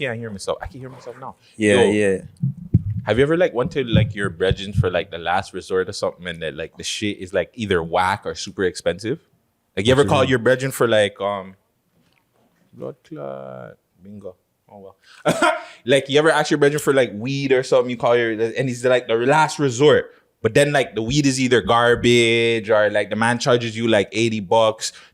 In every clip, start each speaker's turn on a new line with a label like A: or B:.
A: can't hear myself. I can hear myself now.
B: Yeah.
A: Have you ever like went to like your brethren for like the last resort or something, and that like the shit is like either whack or super expensive? Like you ever call your brethren for like blood clot bingo? Oh well. Like you ever ask your brethren for like weed or something? You call your and it's like the last resort. But then like the weed is either garbage or like the man charges you like $80,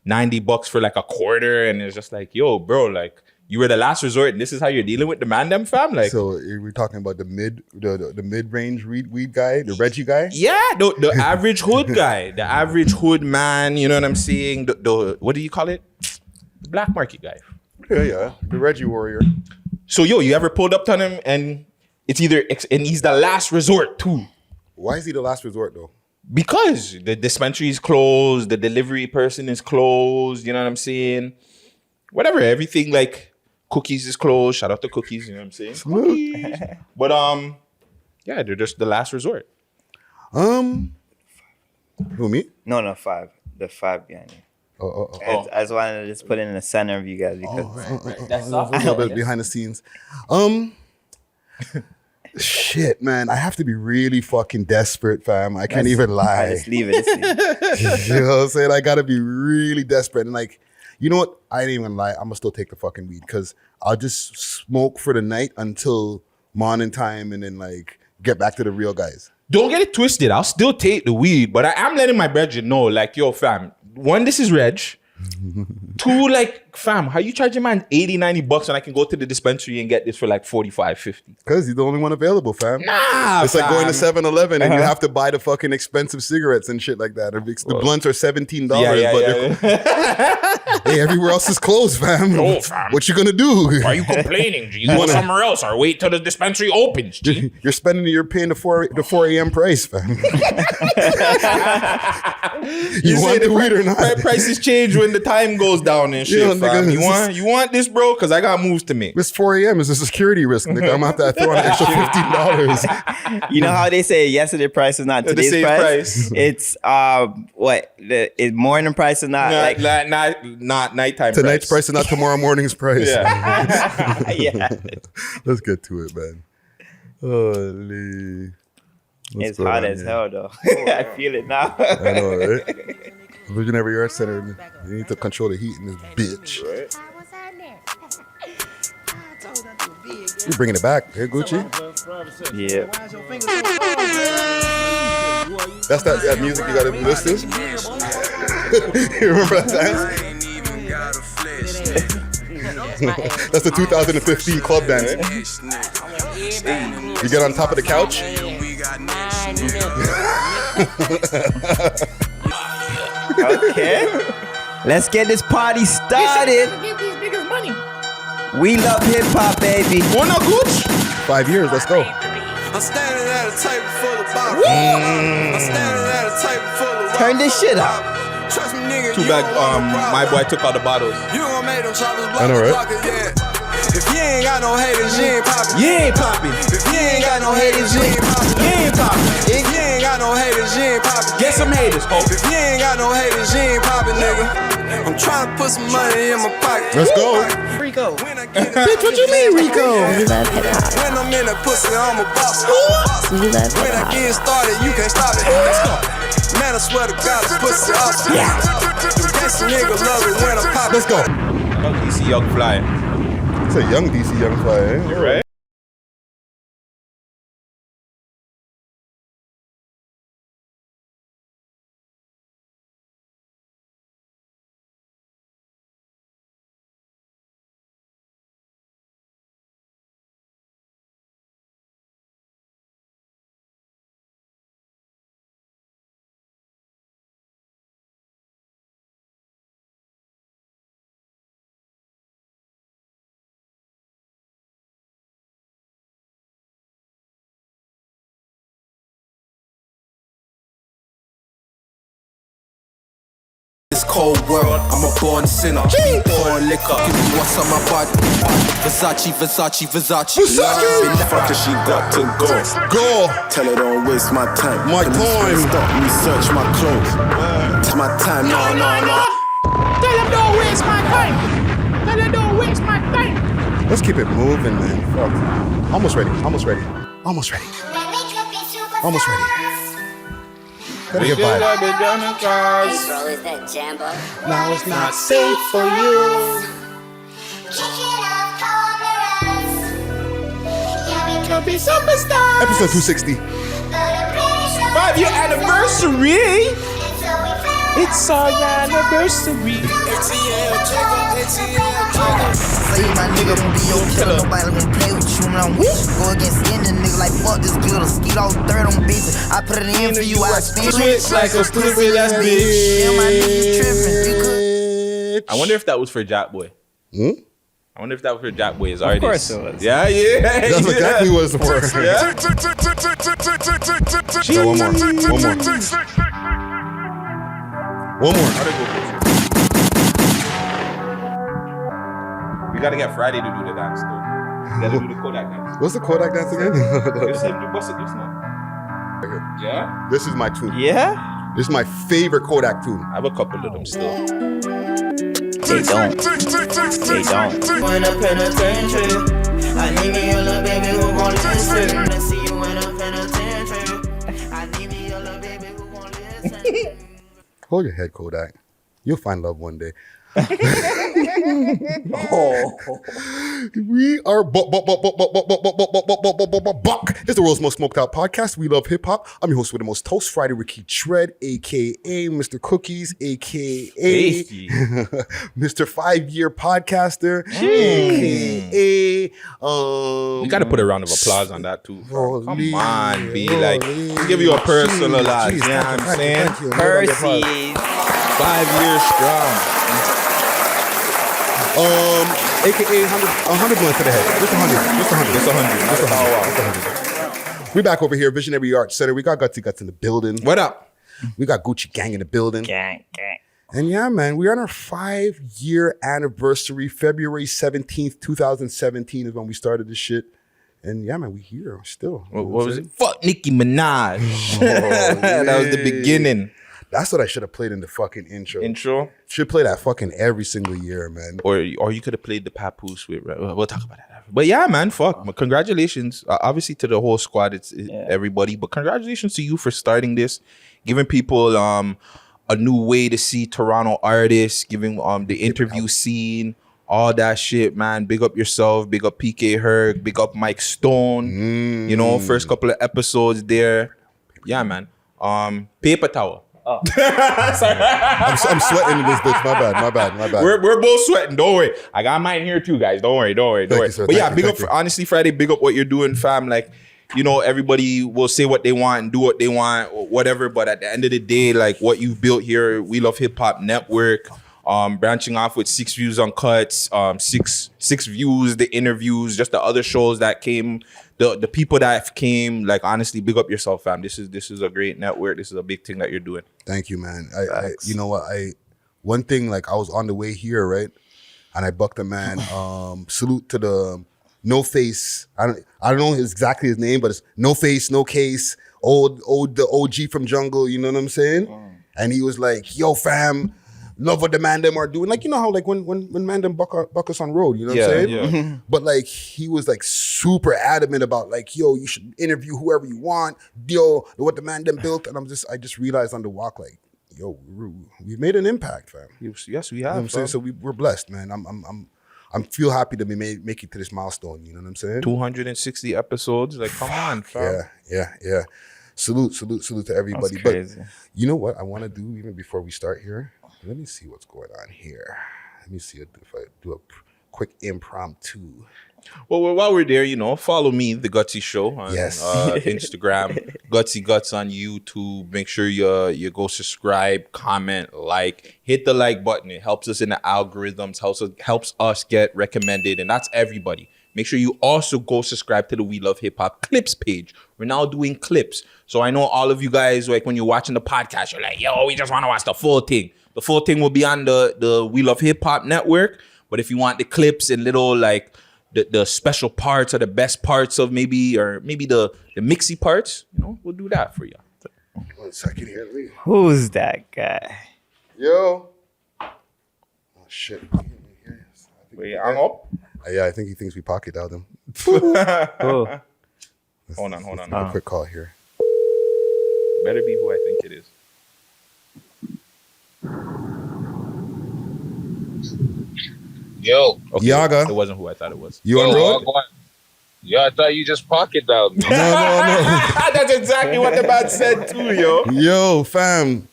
A: $90 for like a quarter, and it's just like, yo, bro, like you were the last resort, and this is how you're dealing with the man them fam. Like,
C: so we're talking about the mid-range weed guy, the Reggie guy.
A: Yeah, the average hood guy, the average hood man. You know what I'm saying? The what do you call it? The black market guy.
C: Yeah, the Reggie warrior.
A: So yo, you ever pulled up to him and it's either and he's the last resort too.
C: Why is he the last resort though?
A: Because the dispensary is closed, the delivery person is closed, you know what I'm saying? Whatever, everything like cookies is closed. Shout out to cookies, you know what I'm saying? Cookies. But yeah, they're just the last resort.
C: Who, me?
B: No, 5. The 5 behind you.
C: Oh.
B: I just wanted to just put it in the center of you guys because
A: Right. That's
C: a little bit behind the scenes. Shit, man, I have to be really fucking desperate, fam. I can't even lie.
B: Just leave it.
C: You know what I'm saying? I gotta be really desperate. And like, you know what? I ain't even gonna lie. I'm gonna still take the fucking weed because I'll just smoke for the night until morning time and then like get back to the real guys.
A: Don't get it twisted. I'll still take the weed, but I am letting my brethren know, like, yo, fam, 1, this is Reg. 2, like, fam, how you charging man $80, $90 when I can go to the dispensary and get this for like $45, $50?
C: Because he's the only one available, fam.
A: Nah,
C: it's
A: fam.
C: like going to 7-Eleven and you have to buy the fucking expensive cigarettes and shit like that. The blunts are $17, but hey, everywhere else is closed, fam.
A: No, fam.
C: What you gonna do?
A: Why are you complaining, G? You go somewhere else or wait till the dispensary opens, G.
C: You're paying the 4 a.m. price, fam. you want the weed or not?
A: Prices change when the time goes down and shit,
C: Yeah,
A: fam.
C: nigga,
A: You want this, bro? Because I got moves to make.
C: This 4 a.m. is a security risk, nigga. I'm gonna have to throw on an extra $15.
B: You know how they say yesterday price is not today's price? It's it's morning price is not
A: not nighttime.
C: Tonight's price is not tomorrow morning's price.
A: Yeah.
B: Yeah.
C: Let's get to it, man. Holy.
B: It's hot as hell though. I feel it now.
C: I know, right? Visionary Arts Center, you need to control the heat in this bitch.
A: Right.
C: You're bringing it back, hey Guttzy?
B: Yeah.
C: That's that music you gotta listen to? You remember that dance? That's the 2015 club dance. You get on top of the couch.
B: Okay. Let's get this party started.
A: Give these niggas money.
B: We love hip hop, baby.
A: Wanna Gooch?
C: 5 years, let's go.
D: I'm standing at a table full of bottles. I'm standing at a table full of
B: Turn this shit up.
D: Trust me, nigga.
A: Too bad my boy took all the bottles.
D: You gon' make them choppers block.
C: I know, right?
D: Yeah. If you ain't got no haters, you ain't poppin'.
A: You ain't popping.
D: If you ain't got no haters, you ain't poppin'.
A: You ain't popping.
D: If you ain't got no haters, you ain't poppin'.
A: Get some haters, ho.
D: If you ain't got no haters, you ain't poppin', nigga. I'm trying to put some money in my pocket.
C: Let's go.
B: Rico.
D: Bitch,
A: what you mean, Rico?
E: We love hip hop.
D: When I'm in a pussy, I'm a boss.
E: We love
D: When
E: hip
D: I
E: hop.
D: get started, you can't stop it. Let's go. Man, I swear to God, this pussy awesome. Yeah. Gangsta nigga love it when I pop it.
C: Let's go.
A: Young DC, young fly.
C: It's a young DC, young fly, eh?
A: You're right.
D: This cold world, I'm a born sinner. Be pouring liquor, give me what's on my body. Versace. Fuck she got to go.
C: Go.
D: Tell her don't waste my time.
C: My time.
D: Stop me, search my clothes. It's my time, no.
A: Tell him don't waste my time. don't waste my time.
C: Let's keep it moving, man. Fuck. Almost ready. Almost ready. Almost ready. Almost ready. Gotta get by.
A: Now it's not safe for you.
C: Episode 260.
A: 5-year anniversary. It's our anniversary.
F: Say my nigga gon' be your killer. Nobody gon' play with you when I'm with you. Go against any nigga like fuck this glitter. Skeet all dirt on bitches. I put it in for you. I spin
A: Switch like a stupid ass bitch.
F: Yeah, my nigga trippin'. You could.
A: I wonder if that was for Jack Boy. I wonder if that was for Jack Boy as artist.
B: Of course it was.
A: Yeah.
C: That's exactly what it's for.
A: Yeah.
C: So one more.
A: We gotta get Friday to do the dance though. We gotta do the Kodak dance.
C: What's the Kodak dance again?
A: Just him do bust it just now. Yeah?
C: This is my tune.
B: Yeah?
C: This is my favorite Kodak tune.
A: I have a couple of them still.
B: They don't.
F: When the penitentiary, I need me a little baby who gon' listen. Let's see you in a penitentiary. I need me a little baby who gon' listen.
C: Hold your head, Kodak. You'll find love one day. We are Buck. It's the world's most smoked out podcast. We love hip hop. I'm your host with the most toast, Friday Ricky Dred, aka Mr. Cookies, aka Mr. 5-year podcaster, aka
A: You gotta put a round of applause on that too.
C: Holy,
A: Come on, B. Like, we'll give you a personalized, you know what I'm saying?
B: Percy.
A: 5 years strong.
C: AKA 100 blunt to the head. Just 100. Just 100. We back over here, Visionary Arts Center. We got Guttz in the building.
A: What up?
C: We got Gucci Gang in the building.
B: Gang.
C: And yeah, man, we're on our 5-year anniversary. February 17th, 2017 is when we started this shit. And yeah, man, we here still.
A: What was it? Fuck Nicki Minaj. That was the beginning.
C: That's what I should have played in the fucking intro. Should play that fucking every single year, man.
A: Or you could have played the Papoose with. We'll talk about that. But yeah, man, fuck. Congratulations, obviously to the whole squad. It's everybody, but congratulations to you for starting this, giving people a new way to see Toronto artists, giving the interview scene, all that shit, man. Big up yourself, big up PK Herc, big up Mike Stone. You know, first couple of episodes there. Yeah, man. Paper towel.
C: Oh. I'm sweating in this bitch. My bad.
A: We're both sweating. Don't worry. I got mine here too, guys. Don't worry.
C: Thank you, sir.
A: But yeah,
C: Thank
A: big
C: you.
A: up. Honestly, Friday, big up what you're doing, fam. Like, you know, everybody will say what they want and do what they want, or whatever. But at the end of the day, like what you've built here, We Love Hip Hop Network, branching off with 6 views on Cuts, six views, the interviews, just the other shows that came. The people that came, like, honestly, big up yourself, fam. This is a great network. This is a big thing that you're doing.
C: Thank you, man. I you know what? One thing, like, I was on the way here, right? And I bucked a man. Salute to the No Face. I don't know exactly his name, but it's No Face, No Case. The OG from Jungle. You know what I'm saying? And he was like, "Yo, fam, love what the man them are doing." Like, you know how like when man them buck us on road, you know what I'm saying?
A: Yeah.
C: But like he was like super adamant about like, yo, you should interview whoever you want, yo, what the man them built. And I just realized on the walk, like, yo, we've made an impact, fam.
A: Yes, we have.
C: You know what I'm saying? So we're blessed, man. I'm feel happy to be make it to this milestone. You know what I'm saying?
A: 260 episodes. Like, come on, fam.
C: Yeah. Salute to everybody.
B: That's crazy.
C: But you know what I want to do even before we start here? Let me see what's going on here. Let me see if I do a quick impromptu.
A: Well, while we're there, you know, follow me, The Guttzy Show, on
C: Yes.
A: Instagram, Guttzy Guts on YouTube. Make sure you go subscribe, comment, like, hit the like button. It helps us in the algorithms, helps us get recommended, and that's everybody. Make sure you also go subscribe to the We Love Hip Hop clips page. We're now doing clips. So I know all of you guys, like when you're watching the podcast, you're like, yo, we just want to watch the full thing. The full thing will be on the We Love Hip Hop network. But if you want the clips and little like the special parts or the best parts of maybe the mixy parts, you know, we'll do that for you.
C: 1 second here, Lee.
B: Who's that guy?
C: Yo. Oh shit.
A: Wait, I'm up.
C: Yeah, I think he thinks we pocket dialed him.
B: Oh.
A: Hold on.
C: A quick call here.
A: Better be who I think it is.
G: Yo.
A: Okay,
C: Yaga.
A: it wasn't who I thought it was.
C: You on road?
G: Yeah, I thought you just pocket dialed me.
C: No.
A: That's exactly what the man said too, yo.
C: Yo, fam.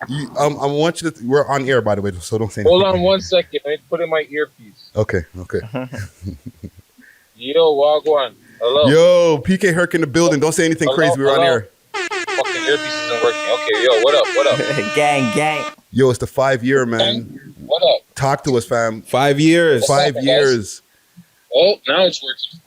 C: I want you to. We're on air, by the way, so don't say anything.
G: Hold on 1 second. I need to put in my earpiece.
C: Okay.
G: Yo, Wagwan. Hello.
C: Yo, PK Herc in the building. Don't say anything crazy. We're on air.
G: Fucking earpiece isn't working. Okay, yo, what up?
B: Gang.
C: Yo, it's the 5-year, man.
G: What up?
C: Talk to us, fam.
A: 5 years.
C: 5 years.
G: Oh, now it's working.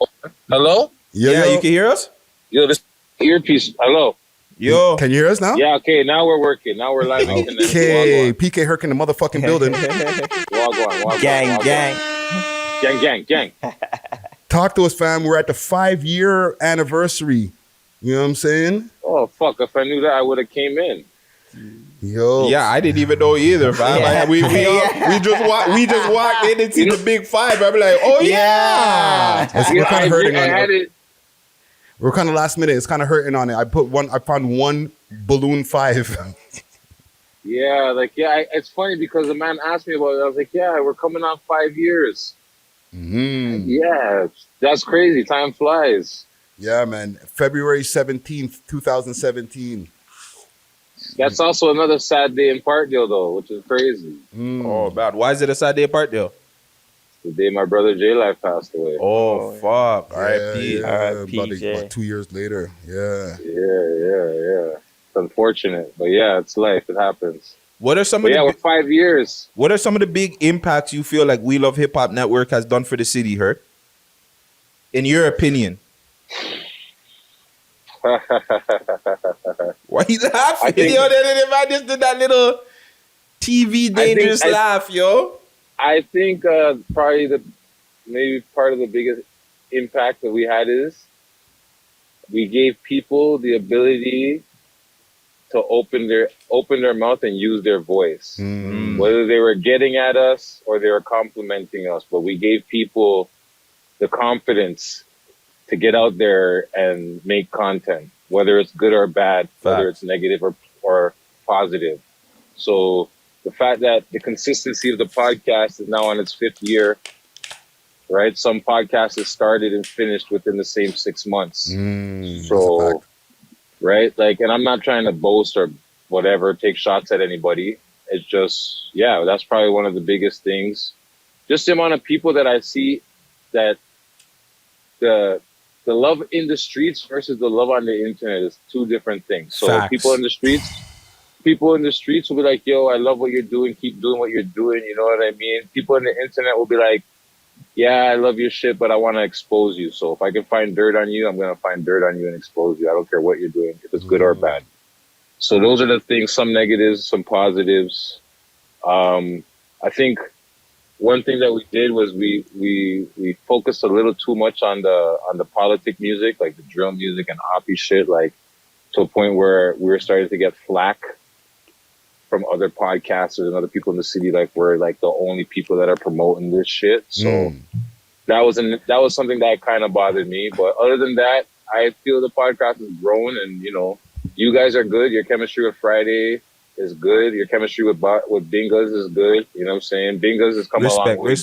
G: Hello?
A: Yeah, you can hear us?
G: Yo, this earpiece. Hello.
A: Yo.
C: Can you hear us now?
G: Yeah, okay, now we're working. Now we're live and connected.
C: Okay, PK Herc in the motherfucking building.
G: Wagwan. Gang.
C: Talk to us, fam. We're at the 5-year anniversary. You know what I'm saying?
G: Oh, fuck. If I knew that, I would have came in.
C: Yo.
A: Yeah, I didn't even know either, fam.
B: Yeah.
A: Like, we just walked in and see the big 5. I'm like, oh yeah.
C: We're kind of hurting
G: I
C: on
G: had
C: it.
G: it.
C: We're kind of last minute. It's kind of hurting on it. I found one balloon 5.
G: It's funny because the man asked me about it. I was like, yeah, we're coming on 5 years.
C: Mm-hmm.
G: Yeah, that's crazy. Time flies.
C: Yeah, man. February 17th, 2017.
G: That's also another sad day in Parkdale, though, which is crazy.
A: Oh, bad. Why is it a sad day apart, though?
G: The day my brother J-Life passed away.
A: Oh, fuck. R.I.P.
C: Yeah, about 2 years later. Yeah.
G: Yeah. It's unfortunate, but yeah, it's life. It happens.
A: What are some
G: But
A: of
G: yeah,
A: the
G: we're 5 years.
A: What are some of the big impacts you feel like We Love Hip Hop Network has done for the city, Herc? In your opinion? Why you laughing? Yo, the man just did that little TV dangerous laugh, yo.
G: I think probably maybe part of the biggest impact that we had is we gave people the ability to open their mouth and use their voice, whether they were getting at us or they were complimenting us. But we gave people the confidence to get out there and make content, whether it's good or bad, whether it's negative or positive. So the fact that the consistency of the podcast is now on its 5th year, right? Some podcasts have started and finished within the same 6 months. So, right? Like, and I'm not trying to boast or whatever, take shots at anybody. It's just, yeah, that's probably one of the biggest things. Just the amount of people that I see that the love in the streets versus the love on the internet is 2 different things. So
A: Facts.
G: people in the streets will be like, yo, I love what you're doing. Keep doing what you're doing. You know what I mean? People on the internet will be like, yeah, I love your shit, but I want to expose you. So if I can find dirt on you, I'm going to find dirt on you and expose you. I don't care what you're doing, if it's good or bad. So those are the things, some negatives, some positives. I think one thing that we did was we focused a little too much on the politic music, like the drill music and oppie shit, like to a point where we were starting to get flack from other podcasters and other people in the city, like we're like the only people that are promoting this shit. So that was something that kind of bothered me. But other than that, I feel the podcast is growing, and you know, you guys are good. Your chemistry with Friday is good. Your chemistry with Bingas is good. You know what I'm saying? Bingas has come a long way.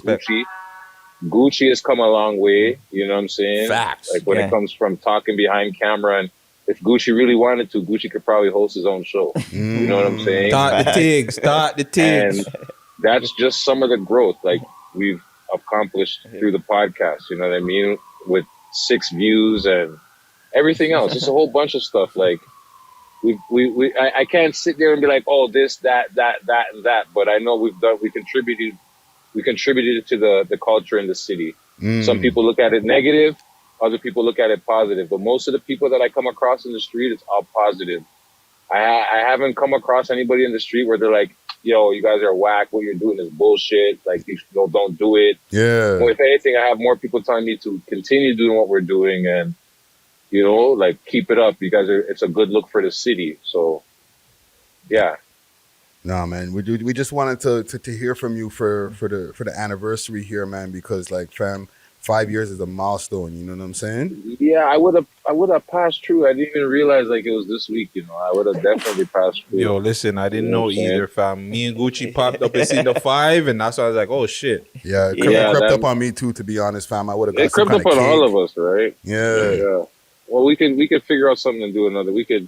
G: Guttzy has come a long way. You know what I'm saying?
A: Facts.
G: Like when it comes from talking behind camera, and if Guttzy really wanted to, Guttzy could probably host his own show. You know what I'm saying?
A: Start the tigs.
G: And that's just some of the growth like we've accomplished through the podcast. You know what I mean? With 6 views and everything else. Just a whole bunch of stuff. Like I can't sit there and be like, oh, this, that, and that. But I know we contributed to the culture in the city. Some people look at it negative. Other people look at it positive, but most of the people that I come across in the street, it's all positive. I haven't come across anybody in the street where they're like, yo, you guys are whack. What you're doing is bullshit. Like, you know, don't do it.
C: Yeah.
G: Well, if anything, I have more people telling me to continue doing what we're doing and, you know, like, keep it up. You guys it's a good look for the city. So, yeah.
C: No, man. We just wanted to hear from you for the anniversary here, man, because like, fam, 5 years is a milestone. You know what I'm saying?
G: Yeah, I would have passed through. I didn't even realize like it was this week. You know, I would have definitely passed through.
A: Yo, listen, I didn't know either, fam. Me and Gucci popped up and seen the 5, and that's why I was like, oh shit.
C: Yeah, it crept up on me too. To be honest, fam, I would have got some
G: crept
C: kind
G: up
C: of
G: on
C: cake.
G: all of us, right?
C: Yeah.
G: Well, we could figure out something to do another. We could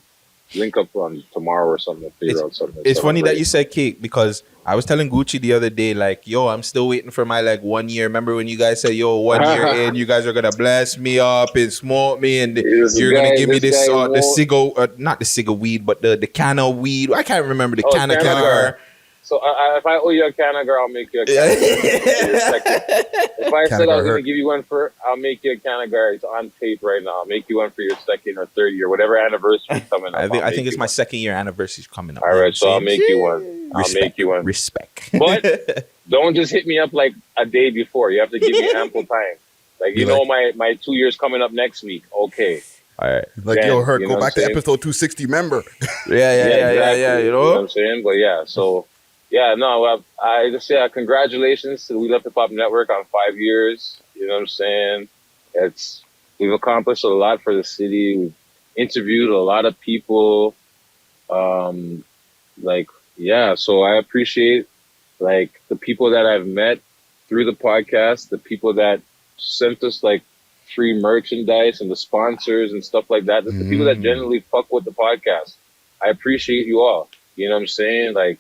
G: link up on tomorrow or something to figure out something.
A: It's funny that you said cake because I was telling Gucci the other day, like, yo, I'm still waiting for my like 1 year. Remember when you guys said, yo, 1 year in, you guys are gonna bless me up and smoke me, and you're gonna give me this the cigo, not the cigo weed, but the canna weed. I can't remember the canna.
G: So if I owe you a Canagar, I'll make you a Canagar. If I said I was going to give you one I'll make you a Canagar. It's on tape right now. I'll make you one for your second or third year, whatever anniversary coming up.
A: I think it's my second year anniversary coming up.
G: All right, so I'll make you one. I'll make you one.
A: Respect.
G: But don't just hit me up like a day before. You have to give me ample time. Like, you know, my 2 years coming up next week. Okay.
A: All right.
C: Like, yo, Herc, go back to episode 260, remember?
A: Yeah. You know
G: what I'm saying? But yeah, so... Yeah, no, I just say congratulations to the We Love Hip Hop Network on 5 years. You know what I'm saying? We've accomplished a lot for the city. We've interviewed a lot of people. So I appreciate like the people that I've met through the podcast, the people that sent us like free merchandise and the sponsors and stuff like that. The people that genuinely fuck with the podcast. I appreciate you all. You know what I'm saying? Like,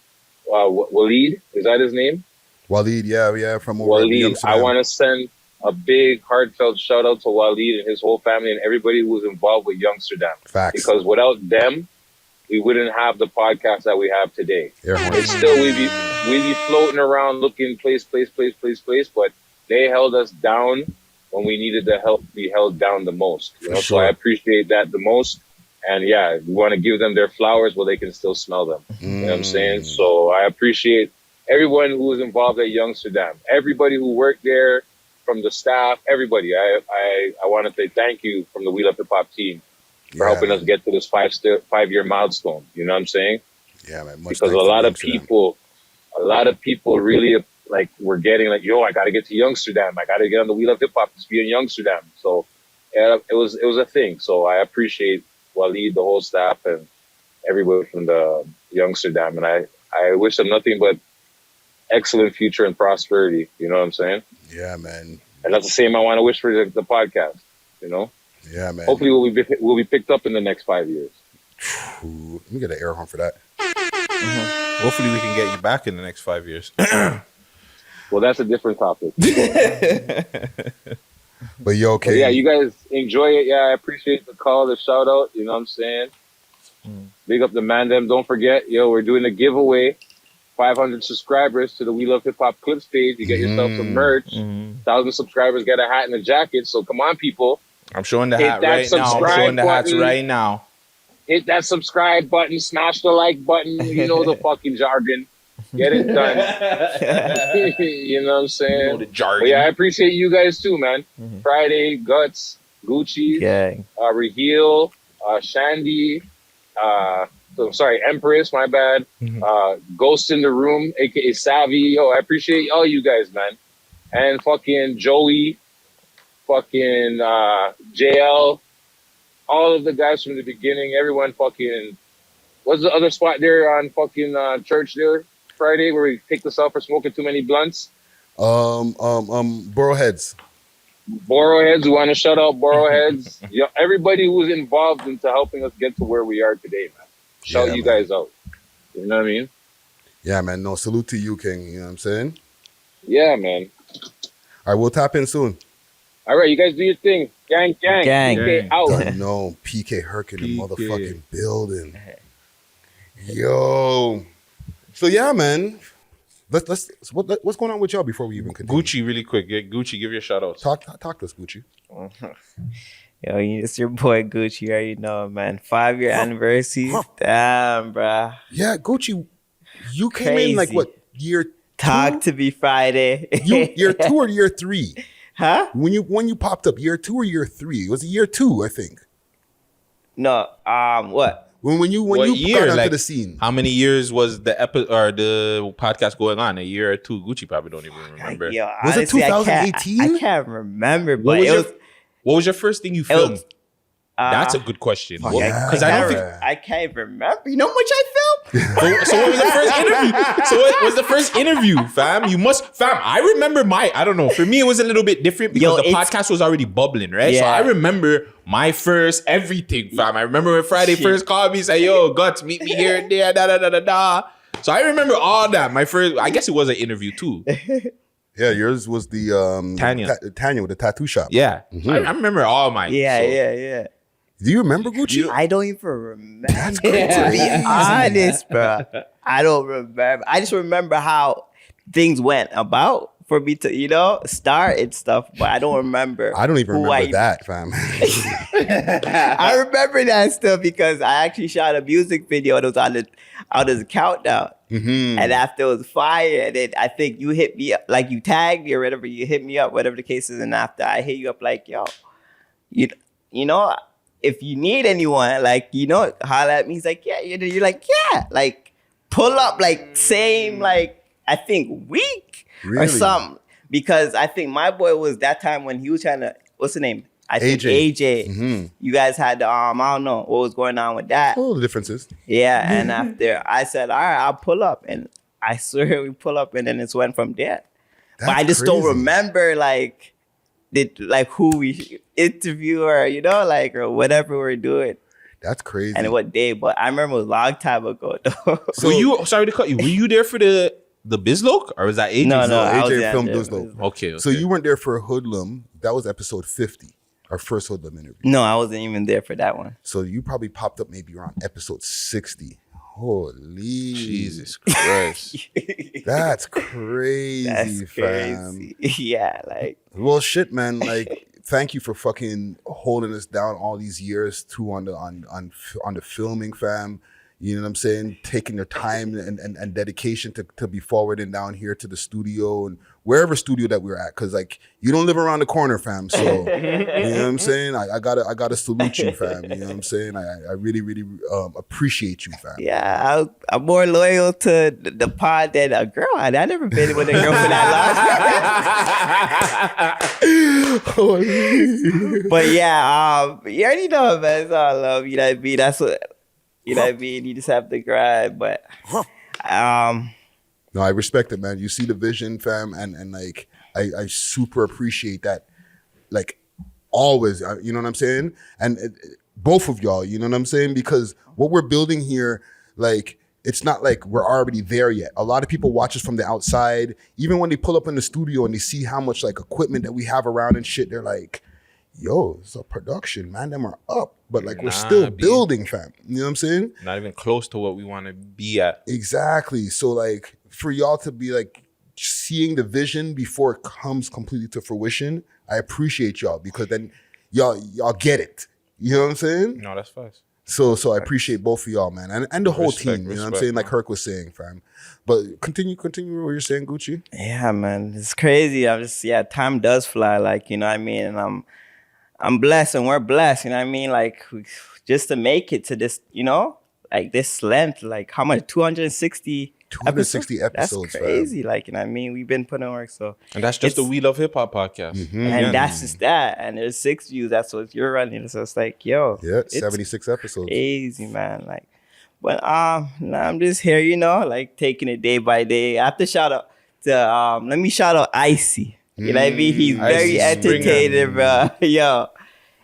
G: Waleed, is that his name?
C: Waleed, yeah, from over
G: Waleed. I want to send a big heartfelt shout out to Waleed and his whole family and everybody who was involved with Youngsterdam.
C: Facts.
G: Because without them, we wouldn't have the podcast that we have today. And still, we'd be floating around looking place, but they held us down when we needed the help be held down the most. You know, so I appreciate that the most. And yeah, we want to give them their flowers while they can still smell them. You know what I'm saying? So I appreciate everyone who was involved at Youngsterdam, everybody who worked there, from the staff, everybody. I want to say thank you from the We Love Hip Hop team for helping us get to this 5 year milestone. You know what I'm saying?
C: Yeah, man.
G: Because a lot of people really like were getting like, yo, I got to get to Youngsterdam. I got to get on the We Love Hip Hop to be in Youngsterdam. So yeah, it was a thing. So I appreciate Waleed, the whole staff, and everybody from the Youngsterdam. And I wish them nothing but excellent future and prosperity. You know what I'm saying?
C: Yeah, man.
G: And that's the same I want to wish for the podcast. You know?
C: Yeah, man.
G: Hopefully we'll be picked up in the next 5 years.
C: Ooh, let me get an air horn for that.
A: Hopefully we can get you back in the next 5 years.
G: Well, that's a different topic.
C: But you okay?
G: But yeah, you guys enjoy it. Yeah, I appreciate the call, the shout out. You know what I'm saying? Big up the Mandem. Don't forget, we're doing a giveaway. 500 subscribers to the We Love Hip Hop Clips page. You get yourself some merch. 1,000 subscribers get a hat and a jacket. So come on, people.
A: I'm showing the hat right now. I'm showing the hats right now.
G: Hit that subscribe button. Smash the like button. You know the fucking jargon. Get it done. You know what I'm saying?
A: You know the jargon.
G: But yeah, I appreciate you guys too, man. Friday, Guttz, Gucci, Raheel, Shandy, Empress, my bad. Ghost in the Room, aka Savvy. Yo, I appreciate all you guys, man. And fucking Joey, fucking JL, all of the guys from the beginning, everyone fucking, what's the other spot there on fucking church there Friday where we kicked us out for smoking too many blunts?
C: Burrowheads.
G: Borrowheads, we want to shout out Borrowheads. Everybody who was involved into helping us get to where we are today, man. Shout you guys out. You know what I mean?
C: Yeah, man. No, salute to you, King. You know what I'm saying?
G: Yeah, man.
C: All right, we'll tap in soon.
G: All right, you guys do your thing. Gang. PK out.
C: No, PK Herc in the motherfucking building. Yo. So yeah, man. What's going on with y'all before we even continue?
A: Gucci, really quick. Gucci, give your shout outs.
C: Talk to us, Gucci.
B: Yo, it's your boy Gucci. You already know, man. 5 year anniversary. Damn, bruh.
C: Yeah, Gucci, you came in like what, year
B: Talk to me Friday.
C: year 2 or year 3?
B: Huh?
C: When you popped up, year 2 or year 3? It was year 2, I think.
B: No, what?
C: When you
A: What
C: got
A: year?
C: onto
A: Like,
C: the scene.
A: how many years was the the podcast going on? A year or two? Gucci probably don't even remember.
B: Yo,
C: Was it
B: honestly,
C: 2018?
B: I can't remember,
A: What
B: but
A: was,
B: it
A: your,
B: was.
A: what was your first thing you
B: It
A: filmed?
B: was
A: That's a good question.
C: yeah.
A: Because I don't think.
B: I can't remember. You know how much I filmed?
A: So what was the first interview? So what was the first interview, fam? I remember I don't know. For me, it was a little bit different because the podcast was already bubbling, right?
B: Yeah.
A: So I remember my first everything, fam. I remember when Friday first called me, say, yo, Guttz, meet me here and there, da. So I remember all that. My first, I guess it was an interview too.
C: Yeah, yours was the Tanya with the tattoo shop.
A: Yeah. I remember all mine.
B: Yeah.
C: Do you remember Gucci?
B: I don't even remember. To be honest, bro. I don't remember. I just remember how things went about for me to, start and stuff, but I don't remember.
C: I don't even remember that, fam.
B: I remember that stuff because I actually shot a music video that was on this countdown.
C: Mm-hmm.
B: And after it was fire, and then I think you hit me up, like you tagged me or whatever, you hit me up, whatever the case is, and after I hit you up like, yo, you know, if you need anyone, like, holla at me. He's like, yeah. You're like, yeah. Like, pull up, like, same, like, I think week or something. Because I think my boy was that time when he was trying to, what's the name? I think AJ.
C: Mm-hmm.
B: You guys had the, I don't know what was going on with that.
C: All the differences.
B: Yeah, and after I said, all right, I'll pull up. And I swear we pull up and then it went from there. But I just don't remember, like, who we interview or or whatever we're doing.
C: That's crazy.
B: And what day, but I remember it was a long time ago though.
A: So sorry to cut you, were you there for the Bizz Loc or was that AJ?
B: No,
C: AJ filmed Bizz Loc.
A: Okay.
C: So you weren't there for Hoodlum. That was episode 50, our first Hoodlum interview.
B: No, I wasn't even there for that one.
C: So you probably popped up maybe around episode 60. Holy
A: Jesus Christ.
C: That's crazy, fam.
B: Yeah, like.
C: Well, shit, man. Like, thank you for fucking holding us down all these years too on the filming, fam. You know what I'm saying? Taking your time and dedication to be forwarding down here to the studio and wherever studio that we're at. Cause like you don't live around the corner, fam. So you know what I'm saying? I gotta salute you, fam. You know what I'm saying? I really, really appreciate you, fam.
B: Yeah, I'm more loyal to the pod than a girl. I never been with a girl for that long. But yeah, you already know, man. It's all love. You know what I mean? That's what. You know what I mean? You just have to grind, but
C: No, I respect it, man. You see the vision, fam, and like I super appreciate that. Like always, you know what I'm saying? And both of y'all, you know what I'm saying? Because what we're building here, like it's not like we're already there yet. A lot of people watch us from the outside. Even when they pull up in the studio and they see how much like equipment that we have around and shit, they're like, yo, it's a production, man. Them are up. But like we're still building, fam. You know what I'm saying?
A: Not even close to what we want to be at.
C: Exactly. So like for y'all to be like seeing the vision before it comes completely to fruition, I appreciate y'all because then y'all get it. You know what I'm saying?
A: No, that's fast.
C: So I appreciate both of y'all, man. And the whole team. You know what I'm saying? Like Herc was saying, fam. But continue what you're saying, Gucci.
B: Yeah, man. It's crazy. Time does fly, like, you know what I mean? And I'm blessed and we're blessed, you know what I mean? Like, just to make it to this, like this length, like how much? 260
C: episodes.
B: That's crazy, fam. Like, you know what I mean? We've been putting in work, so.
A: And that's just the We Love Hip Hop podcast.
C: Mm-hmm.
B: And that's just that. And there's 6 views, that's what you're running. So it's like, yo.
C: Yeah, 76 episodes.
B: Crazy, man. Like, but I'm just here, like taking it day by day. I have to shout out to, let me shout out Icy. You know what I mean? He's very entertaining, bro. Yo,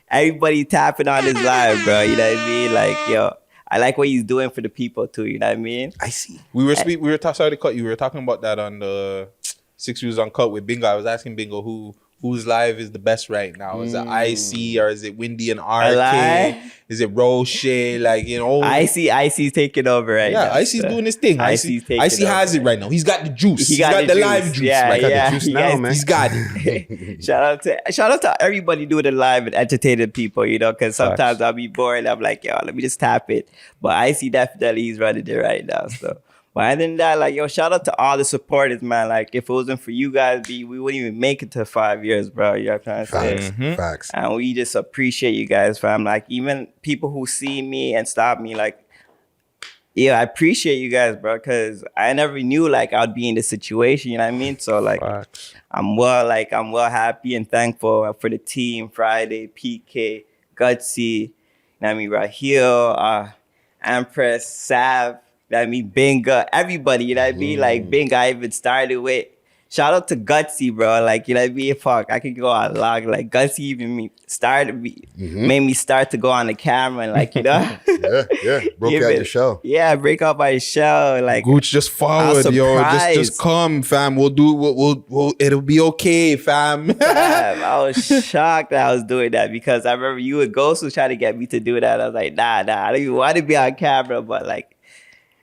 B: everybody tapping on his live, bro. You know what I mean? Like, yo, I like what he's doing for the people too. You know what I mean?
C: I see.
A: Sorry to cut you. We were talking about that on the 6 Views Uncut with Bingo. I was asking Bingo whose live is the best right now. Is it IC or is it Windy and RK? Is it Roche? Like,
B: IC's taking over right now.
A: Yeah, IC's doing his thing. IC has it right now. He's got the juice. He got the live juice.
B: Yeah,
C: got the juice now, man.
A: He's got it.
B: Shout out to everybody doing it live and entertaining people, because sometimes I'll be bored. I'm like, yo, let me just tap it. But IC definitely he's running it right now. So. But other than that, like, yo, shout out to all the supporters, man. Like, if it wasn't for you guys, we wouldn't even make it to 5 years, bro. You know what I'm trying to say?
C: Facts.
B: And we just appreciate you guys, fam. Like, even people who see me and stop me, like, Yeah, I appreciate you guys, bro, because I never knew like I'd be in this situation, you know what I mean? So like
A: Facts.
B: I'm well happy and thankful for the team, Friday, PK, Guttzy, you know what I mean, Raheel, Empress, Sav, you know what I mean, Binga, everybody, you know what I mean? Like Binga I even started with. Shout out to Guttzy, bro. Like, you know what I mean? Fuck, I could go on log. Like, Guttzy even made me start to go on the camera and like, you know?
C: Yeah. Broke out your shell.
B: Yeah, break out my shell. Like,
A: Gooch, just forward, yo. Just come, fam. We'll it'll be okay, fam.
B: Fam, I was shocked that I was doing that because I remember you and Ghost was trying to get me to do that. I was like, nah, I don't even want to be on camera, but like,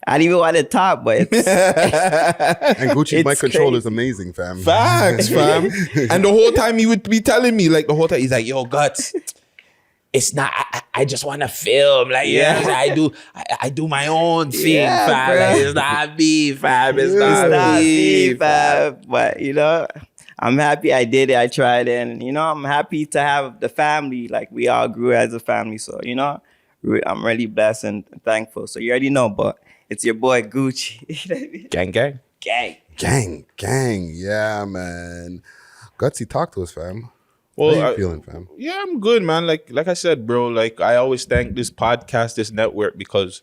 B: I didn't even want to talk, but it's...
C: And Gucci's mic control is amazing, fam.
A: Facts, fam. And the whole time he would be telling me, like the whole time, he's like, yo, Guttz, it's not, I just want to film. Like, yeah, I do my own thing, fam. Like, it's not me, fam. It's not me, fam.
B: But, you know, I'm happy I did it. I tried it. And, you know, I'm happy to have the family. Like, we all grew as a family. So, you know, I'm really blessed and thankful. So you already know, but it's your boy Gucci.
C: Gang. Yeah, man. Gutsy, talk to us, fam.
A: Well,
C: how you feeling, fam?
A: Yeah, I'm good, man. Like I said, bro, like I always thank this podcast, this network, because,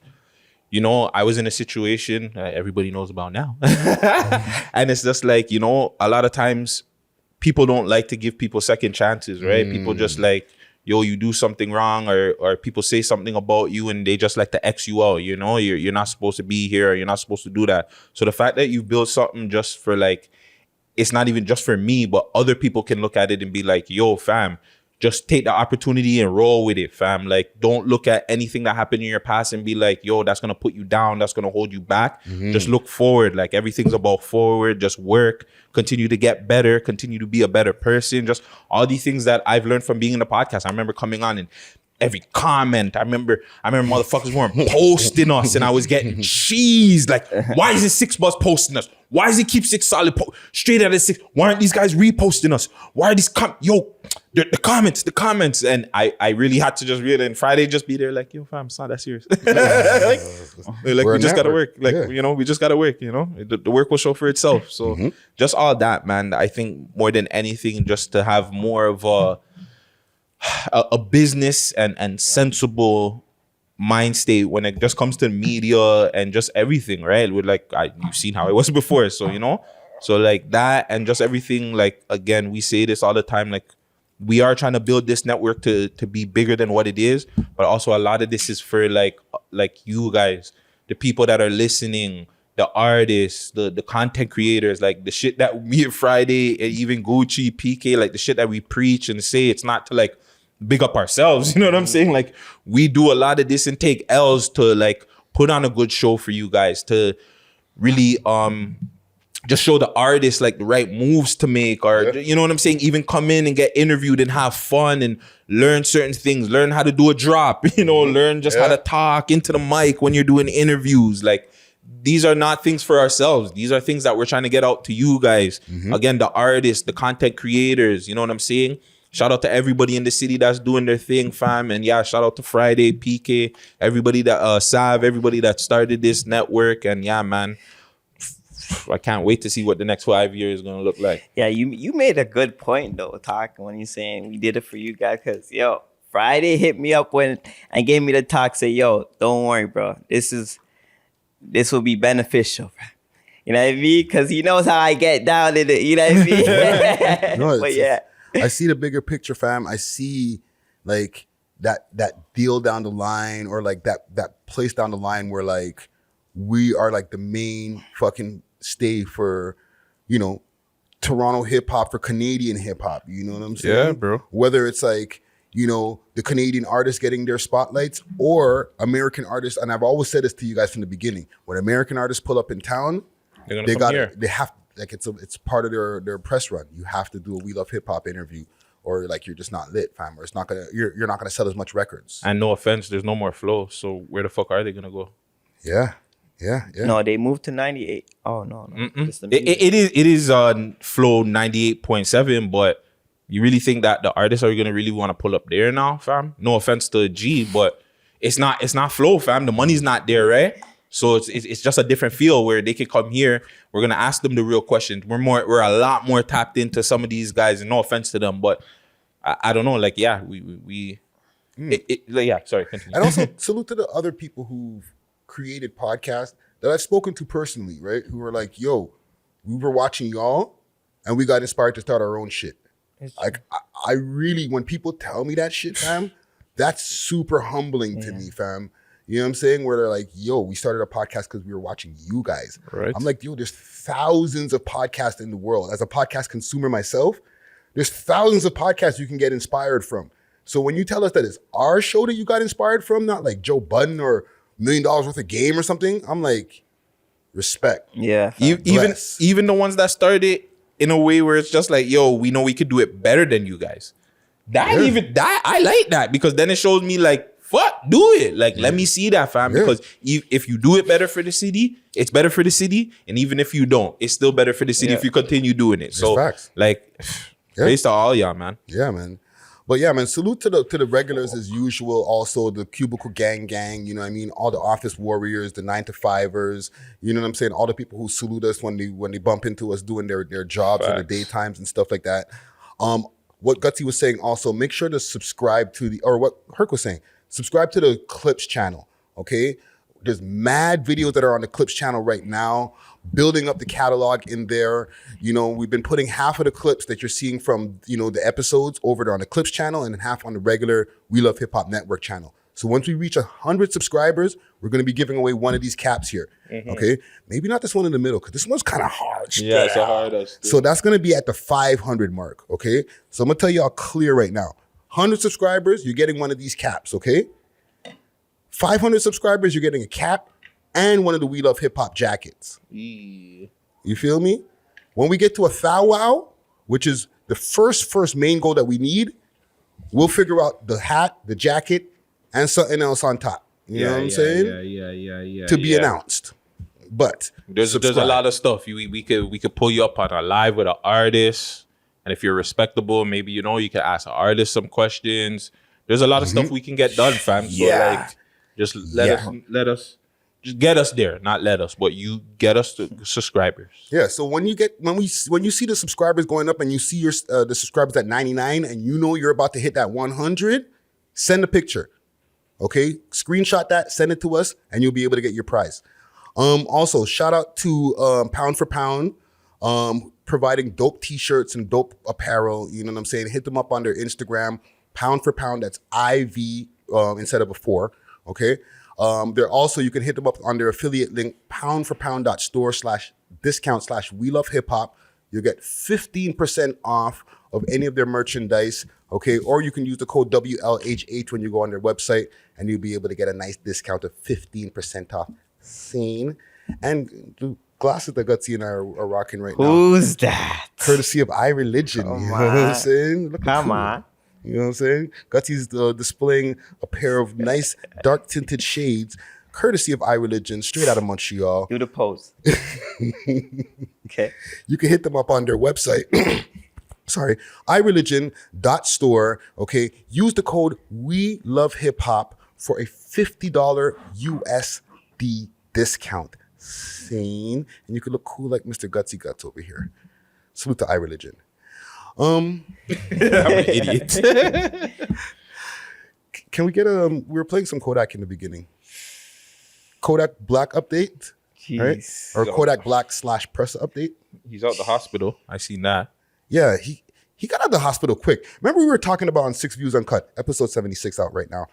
A: you know, I was in a situation everybody knows about now. And it's just like, you know, a lot of times people don't like to give people second chances, right? People just like, yo, you do something wrong, or people say something about you and they just like to X you out, you know? You're not supposed to be here, or you're not supposed to do that. So the fact that you build something just for like, it's not even just for me, but other people can look at it and be like, yo, fam, just take the opportunity and roll with it, fam. Like, don't look at anything that happened in your past and be like, yo, that's going to put you down. That's going to hold you back. Just look forward. Like, everything's about forward. Just work. Continue to get better. Continue to be a better person. Just all these things that I've learned from being in the podcast. I remember coming on and every comment. I remember motherfuckers weren't posting us and I was getting cheesed. Like, why is it 6 Buzz posting us? Why does it keep 6 Solid straight out of 6? Why aren't these guys reposting us? Why are these the comments? And I really had to just read it. And Friday just be there like, yo, fam, it's not that serious. like we just gotta work. Like, you know, we just gotta work, you know? The work will show for itself. So just all that, man. I think more than anything, just to have more of a business and sensible mind state when it just comes to media and just everything, right? With like, you've seen how it was before, so you know, so like that and just everything. Like, again, we say this all the time, like we are trying to build this network to be bigger than what it is, but also a lot of this is for like you guys, the people that are listening, the artists, the content creators, like the shit that me and Friday and even Gucci, PK, like the shit that we preach and say, it's not to like big up ourselves, you know what I'm saying? Like, we do a lot of this and take L's to like put on a good show for you guys, to really just show the artists like the right moves to make, or you know what I'm saying, even come in and get interviewed and have fun and learn certain things, learn how to do a drop, you know, learn just how to talk into the mic when you're doing interviews. Like, these are not things for ourselves. These are things that we're trying to get out to you guys. Again, the artists, the content creators, you know what I'm saying? Shout out to everybody in the city that's doing their thing, fam. And yeah, shout out to Friday, PK, everybody that Sav, everybody that started this network. And yeah, man, I can't wait to see what the next 5 years is gonna look like.
B: Yeah, you made a good point though, talking when you're saying we did it for you guys, because yo, Friday hit me up and gave me the talk, say, yo, don't worry, bro. This will be beneficial, bro. You know what I mean? Because he knows how I get down in it. You know what I mean?
C: No,
B: but yeah.
C: I see the bigger picture, fam. I see like that deal down the line, or like that place down the line where like we are like the main fucking stay for, you know, Toronto hip hop, for Canadian hip hop. You know what I'm saying?
A: Yeah, bro.
C: Whether it's like, you know, the Canadian artists getting their spotlights or American artists. And I've always said this to you guys from the beginning. When American artists pull up in town, they have, like, it's part of their press run. You have to do a We Love Hip Hop interview, or like you're just not lit, fam. Or it's not gonna, you're not gonna sell as much records.
A: And no offense, there's no more flow. So where the fuck are they gonna go?
C: Yeah.
B: No, they moved to 98. Oh no.
A: It is on flow 98.7, but you really think that the artists are gonna really want to pull up there now, fam? No offense to G, but it's not flow, fam. The money's not there, right? So it's just a different feel where they can come here. We're gonna ask them the real questions. We're a lot more tapped into some of these guys, and no offense to them, but I don't know. Like, yeah, sorry, continue.
C: And also salute to the other people who've created podcasts that I've spoken to personally, right? Who were like, yo, we were watching y'all and we got inspired to start our own shit. Like, I really, when people tell me that shit, fam, that's super humbling to me, fam. You know what I'm saying? Where they're like, yo, we started a podcast because we were watching you guys.
A: Right.
C: I'm like, yo, there's thousands of podcasts in the world. As a podcast consumer myself, there's thousands of podcasts you can get inspired from. So when you tell us that it's our show that you got inspired from, not like Joe Budden or $1 million worth of game or something, I'm like, respect.
B: Yeah.
A: Even the ones that started in a way where it's just like, yo, we know we could do it better than you guys. I like that, because then it shows me like, fuck, do it. Like, let me see that, fam.
C: Yeah.
A: Because if you do it better for the city, it's better for the city. And even if you don't, it's still better for the city if you continue doing it. So,
C: facts.
A: like, based on all y'all, man.
C: Yeah, man. But yeah, man, salute to the regulars as usual. Also, the cubicle gang, you know what I mean? All the office warriors, the 9-to-5ers, you know what I'm saying? All the people who salute us when they bump into us doing their jobs in the daytimes and stuff like that. What Guttzy was saying also, make sure to subscribe to or what Herc was saying, subscribe to the Clips channel, okay? There's mad videos that are on the Clips channel right now, building up the catalog in there. You know, we've been putting half of the clips that you're seeing from, you know, the episodes over there on the Clips channel, and then half on the regular We Love Hip Hop Network channel. So once we reach 100 subscribers, we're going to be giving away one of these caps here, okay? Maybe not this one in the middle, because this one's kind of hard.
A: Yeah, it's a hard.
C: So that's going to be at the 500 mark, okay? So I'm going to tell y'all clear right now. 100 subscribers, you're getting one of these caps, okay? 500 subscribers, you're getting a cap and one of the We Love Hip Hop jackets. You feel me? When we get to 1,000, which is the first main goal that we need, we'll figure out the hat, the jacket, and something else on top. You know what I'm saying?
A: Yeah.
C: To be announced. But
A: there's a lot of stuff. We could pull you up on a live with an artist. And if you're respectable, maybe, you know, you can ask an artist some questions. There's a lot of stuff we can get done, fam. So like, just let us just get us there. Not let us, but you get us to subscribers. Yeah.
C: So when you see the subscribers going up and you see your the subscribers at 99 and you know you're about to hit that 100, send a picture. Okay, screenshot that, send it to us, and you'll be able to get your prize. Also, shout out to Pound for Pound, providing dope t-shirts and dope apparel. You know what I'm saying? Hit them up on their Instagram, Pound for Pound. That's IV instead of a 4. Okay. They're also, you can hit them up on their affiliate link, poundforpound.store/discount/We Love Hip Hop. You'll get 15% off of any of their merchandise. Okay. Or you can use the code WLHH when you go on their website, and you'll be able to get a nice discount of 15% off. Scene. And the glasses that Guttzy and I are rocking right now.
B: Who's that?
C: Courtesy of iReligion. You know what I'm saying?
B: Come on.
C: You know what I'm saying? Gutzy's displaying a pair of nice dark tinted shades, courtesy of iReligion, straight out of Montreal.
B: Do the pose. Okay.
C: You can hit them up on their website. Sorry, iReligion.store. Okay. Use the code We Love Hip Hop for a $50 USD discount. Sane. And you can look cool like Mr. Guttzy Guts over here. Salute to iReligion.
A: I'm an idiot.
C: Can we get we were playing some Kodak in the beginning. Kodak Black update, right? Or Kodak Black /press update.
A: He's out the hospital. I seen that.
C: Yeah, he got out of the hospital quick. Remember we were talking about on 6 Views Uncut, episode 76 out right now.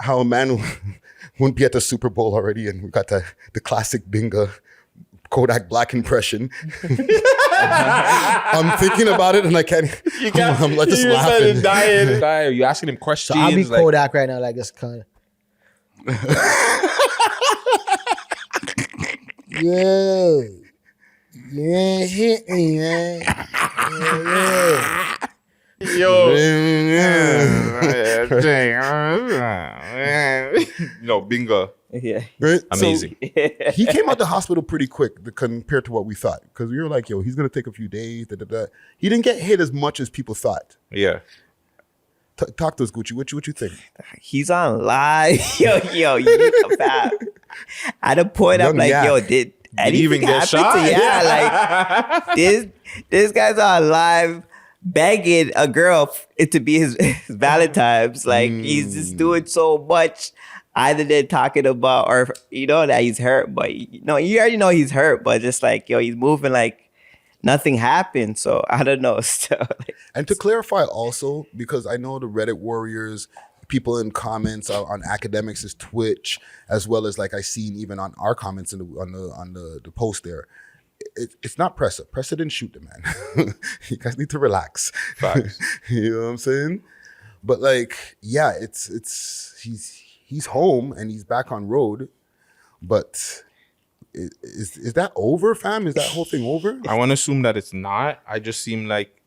C: How a man wouldn't be at the Super Bowl already, and we got the classic Binga Kodak Black impression. I'm thinking about it and I can't. I'm like just laughing.
A: Dying. Are you asking him questions?
H: So I'll be Kodak right now, like this kind of. Yeah, hit me, man.
A: No, bingo.
B: Yeah.
C: Right?
A: Amazing.
C: So, he came out the hospital pretty quick compared to what we thought, because we were like, yo, he's going to take a few days. He didn't get hit as much as people thought.
A: Yeah.
C: Talk to us, Gucci. What you think?
B: He's on live. Yo, you fab. At a point, I'm
C: Young
B: like,
C: yak.
B: yo, did anything
A: even get
B: happen
A: shot?
B: to like this guy's on live begging a girl to be his Valentine's. Like he's just doing so much. Either they're talking about, or that he's hurt, but you already know he's hurt, but just like he's moving like nothing happened. So I don't know. So,
C: And to clarify also, because I know the Reddit warriors, people in comments on Academics' Twitch, as well as like I seen even on our comments on the post there. It's not Pressa. Pressa didn't shoot the man. You guys need to relax.
A: Facts.
C: You know what I'm saying? But like, yeah, he's home and he's back on road. But is that over, fam? Is that whole thing over?
A: I want to assume that it's not. I just seem like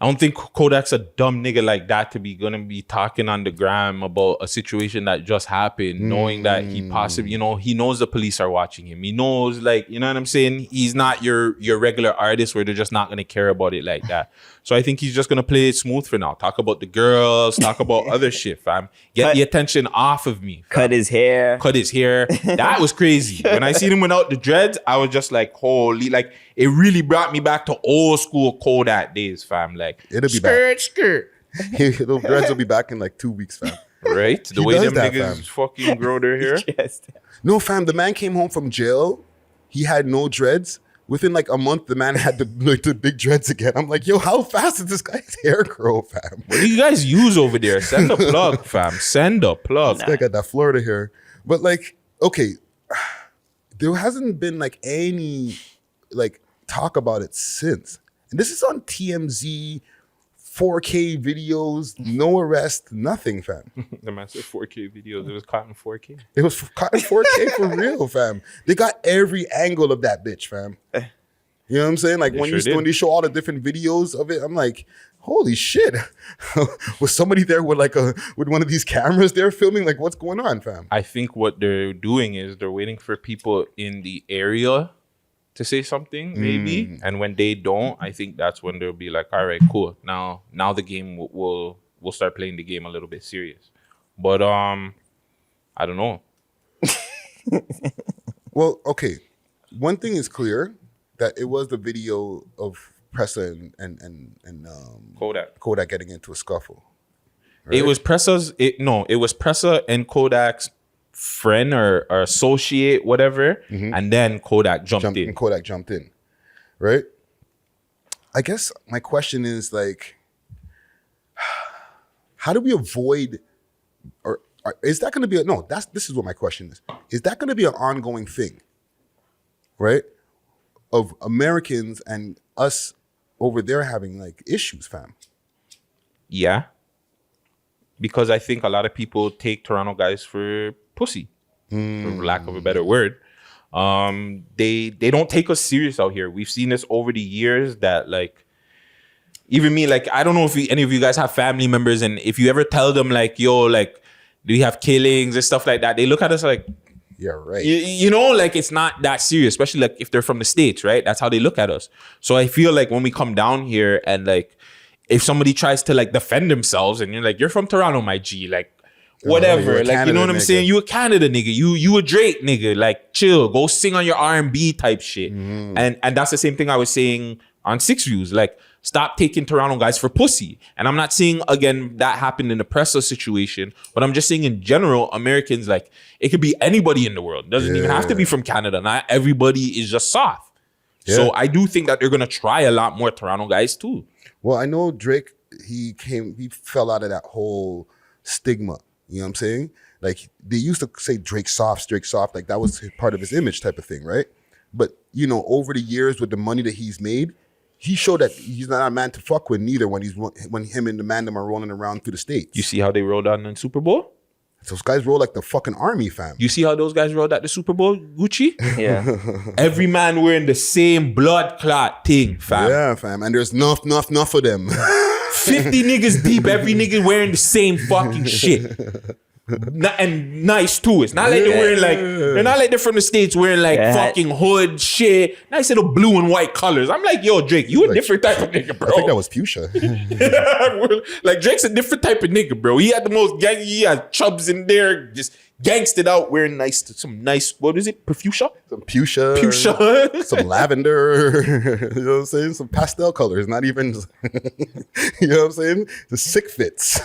A: I don't think Kodak's a dumb nigga like that to be gonna be talking on the gram about a situation that just happened, knowing that he possibly, he knows the police are watching him. He knows, like, you know what I'm saying? He's not your regular artist where they're just not gonna care about it like that. So I think he's just gonna play it smooth for now. Talk about the girls, talk about other shit, fam. Get the attention off of me.
B: cut his hair.
A: That was crazy. When I seen him without the dreads, I was just like, holy, like it really brought me back to old school Kodak days, fam. Like
C: It'll be back.
A: skirt.
C: Those dreads will be back in like 2 weeks, fam.
A: Right? The
C: He
A: way
C: does
A: them
C: that,
A: niggas
C: fam.
A: fucking grow their hair.
B: Yes.
C: No, fam, the man came home from jail. He had no dreads. Within like a month, the man had the big dreads again. I'm like, yo, how fast does this guy's hair grow, fam?
A: What do you guys use over there? Send a plug, fam. Send a plug.
C: I got that Florida hair. But like, okay, there hasn't been like any like talk about it since. And this is on TMZ, 4K videos, no arrest, nothing, fam.
A: The man said 4K videos. It was caught in 4K.
C: It was caught in 4K for real, fam. They got every angle of that bitch, fam. You know what I'm saying? Like
A: They
C: when
A: sure
C: when they show all the different videos of it, I'm like, holy shit. Was somebody there with with one of these cameras there filming? Like, what's going on, fam?
A: I think what they're doing is they're waiting for people in the area to say something, maybe. And when they don't, I think that's when they'll be like, all right, cool. Now the game will start playing the game a little bit serious. But I don't know.
C: Well, okay. One thing is clear, that it was the video of Pressa and Kodak getting into a scuffle. Right?
A: It was Pressa and Kodak's friend or associate, whatever, and then Kodak jumped in.
C: And Kodak jumped in, right? I guess my question is like, how do we avoid, or is that going to be this is what my question is. Is that going to be an ongoing thing, right? Of Americans and us over there having like issues, fam.
A: Yeah. Because I think a lot of people take Toronto guys for pussy, for lack of a better word. They don't take us serious out here. We've seen this over the years that, like, even me, like, I don't know if any of you guys have family members, and if you ever tell them like, yo, like, do you have killings and stuff like that, they look at us like,
C: yeah, right.
A: You know, like, it's not that serious, especially like if they're from the States, right? That's how they look at us. So I feel like when we come down here and like, if somebody tries to like defend themselves and you're like, you're from Toronto, my G, like, whatever, like, you know what I'm saying? You a Canada nigga, you a Drake nigga, like, chill, go sing on your R&B type shit. And that's the same thing I was saying on Six Views, like, stop taking Toronto guys for pussy. And I'm not saying, again, that happened in the Pressa situation, but I'm just saying in general, Americans, like, it could be anybody in the world. It doesn't even have to be from Canada. Not everybody is just soft.
C: Yeah.
A: So I do think that they're going to try a lot more Toronto guys too.
C: Well, I know Drake, he fell out of that whole stigma. You know what I'm saying? Like, they used to say Drake soft, like that was part of his image type of thing, right? But, you know, over the years with the money that he's made, he showed that he's not a man to fuck with neither when him and the Mandem are rolling around through the States.
A: You see how they rolled out in the Super Bowl?
C: Those guys roll like the fucking army, fam.
A: You see how those guys rolled at the Super Bowl, Guttzy?
B: Yeah.
A: Every man wearing the same blood clot thing, fam.
C: Yeah, fam. And there's enough of them.
A: 50 niggas deep, every nigga wearing the same fucking shit. and nice too. It's not like they're wearing like they're not like they're from the States wearing like fucking hood shit. Nice little blue and white colors. I'm like, yo, Drake, you a different type of nigga, bro.
C: I think that was fuchsia.
A: Like Drake's a different type of nigga, bro. He had the most gang. He had chubs in there, just gangsted out, wearing some nice. What is it? Fuchsia.
C: Some fuchsia. Some lavender. You know what I'm saying? Some pastel colors. Not even. You know what I'm saying? The sick fits.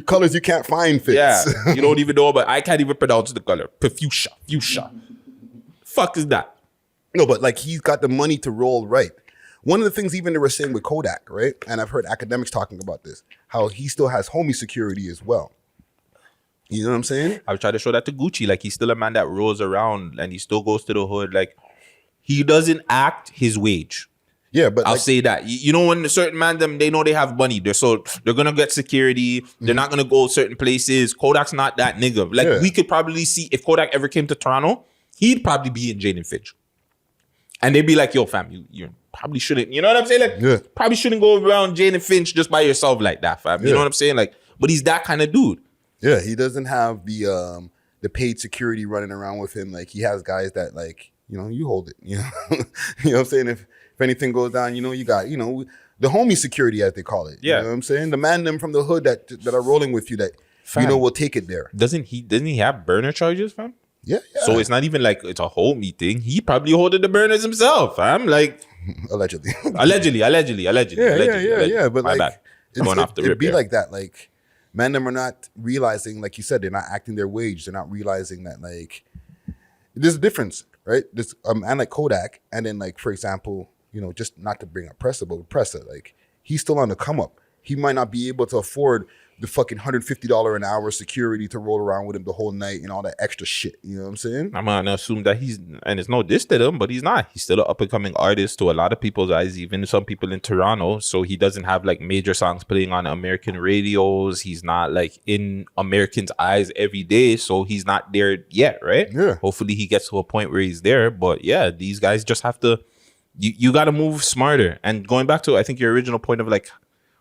C: Colors you can't find fits.
A: Yeah, you don't even know, but I can't even pronounce the color. Fuchsia. Fuck is that?
C: No, but like he's got the money to roll right. One of the things even they were saying with Kodak, right? And I've heard academics talking about this, how he still has homie security as well. You know what I'm saying?
A: I was trying to show that to Guttzy. Like he's still a man that rolls around and he still goes to the hood. Like he doesn't act his wage.
C: Yeah, but
A: I'll say that. You know, when a certain man, they know they have money. They're gonna get security. They're not gonna go certain places. Kodak's not that nigga. Like we could probably see if Kodak ever came to Toronto, he'd probably be in Jane and Finch. And they'd be like, yo, fam, you probably shouldn't. You know what I'm saying? Like, probably shouldn't go around Jane and Finch just by yourself like that, fam. You know what I'm saying? Like, but he's that kind of dude.
C: Yeah, he doesn't have the paid security running around with him. Like he has guys that like, you know, you hold it. You know, you know what I'm saying? If anything goes down, you know, you got, you know, the homie security as they call it.
A: Yeah.
C: You know what I'm saying? The man them from the hood that are rolling with you that,
A: fam,
C: you know, will take it there.
A: Doesn't he have burner charges, fam?
C: Yeah.
A: So it's not even like it's a homie thing. He probably holding the burners himself, fam. Like
C: allegedly.
A: allegedly.
C: Yeah. But
A: my
C: like,
A: bad. Going off the rip.
C: It'd be
A: here.
C: like that. Like, man, them are not realizing, like you said, they're not acting their wage. They're not realizing that, like, there's a difference, right? There's and like Kodak, and then like, for example, you know, just not to bring up Pressa, but Pressa, like, he's still on the come up. He might not be able to afford the fucking $150 an hour security to roll around with him the whole night and all that extra shit. You know what I'm saying?
A: I'm gonna assume that and it's no diss to him, but he's not. He's still an up and coming artist to a lot of people's eyes, even some people in Toronto. So he doesn't have like major songs playing on American radios. He's not like in Americans' eyes every day. So he's not there yet, right?
C: Yeah.
A: Hopefully he gets to a point where he's there. But yeah, these guys just have to. You got to move smarter. And going back to, I think your original point of like,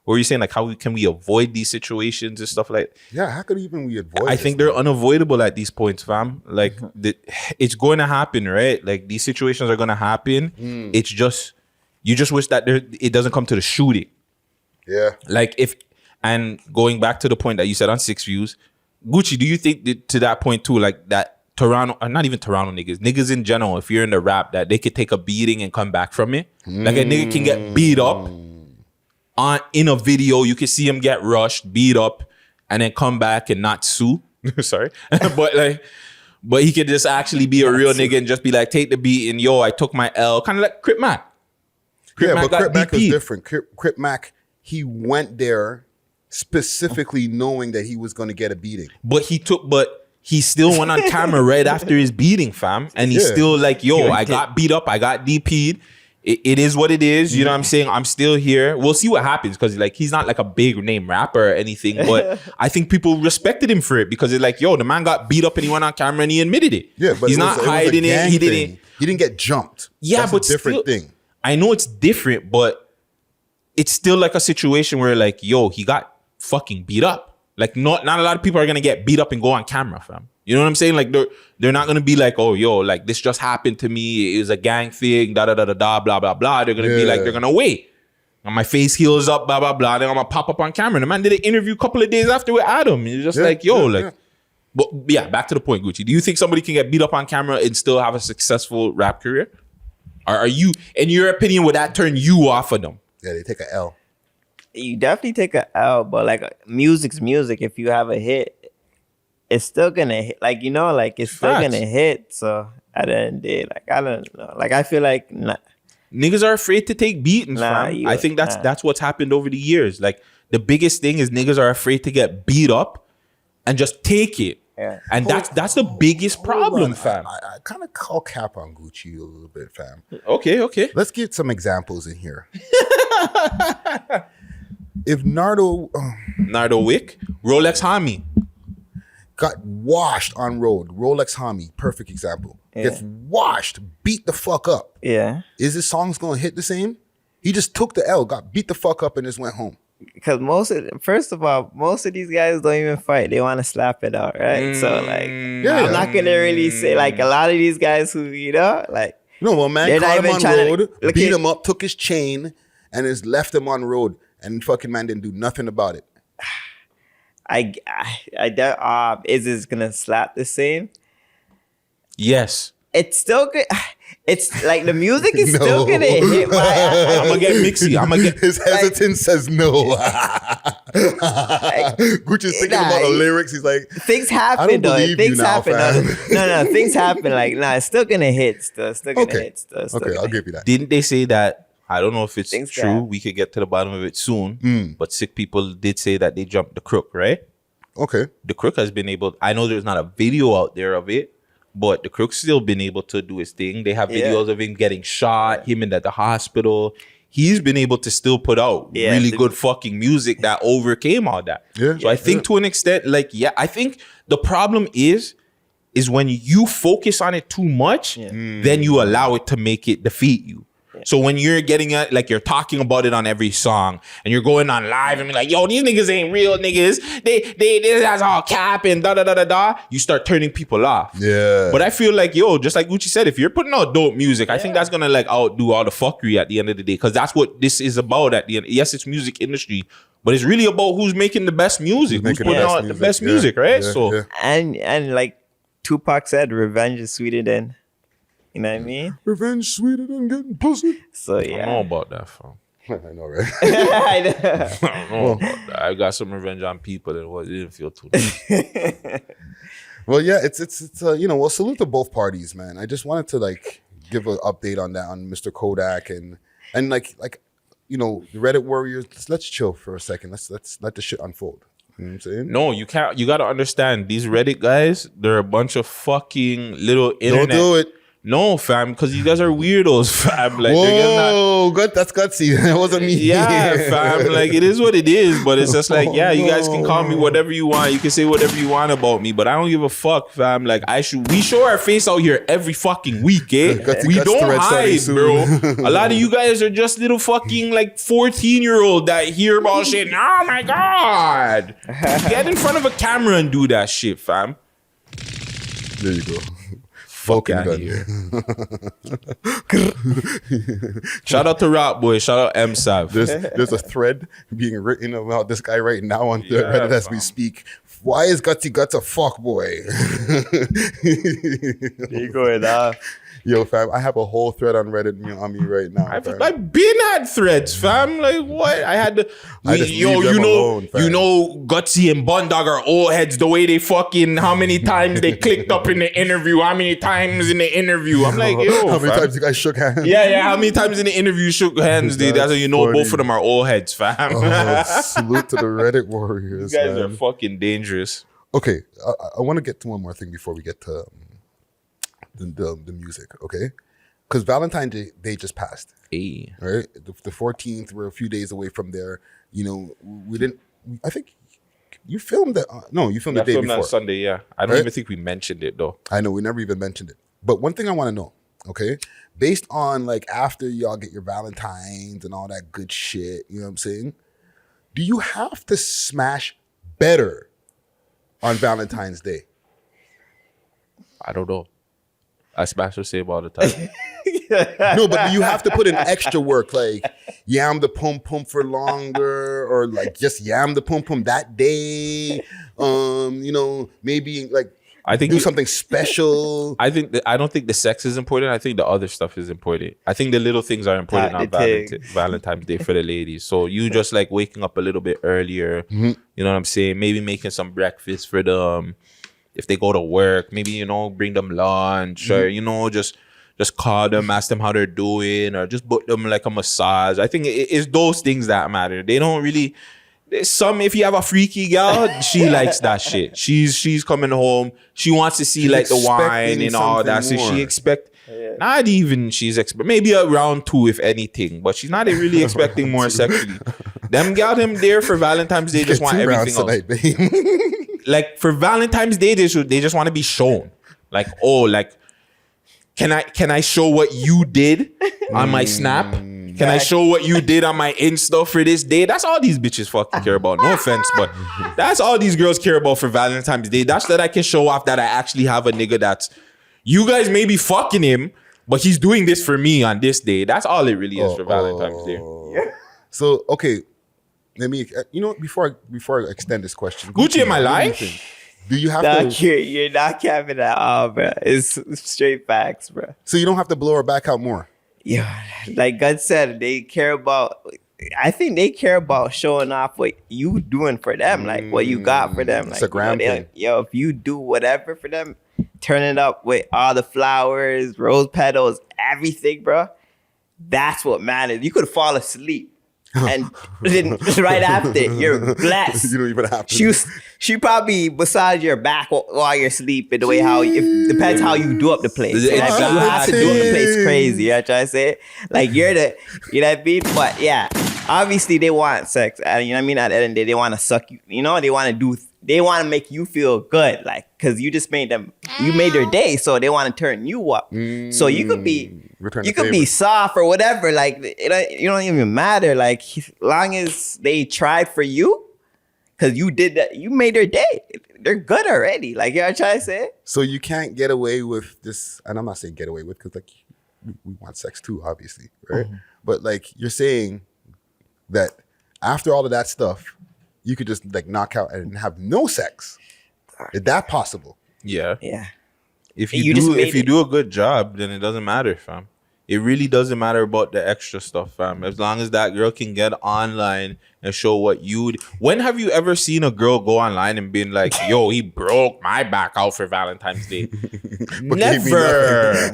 A: what were you saying? Like, how can we avoid these situations and stuff like?
C: Yeah, how could even we avoid?
A: I think they're unavoidable at these points, fam. Like, it's going to happen, right? Like, these situations are going to happen. It's just, you just wish that it doesn't come to the shooting.
C: Yeah.
A: Like, and going back to the point that you said on 6 Views, Guttzy, do you think that to that point too, like that Toronto, or not even Toronto niggas in general, if you're in the rap, that they could take a beating and come back from it? Like a nigga can get beat up in a video, you can see him get rushed, beat up, and then come back and not sue. Sorry. but he could just actually be a real nigga and just be like, take the beat and yo, I took my L. Kind of like Crip Mac.
C: But Crip Mac is different. Crip Mac, he went there specifically knowing that he was going to get a beating.
A: But he still went on camera right after his beating, fam. And he's still like, yo, I got beat up. I got DP'd. It is what it is. You know what I'm saying? I'm still here. We'll see what happens because like he's not like a big name rapper or anything. But I think people respected him for it because it's like, yo, the man got beat up and he went on camera and he admitted it.
C: Yeah, but
A: he's not hiding it. He
C: didn't get jumped.
A: Yeah,
C: That's
A: but
C: a different
A: still,
C: thing.
A: I know it's different, but it's still like a situation where like, yo, he got fucking beat up. Like not a lot of people are gonna get beat up and go on camera, fam. You know what I'm saying? Like they're not gonna be like, oh, yo, like this just happened to me. It was a gang thing, blah, blah, blah. They're gonna be like, they're gonna wait. And my face heals up, blah, blah, blah. Then I'm gonna pop up on camera. And the man did an interview a couple of days after with Adam. You're just like, yo, like, but yeah, back to the point, Guttzy. Do you think somebody can get beat up on camera and still have a successful rap career? Or are you, in your opinion, would that turn you off of them?
C: Yeah, they take an L.
B: You definitely take an L, but like music's music. If you have a hit, it's still gonna hit. Like, you know, like it's still gonna hit. So at the end of the day, like I don't know. Like I feel like
A: niggas are afraid to take beatings, fam. I think that's what's happened over the years. Like the biggest thing is niggas are afraid to get beat up and just take it.
B: Yeah.
A: And that's the biggest problem, fam.
C: I kind of call cap on Guttzy a little bit, fam.
A: Okay.
C: Let's get some examples in here. If Nardo
A: Wick, Rolex Hami
C: got washed on road, Rolex Hami, perfect example. Gets washed, beat the fuck up.
B: Yeah.
C: Is his songs gonna hit the same? He just took the L, got beat the fuck up, and just went home.
B: Because first of all, most of these guys don't even fight. They want to slap it out, right? So like, I'm not gonna really say like a lot of these guys who like.
C: No, well, man
B: they're
C: caught
B: not
C: him
B: even
C: on
B: trying
C: road,
B: to
C: beat him up, took his chain, and just left him on road. And fucking man didn't do nothing about it.
B: I doubt is gonna slap the same.
A: Yes.
B: It's still good. It's like the music is still gonna hit my ass.
A: I'm gonna get mixy.
C: His hesitance says no. Gucci's thinking about the lyrics. He's like,
B: things happen.
C: I don't
B: though.
C: believe
B: Things
C: you now,
B: happen.
C: fam.
B: No, things happen. Like, it's still gonna hit. Still gonna hit. Still
C: Okay,
B: gonna
C: I'll
B: hit.
C: give you that.
A: Didn't they say that? I don't know if it's
B: Things
A: true.
B: can.
A: We could get to the bottom of it soon. But sick people did say that they jumped the crook, right?
C: Okay.
A: The crook has been able. I know there's not a video out there of it, but the crook's still been able to do his thing. They have videos of him getting shot, him in at the hospital. He's been able to still put out really good fucking music that overcame all that.
C: Yeah.
A: So I think to an extent, like, I think the problem is when you focus on it too much, then you allow it to make it defeat you. So when you're getting it, like you're talking about it on every song and you're going on live and be like, yo, these niggas ain't real niggas. They that's all cap and da. You start turning people off.
C: Yeah.
A: But I feel like, yo, just like Gucci said, if you're putting out dope music, I think that's gonna like outdo all the fuckery at the end of the day. Cause that's what this is about at the end. Yes, it's music industry, but it's really about who's making the best music, who's putting out the best music, right? So
B: and like Tupac said, revenge is sweeter than. You know what I mean?
C: Revenge sweeter than getting pussy.
B: So
A: I don't know about that, fam.
C: I know, right?
B: I know.
A: I don't know about that. I got some revenge on people and it didn't feel too nice.
C: Well, yeah, it's well, salute to both parties, man. I just wanted to like give an update on that on Mr. Kodak and like the Reddit warriors. Let's chill for a second. Let's let the shit unfold. You know what I'm saying?
A: No, you can't. You got to understand these Reddit guys. They're a bunch of fucking little internet.
C: Don't do it.
A: No, fam, because you guys are weirdos, fam. Like,
C: whoa, good. That's gutsy. That wasn't me.
A: yeah, fam. Like, it is what it is, but it's just like, you guys can call me whatever you want. You can say whatever you want about me, but I don't give a fuck, fam. Like, we show our face out here every fucking week, eh? We don't hide, bro. A lot of you guys are just little fucking like 14-year-old that hear about shit. And, oh my god, get in front of a camera and do that shit, fam.
C: There you go.
A: Fuck out here. Shout out to Rock Boy. Shout out M-Sav.
C: There's a thread being written about this guy right now on Reddit as we speak. Why is Guttzy Guts a fuck boy?
B: There you go,
C: Yo, fam, I have a whole thread on Reddit on me right now.
A: I've been at threads, fam. Like what? I had to. You know, Guttzy and Bundog are old heads. The way they fucking, how many times they clicked up in the interview? How many times in the interview? I'm like, yo,
C: how many times you guys shook hands?
A: Yeah. How many times in the interview you shook hands, dude? That's how you know both of them are old heads, fam.
C: Salute to the Reddit warriors.
A: You guys are fucking dangerous.
C: Okay, I want to get to one more thing before we get to the music, okay? Because Valentine Day just passed.
A: Hey.
C: Right? The 14th, we're a few days away from there. You know, we didn't, I think you filmed it. You filmed the day before.
A: On Sunday, yeah. I don't even think we mentioned it, though.
C: I know, we never even mentioned it. But one thing I want to know, okay? Based on, like, after y'all get your Valentines and all that good shit, you know what I'm saying? Do you have to smash better on Valentine's Day?
A: I don't know. I smash the same all the time.
C: No, but you have to put in extra work, like yam the pum pum for longer, or like just yam the pum pum that day. Maybe like
A: I think
C: do something special.
A: I don't think the sex is important. I think the other stuff is important. I think the little things are important on Valentine's Day for the ladies. So you just like waking up a little bit earlier. You know what I'm saying? Maybe making some breakfast for them. If they go to work, maybe, bring them lunch or, just call them, ask them how they're doing, or just book them like a massage. I think it's those things that matter. They don't really, if you have a freaky girl, she likes that shit. She's coming home. She wants to see like the wine and all that. So she maybe a round 2 if anything, but she's not really expecting more sexually. Them gal them there for Valentine's Day just want everything else.
C: Tonight,
A: like for Valentine's Day, they just want to be shown. Like, oh, like Can I show what you did on my Snap? Can I show what you did on my Insta for this day? That's all these bitches fucking care about. No offense, but that's all these girls care about for Valentine's Day. That's that I can show off that I actually have a nigga that's, you guys may be fucking him, but he's doing this for me on this day. That's all it really is for Valentine's Day.
C: So, okay, let me, before I extend this question.
A: Gucci, am I lying?
C: Do you have
B: Nah,
C: to?
B: you're not capping at all, bro. It's straight facts, bro.
C: So you don't have to blow her back out more.
B: Yeah, like God said, they care about. I think they care about showing off what you doing for them, like what you got for them.
C: It's
B: Like,
C: a gram thing.
B: like, yo, if you do whatever for them, turn it up with all the flowers, rose petals, everything, bro. That's what matters. You could fall asleep, and then right after you're blessed.
C: You don't even have to.
B: She probably massage your back while you're sleeping. The way how it depends how you do up the place. Like, you have to do up the place crazy. You know what I'm trying to say? Like you're the, you know what I mean? But yeah, obviously they want sex. And you know what I mean? At the end of the day, they want to suck you. You know, they want to make you feel good, like because you just made their day, so they want to turn you up. So you could be. You could be soft or whatever. Like you don't even matter. Like as long as they tried for you, because you did that, you made their day. They're good already. Like you know what I'm trying to say.
C: So you can't get away with this, and I'm not saying get away with because like we want sex too, obviously, right? But like you're saying that after all of that stuff, you could just like knock out and have no sex. Is that possible?
A: Yeah.
B: Yeah.
A: If
B: You
A: you
B: just
A: do
B: made it.
A: do a good job, then it doesn't matter, fam. It really doesn't matter about the extra stuff, fam. As long as that girl can get online and show what you. When have you ever seen a girl go online and been like, "Yo, he broke my back out for Valentine's Day"? Never.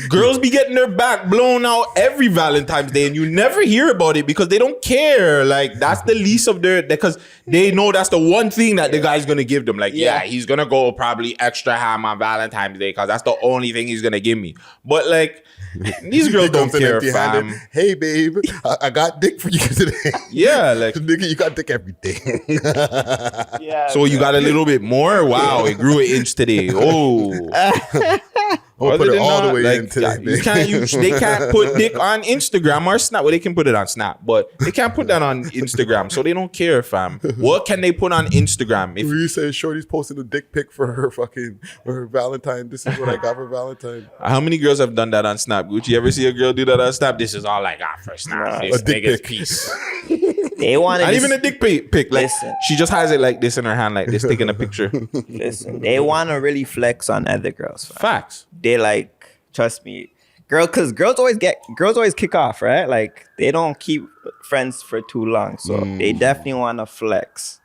A: Girls be getting their back blown out every Valentine's Day, and you never hear about it because they don't care. Like that's the least of their, because they know that's the one thing that the guy's gonna give them. Like, yeah, he's gonna go probably extra ham on Valentine's Day because that's the only thing he's gonna give me. But like, these girls don't
C: Comes in
A: care,
C: empty-handed.
A: fam.
C: Hey, babe, I got dick for you today.
A: Yeah, like,
C: Nigga, you got dick every day.
B: Yeah.
A: so you got a little bit more. Wow, it grew an inch today. Oh.
C: I'll put
A: Other
C: it
A: than
C: all the
A: that,
C: way
A: like,
C: in today,
A: they can't put dick on Instagram or Snap. Well, they can put it on Snap, but they can't put that on Instagram, so they don't care, fam. What can they put on Instagram? If
C: When you say Shorty's posting a dick pic for her Valentine, this is what I got for Valentine.
A: how many girls have done that on Snap? Gucci, ever see a girl do that on Snap? This is all I got for Snap. This
C: A dick
A: nigga's
C: pic.
A: piece.
B: They want
A: Not even a dick pic. Like,
B: Listen.
A: she just has it like this in her hand, like this, taking a picture.
B: Listen, they want to really flex on other girls. Fam.
A: Facts.
B: They like, trust me, because girls always kick off, right? Like they don't keep friends for too long, so they definitely want to flex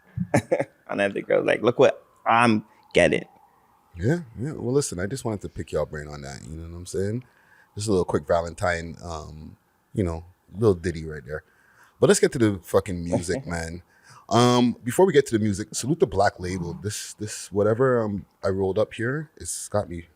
B: on other girls. Like, look what I'm getting.
C: Yeah. Well, listen, I just wanted to pick y'all brain on that. You know what I'm saying? Just a little quick Valentine, little ditty right there. But let's get to the fucking music, man. Before we get to the music, salute the Black Label. This whatever I rolled up here, it's got me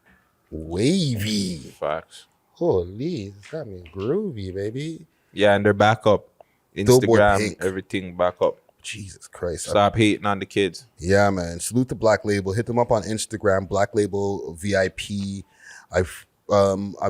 C: wavy.
A: Facts.
C: Holy, it's got me groovy, baby.
A: Yeah, and they're back up.
C: Doughboy
A: Instagram,
C: Pink.
A: Everything back up.
C: Jesus Christ.
A: Stop hating on the kids.
C: Yeah, man. Salute the Black Label. Hit them up on Instagram, Black Label VIP. I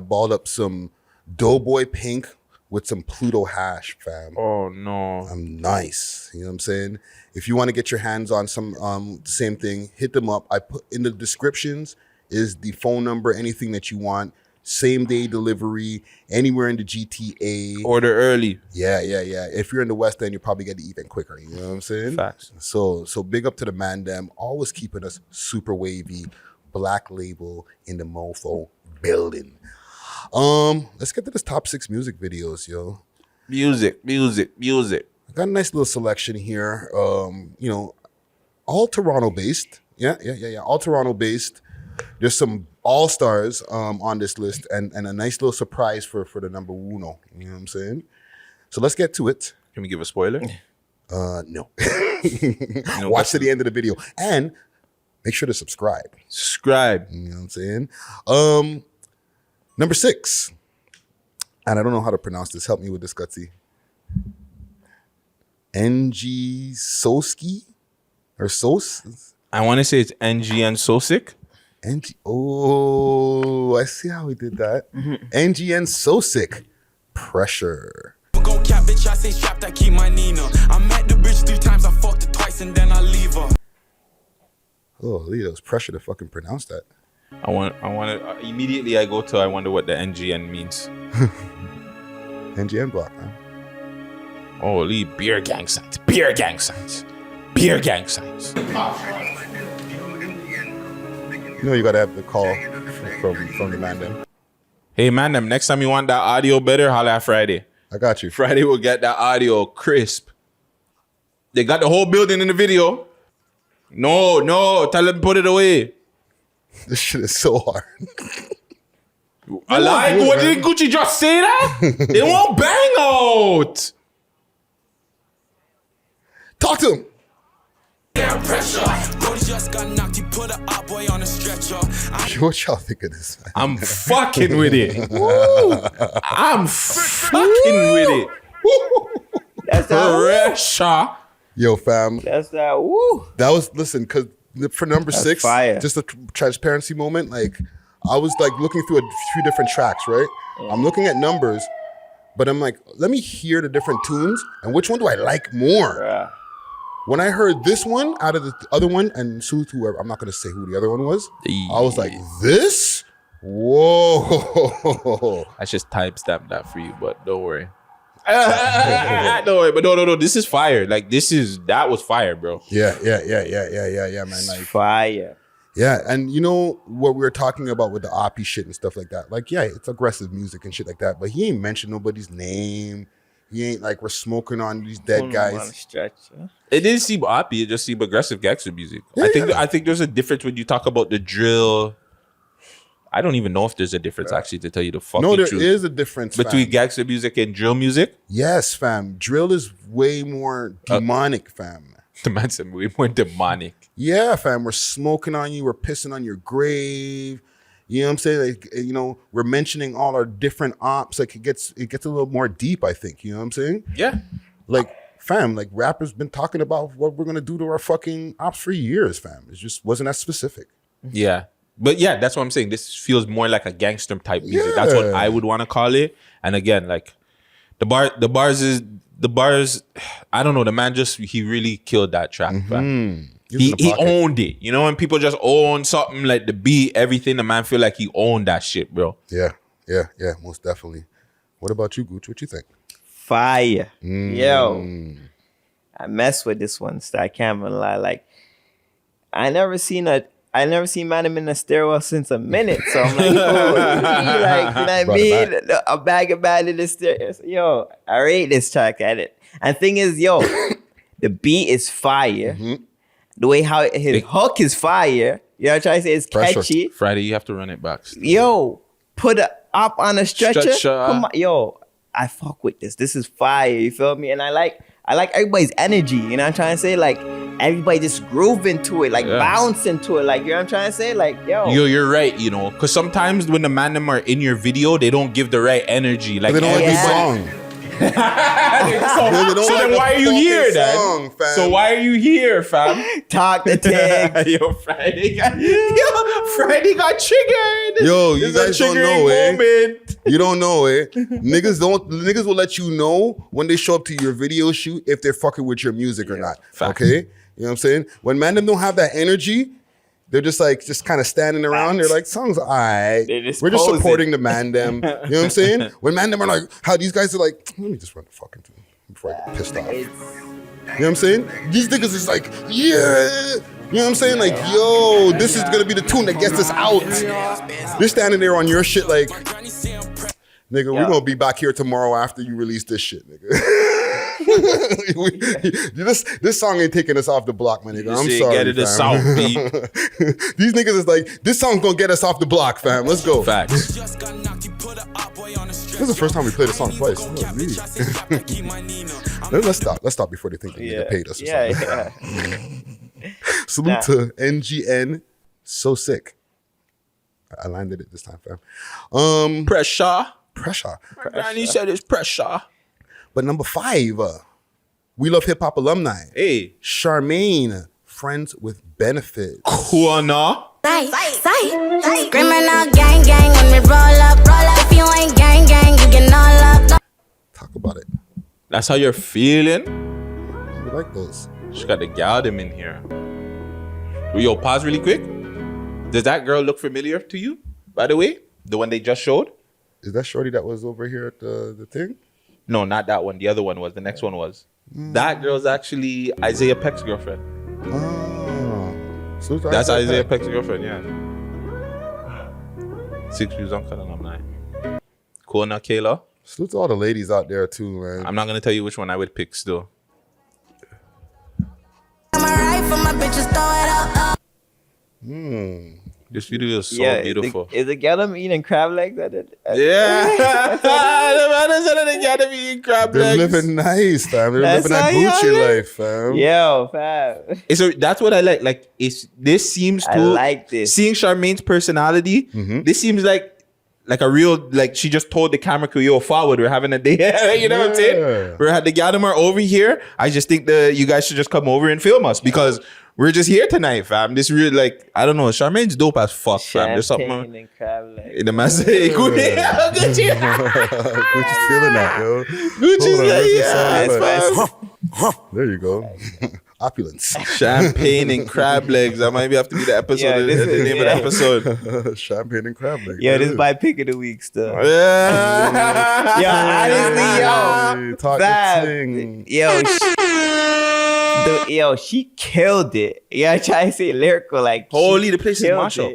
C: balled up some Doughboy Pink with some Pluto hash, fam.
A: Oh no.
C: I'm nice. You know what I'm saying? If you want to get your hands on some same thing, hit them up. I put in the descriptions is the phone number, anything that you want. Same day delivery, anywhere in the GTA.
A: Order early.
C: Yeah. If you're in the West End, you probably get it even quicker. You know what I'm saying?
A: Facts.
C: So big up to the man them, always keeping us super wavy. Black Label in the mofo building. Let's get to this top 6 music videos, yo.
A: Music.
C: I got a nice little selection here. All Toronto based. Yeah. All Toronto based. There's some all-stars on this list and a nice little surprise for the number uno. You know what I'm saying? So let's get to it.
A: Can we give a spoiler?
C: No. Watch to the end of the video. And make sure to subscribe.
A: Subscribe.
C: You know what I'm saying? Number 6. And I don't know how to pronounce this. Help me with this, Guttzy. NG Soski? Or Sos?
A: I want to say it's NG and Sosic.
C: Oh, I see how we did that. NGN so sick. Pressure.
D: Go cat bitch, I say strapped, I keep my Nina. I met the bitch 3 times, I fucked her twice and then I leave her.
C: Oh, Lee, it was pressure to fucking pronounce that.
A: I want to immediately. I go to. I wonder what the NGN means.
C: NGN block, man.
A: Holy beer gang signs. Beer gang signs. Beer gang signs.
C: You know you gotta have the call from the man then.
A: Hey man, them next time you want that audio better, holla at Friday.
C: I got you.
A: Friday will get that audio crisp. They got the whole building in the video. No, tell them put it away.
C: This shit is so hard.
A: I like, what did Guttzy just say that? They won't bang out.
C: Talk to him.
D: Damn pressure. Brody just got knocked, he put a op boy on a stretcher.
C: What y'all think of this, man?
A: I'm fucking with it. Woo. I'm fucking with it.
B: That's that.
A: Pressure.
C: Yo, fam.
B: That's that. Woo.
C: That was, listen, because for number 6,
B: fire.
C: just a transparency moment, like, I was like looking through a few different tracks, right? I'm looking at numbers, but I'm like, let me hear the different tunes, and which one do I like more?
B: Yeah.
C: When I heard this one out of the other one, and soothe whoever, I'm not going to say who the other one was, I was like, this? Whoa.
A: I just timestamp that for you, but don't worry. Don't worry, but no. This is fire. Like, that was fire, bro.
C: Yeah, man. Like,
B: Fire.
C: yeah, and you know what we were talking about with the Oppie shit and stuff like that. Like, yeah, it's aggressive music and shit like that, but he ain't mentioned nobody's name. He ain't like, we're smoking on these dead guys.
A: It didn't seem oppie. It just seemed aggressive gangster music.
C: Yeah.
A: I think there's a difference when you talk about the drill. I don't even know if there's a difference, actually, to tell you the fucking
C: No, there
A: truth.
C: is a difference,
A: Between
C: fam.
A: gangster music and drill music.
C: Yes, fam. Drill is way more demonic, fam.
A: The man said way more demonic.
C: Yeah, fam. We're smoking on you. We're pissing on your grave. You know what I'm saying? Like, you know, we're mentioning all our different ops. Like, it gets a little more deep, I think. You know what I'm saying?
A: Yeah.
C: Like, fam, like, rappers been talking about what we're gonna do to our fucking ops for years, fam. It just wasn't that specific.
A: Yeah. But yeah, that's what I'm saying. This feels more like a gangster type music. That's what I would want to call it. And again, like, the bars, I don't know. The man he really killed that track, fam. He owned it. You know, when people just own something like the beat, everything, the man feel like he owned that shit, bro.
C: Yeah, most definitely. What about you, Guttz? What you think?
B: Fire. Yo. I mess with this one, so I can't even lie. Like, I never seen Madam in a stairwell since a minute. So I'm like, oh, like, you know what I mean? A bag of bad in the stairwell. Yo, I rate this track at it. And thing is, yo, the beat is fire. The way how his hook is fire. You know what I'm trying to say? It's catchy.
A: Friday, you have to run it back.
B: Yo, put it up on a stretcher.
A: Stretcher.
B: Come on, yo, I fuck with this. This is fire. You feel me? And I like everybody's energy. You know what I'm trying to say? Like, everybody just groove into it, like bounce into it. Like, you know what I'm trying to say? Like, yo,
A: you're right. You know, because sometimes when the man them are in your video, they don't give the right energy. Like,
C: they don't like the song.
A: so then why are you here then? So why are you here, fam?
B: Talk the thing.
A: Yo, Friday got triggered.
C: Yo, you guys don't know,
A: moment.
C: You don't know, Niggas will let you know when they show up to your video shoot if they're fucking with your music or not.
A: Facts.
C: Okay? You know what I'm saying? When man them don't have that energy, they're just kind of standing around. They're like, song's all right. We're just supporting the man them. You know what I'm saying? When man them are like, how these guys are like, let me just run the fucking thing before I get pissed off. You know what I'm saying? These niggas is like, yeah. You know what I'm saying? Like, yo, this is gonna be the tune that gets us out. They're standing there on your shit like, nigga, we're gonna be back here tomorrow after you release this shit, nigga. This song ain't taking us off the block, my nigga. I'm sorry,
A: get it
C: fam.
A: South beat.
C: These niggas is like, this song's gonna get us off the block, fam. Let's go.
A: Facts.
C: This is the first time we played a song twice. Oh, really? Let's stop before they think the nigga paid us or something. Salute to NGN. So sick. I landed it this time, fam.
A: Pressure.
C: And
A: he said it's pressure.
C: But number 5, We Love Hip Hop alumni.
A: Hey.
C: Charmaine, Friends with Benefits.
A: Kuana.
I: Screaming out gang gang when we roll up. If you ain't gang gang, you get all up.
C: Talk about it.
A: That's how you're feeling?
C: We like those.
A: She got the gal them in here. Yo, pause really quick. Does that girl look familiar to you, by the way? The one they just showed?
C: Is that shorty that was over here at the thing?
A: No, not that one. The other one was. The next one was. That girl's actually Isaiah Peck's girlfriend.
C: Oh. So
A: That's Isaiah Peck's girlfriend, yeah. 6 views on Cut Alumni. Cool now, Kayla?
C: Salute to all the ladies out there too, man.
A: I'm not going to tell you which one I would pick still. This video is so beautiful.
B: Is the gal them eating crab legs at it?
A: Yeah. The man is telling the gal to be eating crab
C: They're
A: legs.
C: living nice, fam. They're
B: That's
C: living that
B: how
C: Gucci
B: y'all
C: life, fam.
B: Yo, fam.
A: So that's what I like. Like, this seems to...
B: I like this.
A: Seeing Charmaine's personality, this seems like a real, like, she just told the camera crew, yo, forward, we're having a day. You know what I'm saying? The gal them are over here. I just think you guys should just come over and film us because we're just here tonight, fam. This real, like, I don't know. Charmaine's dope as fuck, fam. There's something
B: and crab legs.
A: in the mass. Gucci's
C: feeling that, yo.
A: Gucci's
C: like, there you go. Opulence.
A: Champagne and crab legs. That might have to be the episode. The name of the episode.
C: Champagne and crab legs.
B: Yo, this is my pick of the week stuff.
A: Yeah.
B: Yo, honestly, yo.
C: Talk
B: fam.
C: the thing.
B: Yo, she killed it. Yeah, I try to say lyrical like.
A: Holy, the place is mash up.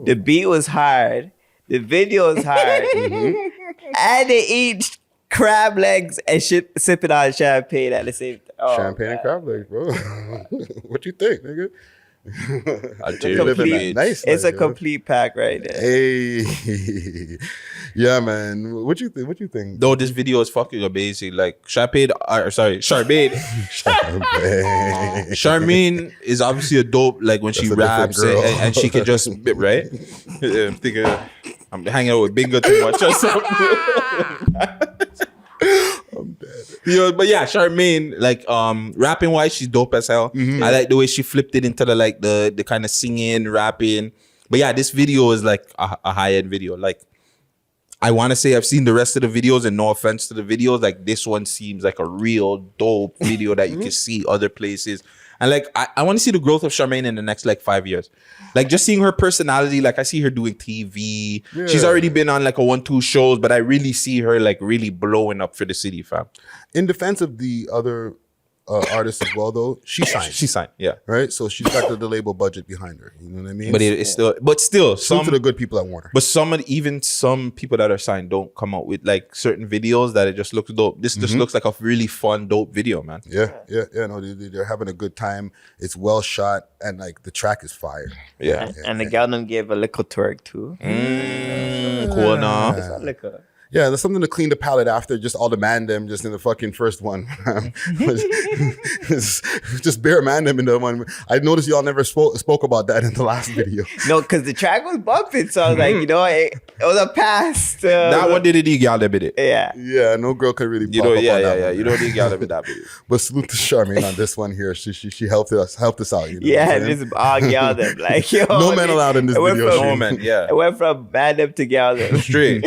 B: The beat was hard. The video was hard. And they eat crab legs and sipping on champagne at the same time. Oh,
C: champagne and crab legs, bro. What you think, nigga?
B: It's a complete pack right there.
C: Hey, yeah, man. What you think? What you think?
A: Though this video is fucking amazing. Like Charmaine. Charmaine is obviously a dope. Like when she raps and she can just right. I'm thinking I'm hanging out with Bingo too much or something. I'm dead. But yeah, Charmaine, like rapping wise, she's dope as hell. I like the way she flipped it into the kind of singing, rapping. But yeah, this video is like a high-end video. Like I want to say I've seen the rest of the videos, and no offense to the videos, like this one seems like a real dope video that you can see other places. And like I want to see the growth of Charmaine in the next like 5 years. Like just seeing her personality, like I see her doing TV. Yeah. She's already been on like a 1-2 shows, but I really see her like really blowing up for the city, fam.
C: In defense of the other artists as well, though, she signed.
A: She signed, yeah.
C: Right? So she's got the label budget behind her. You know what I mean?
A: But it's still some
C: to the good people at Warner.
A: But some people that are signed don't come out with like certain videos that it just looks dope. This just looks like a really fun, dope video, man.
C: Yeah. No, they're having a good time. It's well shot, and like the track is fire.
A: Yeah.
B: And the gal them gave a little twerk too.
A: Cool now.
B: It's not liquor.
C: Yeah, there's something to clean the palette after just all the man them just in the fucking first one. just bare man them in the one. I noticed y'all never spoke about that in the last video.
B: No, because the track was bumping, so I was like, you know, it was a pass.
A: That one did it, y'all did it.
B: Yeah.
C: Yeah, no girl could really.
A: You know, yeah. You don't need y'all with that video.
C: But salute to Charmaine on this one here. She helped us out. You know
B: this is all gal them. Like, yo,
C: no men allowed in this video.
A: No men, yeah.
B: It went from man them to gal them.
A: Straight.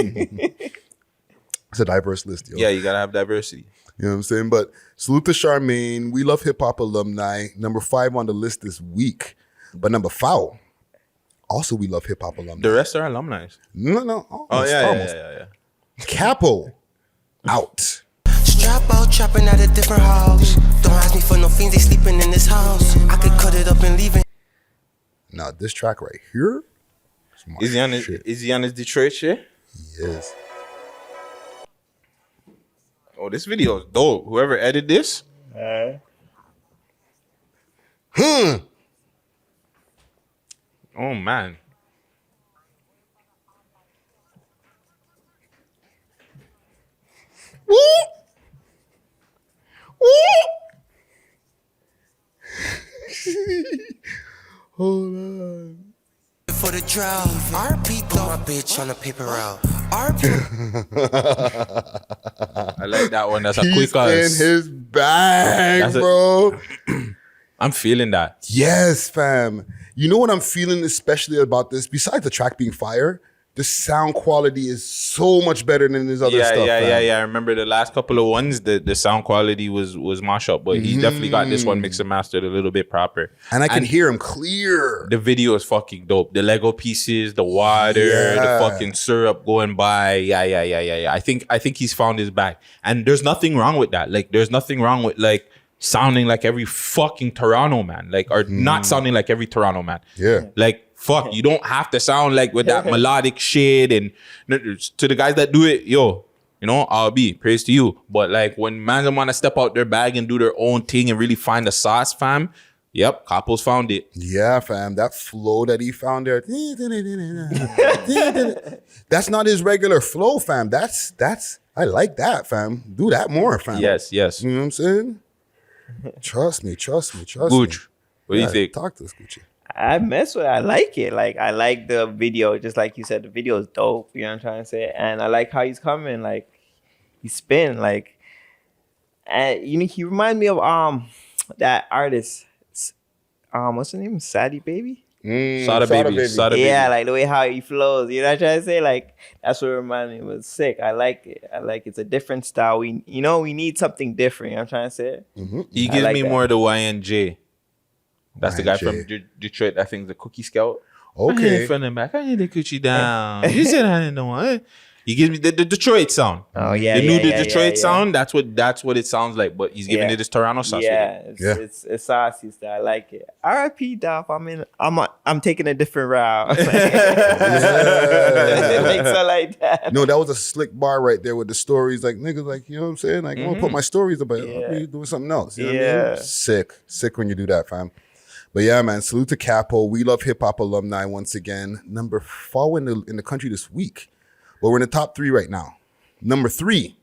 C: It's a diverse list, yo.
A: Yeah, you gotta have diversity.
C: You know what I'm saying? But salute to Charmaine. We love hip hop alumni. Number 5 on the list this week. But number 4, also we love hip hop alumni.
A: The rest are alumni.
C: No.
A: Yeah.
C: Capo out.
F: Strap out, chopping at a different house. Don't ask me for no fiends, they sleeping in this house. I could cut it up and leave it.
C: Now this track right here.
A: Is he on his Detroit shit?
C: Yes.
A: Oh, this video is dope. Whoever edited this. Oh, man.
C: Woo! Hold on.
F: For the drought, RP throw my bitch on the paper route. RP.
A: I like that one. That's a
C: He's
A: quick
C: in his bag, bro.
A: I'm feeling that.
C: Yes, fam. You know what I'm feeling especially about this? Besides the track being fire, the sound quality is so much better than his other stuff.
A: Yeah. I remember the last couple of ones, the sound quality was mash up, but he definitely got this one mixed and mastered a little bit proper.
C: And I can hear him clear.
A: The video is fucking dope. The Lego pieces, the water, the fucking syrup going by. Yeah. I think he's found his bag. And there's nothing wrong with that. Like, there's nothing wrong with like sounding like every fucking Toronto man. Like, or not sounding like every Toronto man.
C: Yeah.
A: Like, fuck, you don't have to sound like with that melodic shit. And to the guys that do it, yo, you know, I'll be praise to you. But like when man want to step out their bag and do their own thing and really find the sauce, fam. Yep, Capo's found it.
C: Yeah, fam. That flow that he found there. That's not his regular flow, fam. That's I like that, fam. Do that more, fam.
A: Yes.
C: You know what I'm saying? Trust me.
A: Gooch, what do you think?
C: Talk to us, Gucci.
B: I mess with it. I like it. Like, I like the video. Just like you said, the video is dope. You know what I'm trying to say? And I like how he's coming. Like, he's spin. Like, and you know, he reminds me of that artist. What's her name? Sadie Baby?
A: Sada baby.
B: Yeah, like the way how he flows. You know what I'm trying to say? Like, that's what reminded me. It was sick. I like it. It's a different style. We need something different. You know what I'm trying to say?
A: He gives me more the YNJ. That's the guy from
C: YNJ.
A: Detroit. I think the Cookie Scout.
C: Okay.
A: Front and back. I need the coochie down. You said I didn't know what. He gives me the Detroit sound.
B: Oh yeah,
A: the new Detroit sound. That's what it sounds like. But he's giving it this Toronto sauce.
B: It's saucy style. I like it. R.I.P. Dolph. I'm taking a different route. It makes it like that.
C: No, that was a slick bar right there with the stories. Like niggas, like you know what I'm saying. Like I'm gonna put my stories up, but I'll be doing something else. You know what I mean? Sick when you do that, fam. But yeah, man. Salute to Capo. We love hip hop alumni once again. Number 4 in the country this week. But we're in the top 3 right now. Number 3.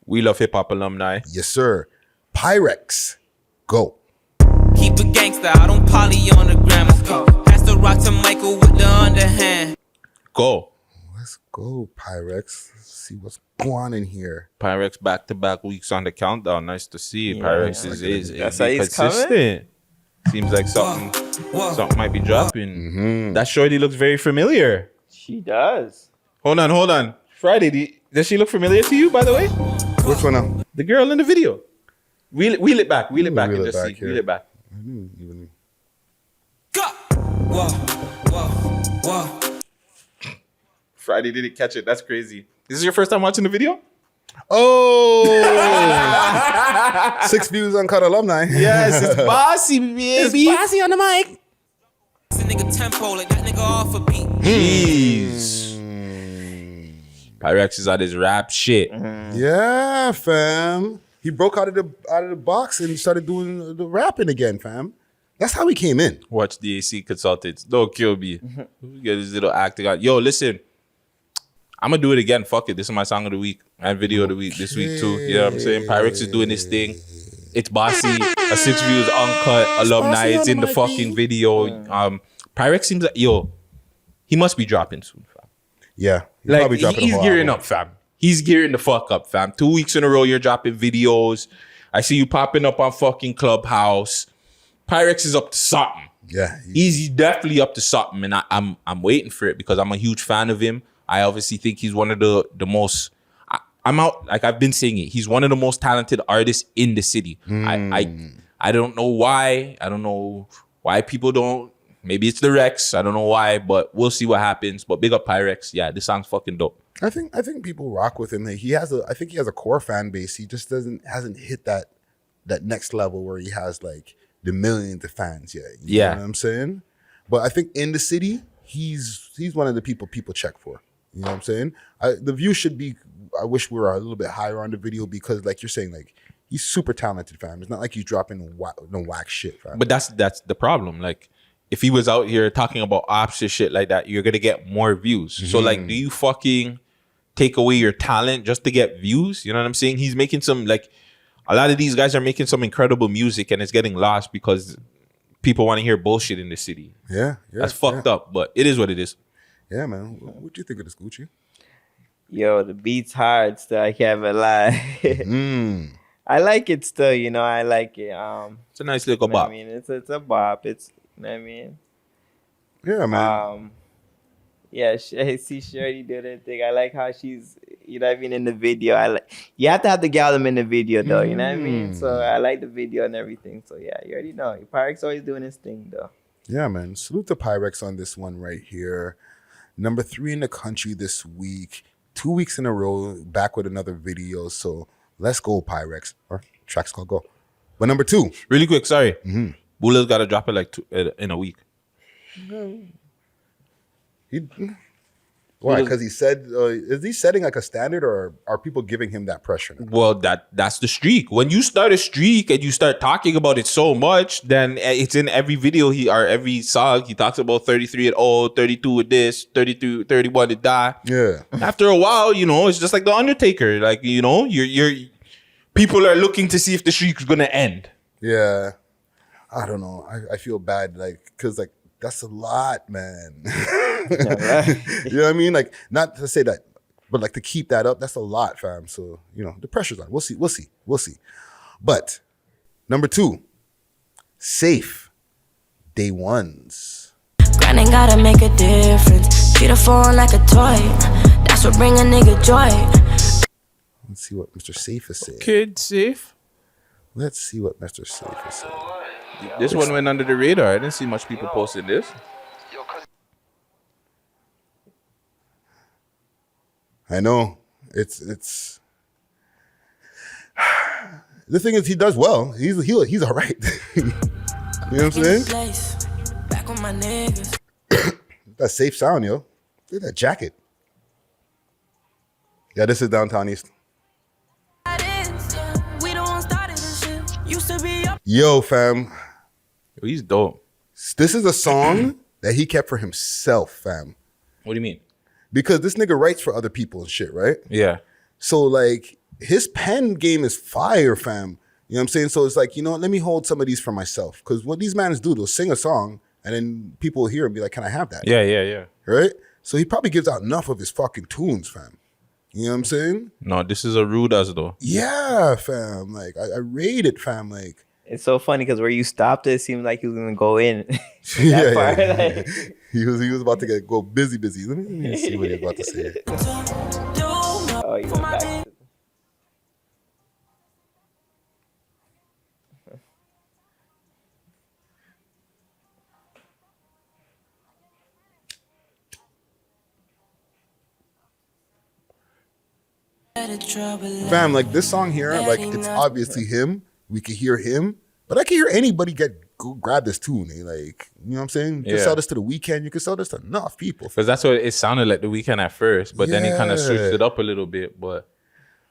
A: We love hip hop alumni.
C: Yes, sir. Pyrex. Go.
F: Keep a gangster, I don't poly on the gram. Pass the rock to Michael with the underhand.
A: Go.
C: Let's go, Pyrex. Let's see what's going on in here.
A: Pyrex back-to-back weeks on the countdown. Nice to see. Pyrex is
B: That's how he's
A: consistent. Seems like something might be dropping. That shorty looks very familiar.
B: She does.
A: Hold on. Friday, does she look familiar to you, by the way?
C: Which one now?
A: The girl in the video. Wheel it back and just see.
C: Here.
A: Wheel it back.
F: Whoa.
A: Friday didn't catch it. That's crazy. This is your first time watching the video?
C: Oh! 6 views on Cut Alumni.
A: Yes, it's bossy, baby.
F: It's bossy on the mic. It's a nigga tempo, like that nigga off a beat.
A: Jeez. Pyrex is on his rap shit.
C: Yeah, fam. He broke out of the box and he started doing the rapping again, fam. That's how he came in.
A: Watch the AC Consultants. Don't kill me. Get his little acting out. Yo, listen. I'm going to do it again. Fuck it. This is my song of the week and video of the week this week too. You know what I'm saying? Pyrex is doing this thing. It's bossy. A 6 views uncut alumni. It's in the fucking video. Pyrex seems like, he must be dropping soon, fam.
C: Yeah.
A: Like, he's gearing up, fam. He's gearing the fuck up, fam. 2 weeks in a row, you're dropping videos. I see you popping up on fucking Clubhouse. Pyrex is up to something.
C: Yeah.
A: He's definitely up to something, and I'm waiting for it because I'm a huge fan of him. I obviously think he's one of the most. I'm out, like I've been saying it. He's one of the most talented artists in the city. I don't know why. I don't know why people don't. Maybe it's the Rex. I don't know why, but we'll see what happens. But big up Pyrex. Yeah, this song's fucking dope.
C: I think people rock with him. I think he has a core fan base. He just hasn't hit that next level where he has like the millions of fans yet. You know what I'm saying? But I think in the city, he's one of the people check for. You know what I'm saying? The view should be. I wish we were a little bit higher on the video because, like you're saying, like he's super talented, fam. It's not like he's dropping no whack shit, fam.
A: But that's the problem. Like, if he was out here talking about opposite shit like that, you're gonna get more views. So, like, do you fucking take away your talent just to get views? You know what I'm saying? He's making some, like, a lot of these guys are making some incredible music, and it's getting lost because people want to hear bullshit in the city.
C: Yeah.
A: That's fucked up, but it is what it is.
C: Yeah, man. What do you think of this, Gucci?
B: Yo, the beat's hard still. I can't even lie. I like it still, I like it.
A: It's a nice little bop.
B: I mean, it's a bop. It's, you know what I mean?
C: Yeah, man.
B: Yeah, I see Shorty doing that thing. I like how she's, you know what I mean, in the video. You have to have the gal in the video, though, you know what I mean? So I like the video and everything. So yeah, you already know. Pyrex always doing his thing, though.
C: Yeah, man. Salute to Pyrex on this one right here. Number 3 in the country this week. 2 weeks in a row, back with another video. So let's go, Pyrex. Or track's called Go. But number 2.
A: Really quick, sorry. Moula's got to drop it like in a week.
C: Why? Because he said, is he setting like a standard, or are people giving him that pressure now?
A: Well, that's the streak. When you start a streak and you start talking about it so much, then it's in every video or every song. He talks about 33 at 0, 32 with this, 32, 31 to die.
C: Yeah.
A: After a while, you know, it's just like the Undertaker. Like, you know, you're people are looking to see if the streak's gonna end.
C: Yeah. I don't know. I feel bad, like, because like that's a lot, man. You know what I mean? Like, not to say that, but like to keep that up, that's a lot, fam. So, you know, the pressure's on. We'll see. But number 2, Safe, Day Ones.
I: Grinding gotta make a difference. Treat a phone like a toy. That's what bring a nigga joy.
C: Let's see what Mr. Safe is saying.
A: Kid Safe.
C: Let's see what Mr. Safe is saying.
A: This one went under the radar. I didn't see much people posting this.
C: I know. It's the thing is, he does well. He's all right. You know what I'm saying?
I: Back on my niggas.
C: That Safe sound, yo. Look at that jacket. Yeah, this is Downtown East. Yo, fam.
A: Yo, he's dope.
C: This is a song that he kept for himself, fam.
A: What do you mean?
C: Because this nigga writes for other people and shit, right?
A: Yeah.
C: So, like, his pen game is fire, fam. You know what I'm saying? So it's like, you know what? Let me hold some of these for myself. Because what these mans do, they'll sing a song, and then people will hear and be like, can I have that?
A: Yeah.
C: Right? So he probably gives out enough of his fucking tunes, fam. You know what I'm saying?
A: No, this is a rude as though.
C: Yeah, fam. Like, I rate it, fam. Like,
B: it's so funny because where you stopped it seemed like he was gonna go in.
C: yeah,
B: part,
C: yeah.
B: like.
C: He was about to go busy. Let me see what he was about to say.
B: Oh, you went back.
C: Fam, like this song here, like it's obviously him. We can hear him, but I can hear anybody go grab this tune. Like, you know what I'm saying? You can sell this to the Weeknd. You can sell this to enough people.
A: Because that's what it sounded like the Weeknd at first, but then he kind of switched it up a little bit. But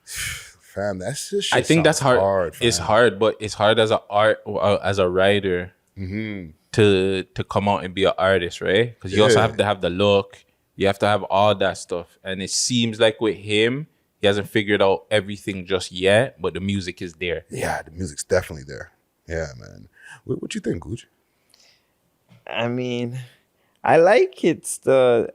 C: fam, that's just.
A: I think that's hard. It's hard, but it's hard as as a writer to come out and be an artist, right? Because you also have to have the look. You have to have all that stuff, and it seems like with him, he hasn't figured out everything just yet, but the music is there.
C: Yeah, the music's definitely there. Yeah, man. What you think, Gucci?
B: I mean, I like it's the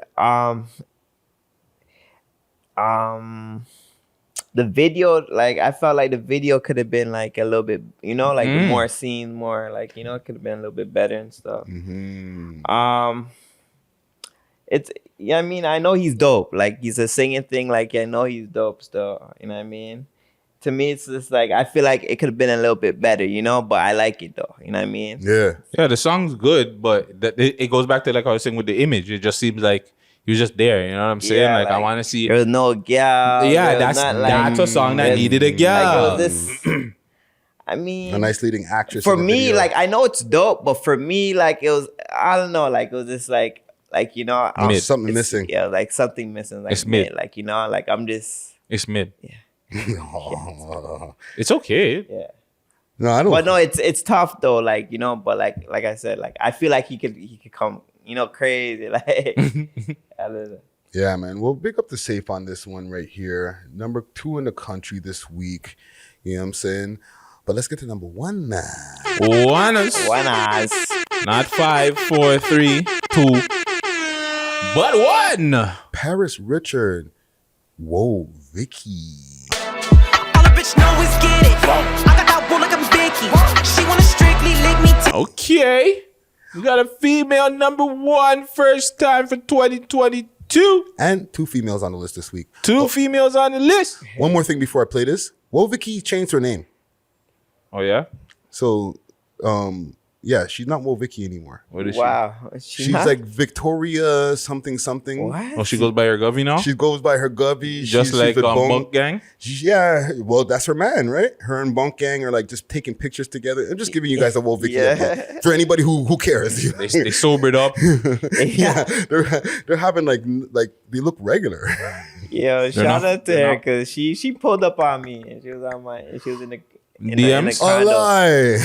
B: video. Like, I felt like the video could have been like a little bit, you know, like more scenes, more like, you know, it could have been a little bit better and stuff. It's, yeah, I mean, I know he's dope. Like, he's a singing thing. Like, I know he's dope still. You know what I mean? To me, it's just like, I feel like it could have been a little bit better, you know? But I like it, though. You know what I mean?
C: Yeah.
A: Yeah, the song's good, but it goes back to, like I was saying with the image. It just seems like he was just there. You know what I'm saying?
B: Yeah,
A: like, I want to see.
B: There's no gal.
A: Yeah, that's a song that needed a gal.
B: Like, this, I mean,
C: a nice leading actress.
B: For me, like, I know it's dope, but for me, like, it was, I don't know, like, it was just like, you know,
C: something missing.
B: Yeah, like something missing. Like,
A: it's mid.
B: Like, you know, like, I'm just.
A: It's mid.
B: Yeah.
A: It's okay.
B: Yeah.
C: No, I don't.
B: But no, it's tough though. Like, you know, but like I said, like, I feel like he could come, you know, crazy. Like, I don't know.
C: Yeah, man. Well, big up the Safe on this one right here. Number 2 in the country this week. You know what I'm saying? But let's get to number 1 now.
A: One. Not 5, 4, 3, 2. But 1.
C: Paris Richard. Whoa, Vicky.
F: All a bitch know is get it. I got that wool like I'm Vicky. She wanna strictly lick me.
A: Okay. We got a female number 1 first time for 2022.
C: And 2 females on the list this week.
A: 2 females on the list.
C: One more thing before I play this. Well, Vicky changed her name.
A: Oh, yeah?
C: So, yeah, she's not Wo Vicky anymore.
A: What is
B: Wow.
C: She's like Victoria something.
B: What?
A: Oh, she goes by her govy now?
C: She goes by her govy.
A: Just
C: she's
A: like
C: with
A: Bunk Gang?
C: Yeah, well, that's her man, right? Her and Bunk Gang are like just taking pictures together. I'm just giving you guys a Wo Vicky update. For anybody who cares.
A: They sobered up.
C: Yeah, they're having like they look regular.
B: Yo, shout out to her because she pulled up on me and she was in the
A: DMs?
C: Oh, lie.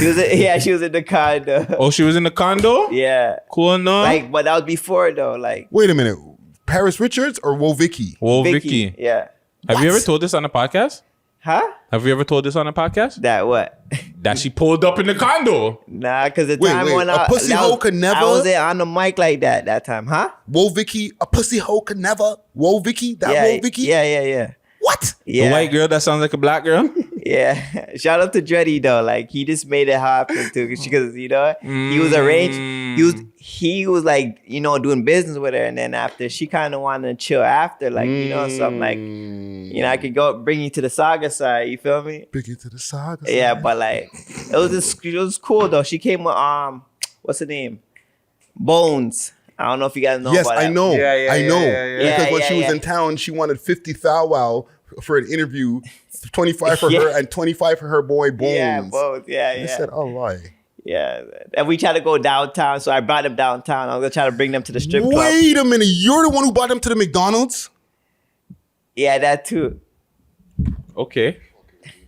B: She was in the condo.
A: Oh, she was in the condo?
B: Yeah.
A: Cool enough.
B: Like, but that was before though. Like,
C: Wait a minute. Paris Richards or Wo Vicky?
A: Whoa, Vicky.
B: Yeah.
A: Have you ever told this on a podcast?
B: Huh?
A: Have you ever told this on a podcast?
B: That what?
A: That she pulled up in the condo.
B: Nah, because the
C: Wait,
B: time
C: wait,
B: when
C: a pussy hoe could never-
B: I wasn't on the mic like that time, huh?
C: Wo Vicky, a pussy hoe could never. Wo Vicky, that
B: Yeah,
C: Wo Vicky.
B: yeah.
C: What?
B: Yeah.
A: The white girl that sounds like a black girl?
B: Yeah. Shout out to Dreddy though. Like he just made it happen too. Because you know, he was arranged. He was like, you know, doing business with her. And then after she kind of wanted to chill after, like, you know, something like, you know, I could go bring you to the saga side, you feel me?
C: Bring you to the saga.
B: Yeah, but like it was cool though. She came with what's her name? Bones. I don't know if you guys know
C: Yes,
B: about
C: I
B: that.
C: know. I know.
B: Yeah,
C: Because when
B: yeah,
C: she was
B: yeah.
C: in town, she wanted 50 thou wow for an interview, 25 for her and 25 for her boy Bones.
B: Yeah, both. Yeah,
C: I
B: yeah.
C: said, oh, why?
B: Yeah. And we tried to go downtown, so I brought them downtown. I was gonna try to bring them to the strip club.
C: Wait a minute. You're the one who brought them to the McDonald's?
B: Yeah, that too.
A: Okay.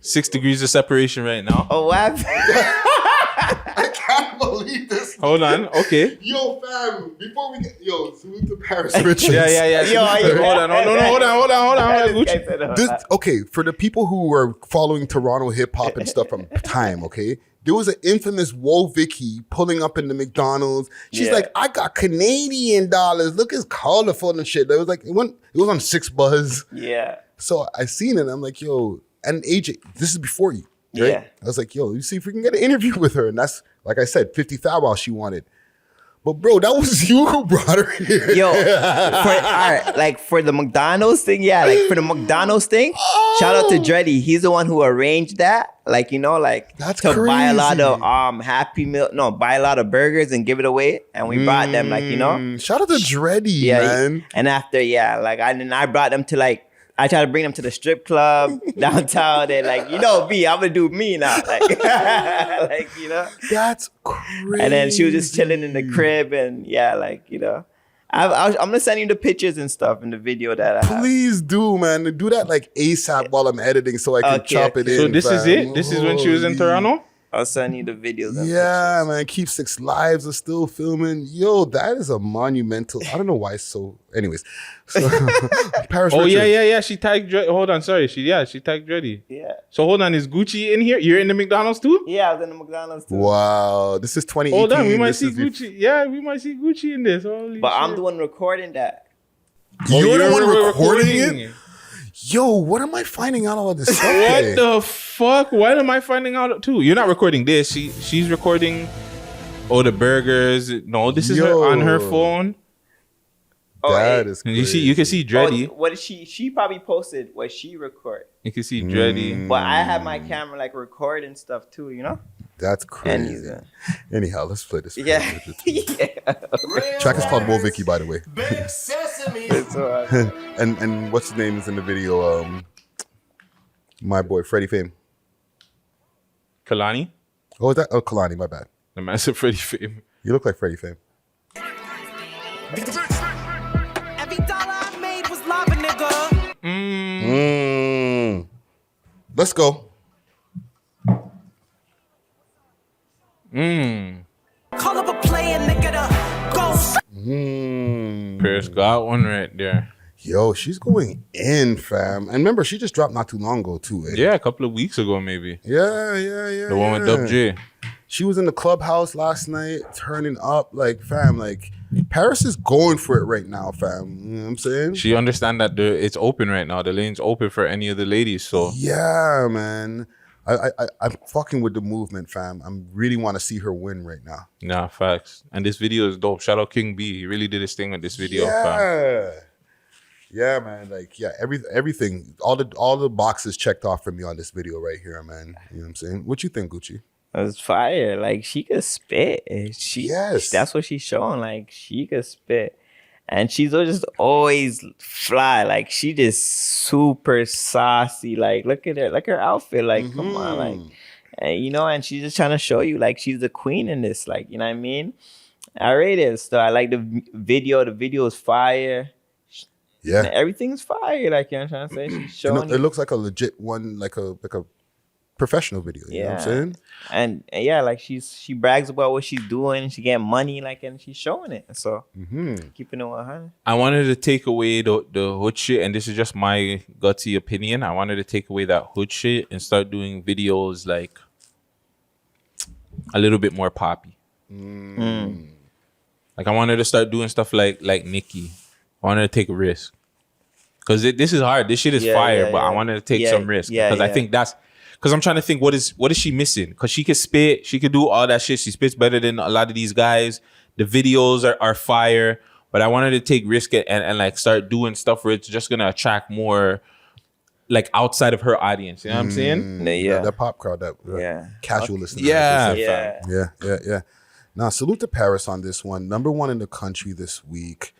A: 6 degrees of separation right now.
B: Oh, what?
C: I can't believe this.
A: Hold on. Okay.
C: Yo, fam, before we get, salute to Paris Richards.
A: Yeah.
B: Yo,
A: Hold on. Hold on. Gucci.
C: Okay, for the people who were following Toronto hip hop and stuff from time, okay, there was an infamous Wo Vicky pulling up in the McDonald's. She's like, I got Canadian dollars. Look, it's colorful and shit. It was like it was on 6 Buzz.
B: Yeah.
C: So I seen it. I'm like, yo, and AJ, this is before you, right?
B: Yeah.
C: I was like, yo, you see if we can get an interview with her, and that's like I said, 50 thou wow she wanted. But bro, that was you who brought her here.
B: Yo, for the McDonald's thing, shout out to Dreddy. He's the one who arranged that. Like, you know, like
C: That's
B: to buy a lot
C: crazy.
B: of buy a lot of burgers and give it away. And we brought them, like, you know.
C: Shout out to Dreddy, man.
B: And after, I brought them to like I try to bring them to the strip club downtown. They're like, you know, I'm gonna do me now. Like, like, you know.
C: That's crazy.
B: And then she was just chilling in the crib, and like, you know, I'm gonna send you the pictures and stuff in the video that I have.
C: Please do, man. Do that like ASAP while I'm editing, so I can chop it in.
A: So this is
C: fam.
A: it. This is when she was in Toronto.
B: I'll send you the videos. And
C: Yeah,
B: pictures.
C: man. Keep 6 Lives are still filming. Yo, that is a monumental. I don't know why it's so. Anyways, so, Paris.
A: Oh
C: Richards.
A: yeah. She tagged. Hold on, sorry. She tagged Dreddy.
B: Yeah.
A: So hold on, is Gucci in here? You're in the McDonald's too?
B: Yeah, I was in the McDonald's too.
C: Wow, this is 2018.
A: Hold on, we might
C: This
A: see
C: is
A: Gucci. Yeah, we might see Gucci in this. Holy
B: But I'm
A: shit.
B: the one recording that.
C: You're the one recording
A: recording
C: it. Yo, what am I finding out all of this stuff?
A: What
C: today?
A: the fuck? Why am I finding out too? You're not recording this. She's recording. Oh, the burgers. No, this is her on her phone.
C: That is crazy.
A: You can see Dreddy.
B: What did she probably posted what she record.
A: You can see Dreddy.
B: But I have my camera like recording stuff too, you know?
C: That's crazy. Anyhow, let's play this.
B: Yeah.
C: Track is called Wo Vicky, by the way.
B: So,
C: and what's his name is in the video? My boy Freddie Fame.
A: Kalani.
C: Oh, is that? Oh, Kalani. My bad.
A: The massive Freddie Fame.
C: You look like Freddie Fame.
F: Every dollar I made was lava, nigga.
C: Let's go.
F: Call up a player, nigga, the ghost.
A: Paris got one right there.
C: Yo, she's going in, fam. And remember, she just dropped not too long ago, too. Eh?
A: Yeah, a couple of weeks ago, maybe.
C: Yeah.
A: The one with Dub J.
C: She was in the clubhouse last night, turning up. Like, fam, like, Paris is going for it right now, fam. You know what I'm saying?
A: She understand that it's open right now. The lane's open for any of the ladies. So
C: Yeah, man. I'm fucking with the movement, fam. I really want to see her win right now.
A: Nah, facts. And this video is dope. Shout out King B. He really did his thing with this video, fam.
C: Yeah, man. Like, yeah, everything, all the boxes checked off for me on this video right here, man. You know what I'm saying? What you think, Guttzy?
B: It's fire. Like, she could spit. That's what she's showing. Like, she could spit. And she's just always fly. Like, she just super saucy. Like, look at her. Look at her outfit. Like, come on. Like, and, you know, and she's just trying to show you, like, she's the queen in this. Like, you know what I mean? I rate it. So I like the video. The video is fire.
C: Yeah.
B: And everything's fire. Like, you know what I'm trying to say? She's showing
C: it looks like a legit one, like a professional video. You know what I'm saying?
B: And yeah, like she brags about what she's doing. She getting money, like, and she's showing it. So keeping it 100.
A: I wanted to take away the hood shit, and this is just my gutsy opinion. I wanted to take away that hood shit and start doing videos like a little bit more poppy. Like, I wanted to start doing stuff like Nicki. I wanted to take a risk. Because this is hard. This shit is fire, but I wanted to take some risk. Because I think that's... Because I'm trying to think, what is she missing? Because she could spit. She could do all that shit. She spits better than a lot of these guys. The videos are fire. But I wanted to take risk and like start doing stuff where it's just going to attract more... like outside of her audience. You know what I'm saying?
B: Yeah.
C: That pop crowd, that casual listener.
A: Yeah.
C: Now, salute to Paris on this one. Number 1 in the country this week.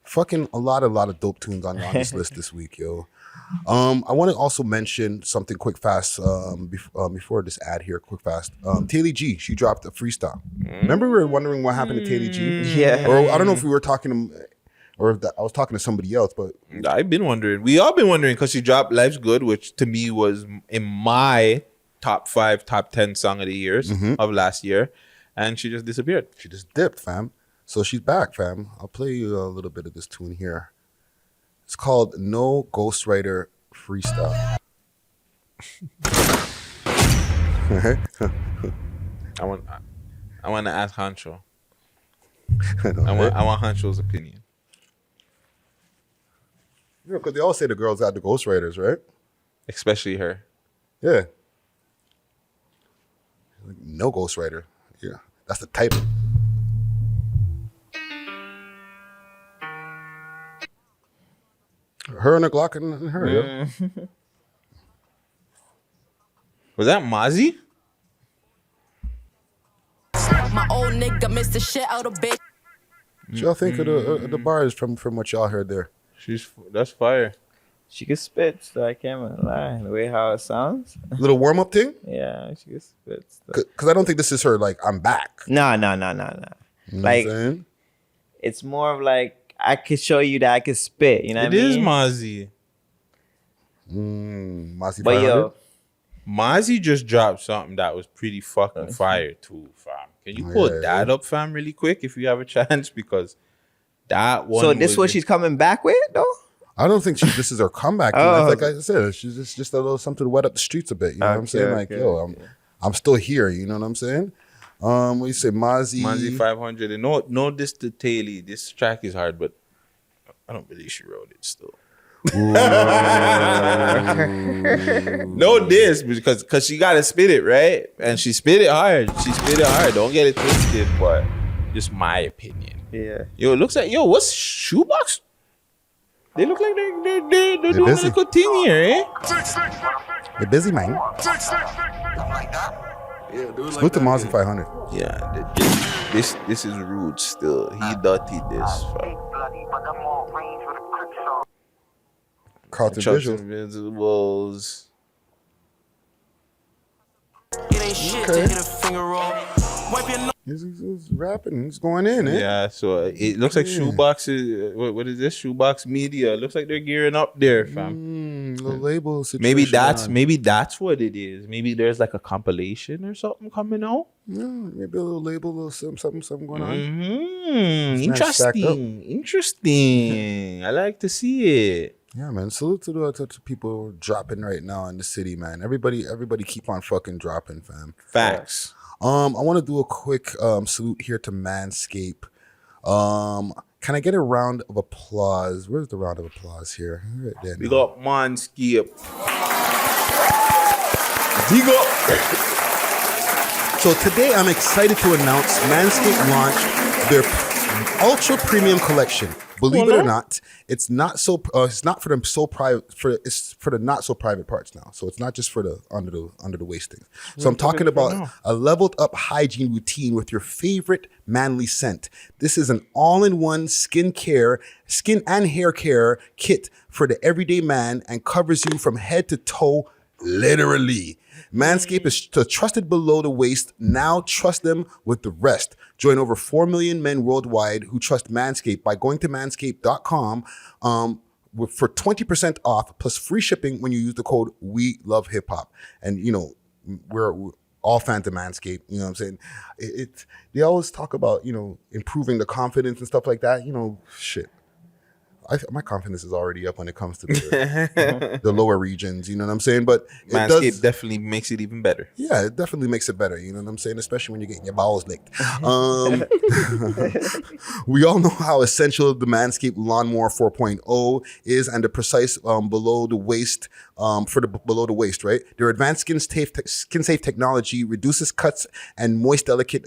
C: Fucking a lot of dope tunes on this list this week, yo. I want to also mention something quick fast before this ad here, quick fast. Taylor G, she dropped a freestyle. Remember we were wondering what happened to Taylor G?
B: Yeah.
C: Or I don't know if we were talking to, or if I was talking to somebody else, but
A: I've been wondering. We all been wondering because she dropped Life's Good, which to me was in my top 5, top 10 song of the years of last year. And she just disappeared.
C: She just dipped, fam. So she's back, fam. I'll play you a little bit of this tune here. It's called No Ghostwriter Freestyle.
A: I want to ask Hancho. I want Hancho's opinion.
C: Yeah, because they all say the girls got the ghostwriters, right?
A: Especially her.
C: Yeah. Like, no ghostwriter. Yeah, that's the title. Her and a Glock and her. Yeah.
A: Was that Mozzie?
J: My old nigga missed the shit out of bitch.
C: What y'all think of the bars from what y'all heard there?
A: That's fire.
B: She can spit, so I can't even lie. The way how it sounds.
C: Little warm up thing?
B: Yeah, she can spit.
C: Because I don't think this is her, like, I'm back.
B: No.
C: You know
B: Like,
C: what I'm saying?
B: it's more of like, I could show you that I could spit. You know what I mean?
A: It is Mozzie.
C: Mozzie
B: But
C: 500?
B: yo,
A: Mozzie just dropped something that was pretty fucking fire too, fam. Can you pull that up, fam, really quick if you have a chance? Because that one.
B: so this what she's coming back with, though?
C: I don't think this is her comeback. Like I said, she's just a little something to wet up the streets a bit. You know what I'm saying? Like, I'm still here. You know what I'm saying? What do you say,
A: Mozzie 500. And no this to Taylor. This track is hard, but I don't believe she wrote it still. No diss, because she gotta spit it, right? And she spit it hard. Don't get it twisted, but just my opinion.
B: Yeah.
A: Yo, it looks like what's Shoebox? They look like they're doing
C: busy.
A: a good thing here, eh?
C: They're busy, man. Salute to Mozzie 500.
A: Yeah, this is rude still. He dirty this.
C: Carlton
A: Visuals.
C: He's rapping. He's going in, eh?
A: Yeah, so it looks like Shoebox is what is this? Shoebox Media. It looks like they're gearing up there, fam.
C: Little label situation.
A: Maybe that's what it is. Maybe there's like a compilation or something coming out.
C: Yeah, maybe a little label, a little something going on.
A: Interesting. I like to see it.
C: Yeah, man. Salute to the people dropping right now in the city, man. Everybody keep on fucking dropping, fam.
A: Facts.
C: I want to do a quick salute here to Manscaped. Can I get a round of applause? Where's the round of applause here? Right there,
A: We got Manscaped.
C: Big up. So today I'm excited to announce Manscaped launched their ultra premium collection. Believe it or not, it's not so. It's not for the so private. It's for the not so private parts now. So it's not just for the under the waist things. So I'm talking about a leveled up hygiene routine with your favorite manly scent. This is an all-in-one skin and hair care kit for the everyday man and covers you from head to toe, literally. Manscaped is trusted below the waist. Now trust them with the rest. Join over 4 million men worldwide who trust Manscaped by going to manscaped.com for 20% off plus free shipping when you use the code WeLoveHipHop. And, you know, we're all fans of Manscaped. You know what I'm saying? They always talk about, you know, improving the confidence and stuff like that. You know, shit. My confidence is already up when it comes to the lower regions, you know what I'm saying? But
A: Manscaped definitely makes it even better.
C: Yeah, it definitely makes it better, you know what I'm saying? Especially when you're getting your balls licked. We all know how essential the Manscaped Lawnmower 4.0 is and the precise below the waist, below the waist, right? Their advanced skin safe technology reduces cuts and moist delicate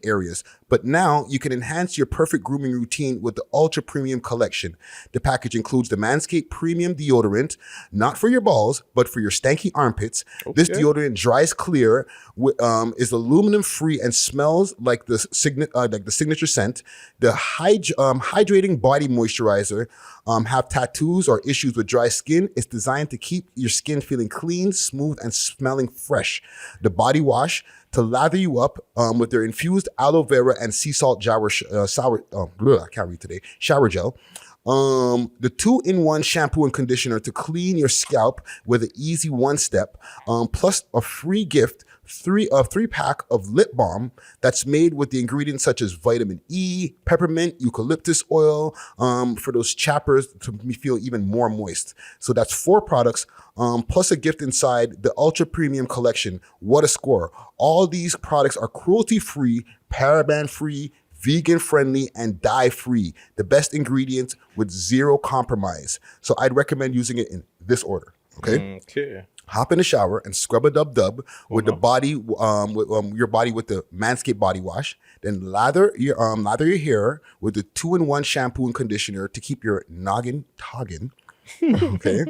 C: areas. But now you can enhance your perfect grooming routine with the Ultra Premium Collection. The package includes the Manscaped Premium Deodorant, not for your balls, but for your stanky armpits. Okay. This deodorant dries clear, is aluminum free, and smells like the signature scent. The hydrating body moisturizer. Have tattoos or issues with dry skin. It's designed to keep your skin feeling clean, smooth, and smelling fresh. The body wash to lather you up with their infused aloe vera and sea salt shower gel. The 2-in-1 shampoo and conditioner to clean your scalp with an easy one step, plus a free gift, 3-pack of lip balm that's made with the ingredients such as vitamin E, peppermint, eucalyptus oil, for those chappers to feel even more moist. So that's 4 products, plus a gift inside the Ultra Premium Collection. What a score. All these products are cruelty-free, paraben-free, vegan-friendly, and dye-free. The best ingredients with zero compromise. So I'd recommend using it in this order, okay?
A: Okay.
C: Hop in the shower and scrub a dub with the body, your body with the Manscaped body wash. Then lather your hair with the 2-in-1 shampoo and conditioner to keep your noggin toggin. Okay.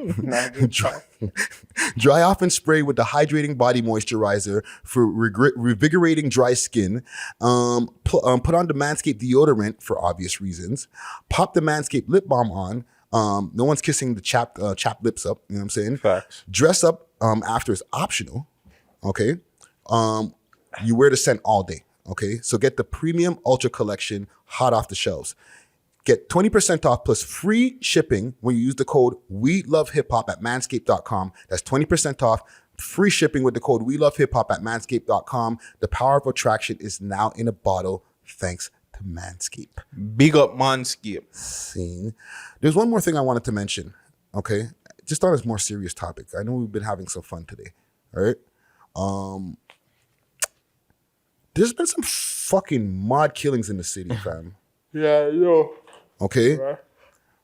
C: Dry off and spray with the hydrating body moisturizer for revigorating dry skin. Put on the Manscaped deodorant for obvious reasons. Pop the Manscaped lip balm on. No one's kissing the chapped lips up. You know what I'm saying?
A: Facts.
C: Dress up after is optional. Okay. You wear the scent all day. Okay. So get the Premium Ultra Collection hot off the shelves. Get 20% off plus free shipping when you use the code WeLoveHipHop at manscaped.com. That's 20% off, free shipping with the code WeLoveHipHop at manscaped.com. The power of attraction is now in a bottle thanks to Manscaped.
A: Big up Manscaped.
C: Scene. There's one more thing I wanted to mention, okay? Just on a more serious topic. I know we've been having some fun today, all right? There's been some fucking mod killings in the city, fam.
A: Yeah, yo.
C: Okay?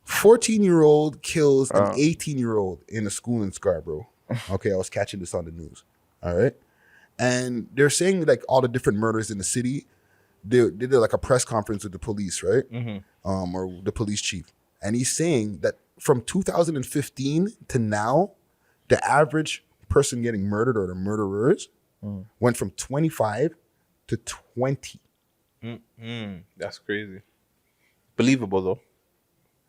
C: 14-year-old kills an 18-year-old in a school in Scarborough. Okay, I was catching this on the news, all right? And they're saying like all the different murders in the city, they did like a press conference with the police, right? Or the police chief. And he's saying that from 2015 to now, the average person getting murdered or the murderers went from 25 to 20.
A: That's crazy. Believable though.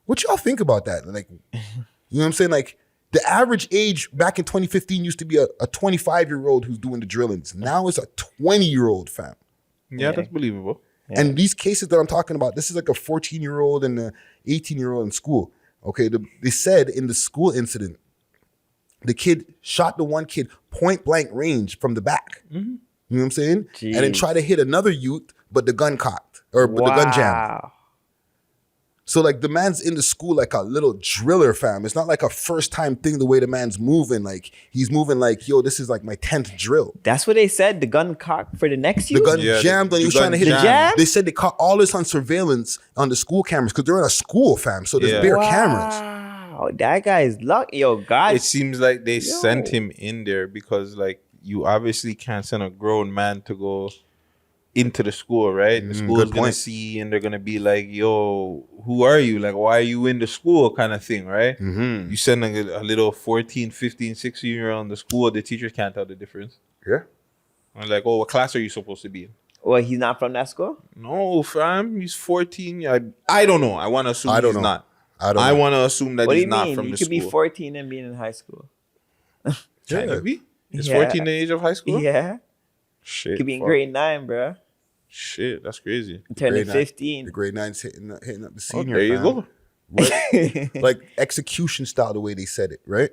C: What y'all think about that? Like, you know what I'm saying? Like, the average age back in 2015 used to be a 25-year-old who's doing the drillings. Now it's a 20-year-old, fam.
A: Yeah, that's believable.
C: Yeah. And these cases that I'm talking about, this is like a 14-year-old and a 18-year-old in school. Okay, they said in the school incident, the kid shot the one kid point blank range from the back. You know what I'm saying?
B: Jeez.
C: And then try to hit another youth, but the gun cocked or the gun jammed. So like the man's in the school like a little driller, fam. It's not like a first time thing the way the man's moving. Like he's moving like, yo, this is like my 10th drill.
B: That's what they said. The gun cocked for the next
C: The
B: youth?
C: gun jammed when he was trying to hit it.
B: Jam?
C: They said they caught all this on surveillance on the school cameras because they're in a school, fam. So there's bare cameras.
B: Wow, that guy is lucky. Yo, God.
A: It seems like they sent him in there because like you obviously can't send a grown man to go into the school, right? The school is
C: good
A: gonna
C: point.
A: see and they're gonna be like, yo, who are you? Like, why are you in the school kind of thing, right? You send a little 14, 15, 16-year-old in the school, the teacher can't tell the difference.
C: Yeah.
A: I'm like, oh, what class are you supposed to be in?
B: Well, he's not from that school?
A: No, fam, he's 14. I don't know. I want to assume he's not.
C: I
A: want to assume that
B: What do
A: he's
B: you
A: not
B: mean?
A: from
B: You
A: the
B: could
A: school.
B: be 14 and being in high school.
A: Can it be? Is
B: Yeah.
A: 14 the age of high school?
B: Yeah.
A: Shit.
B: Could be in
A: fuck.
B: grade 9, bro.
A: Shit, that's crazy.
B: Turning
C: Grade nine.
B: 15.
C: The grade 9's hitting up the
A: Oh,
C: senior.
A: there you
C: fam.
A: go.
C: Right? Like execution style, the way they said it, right?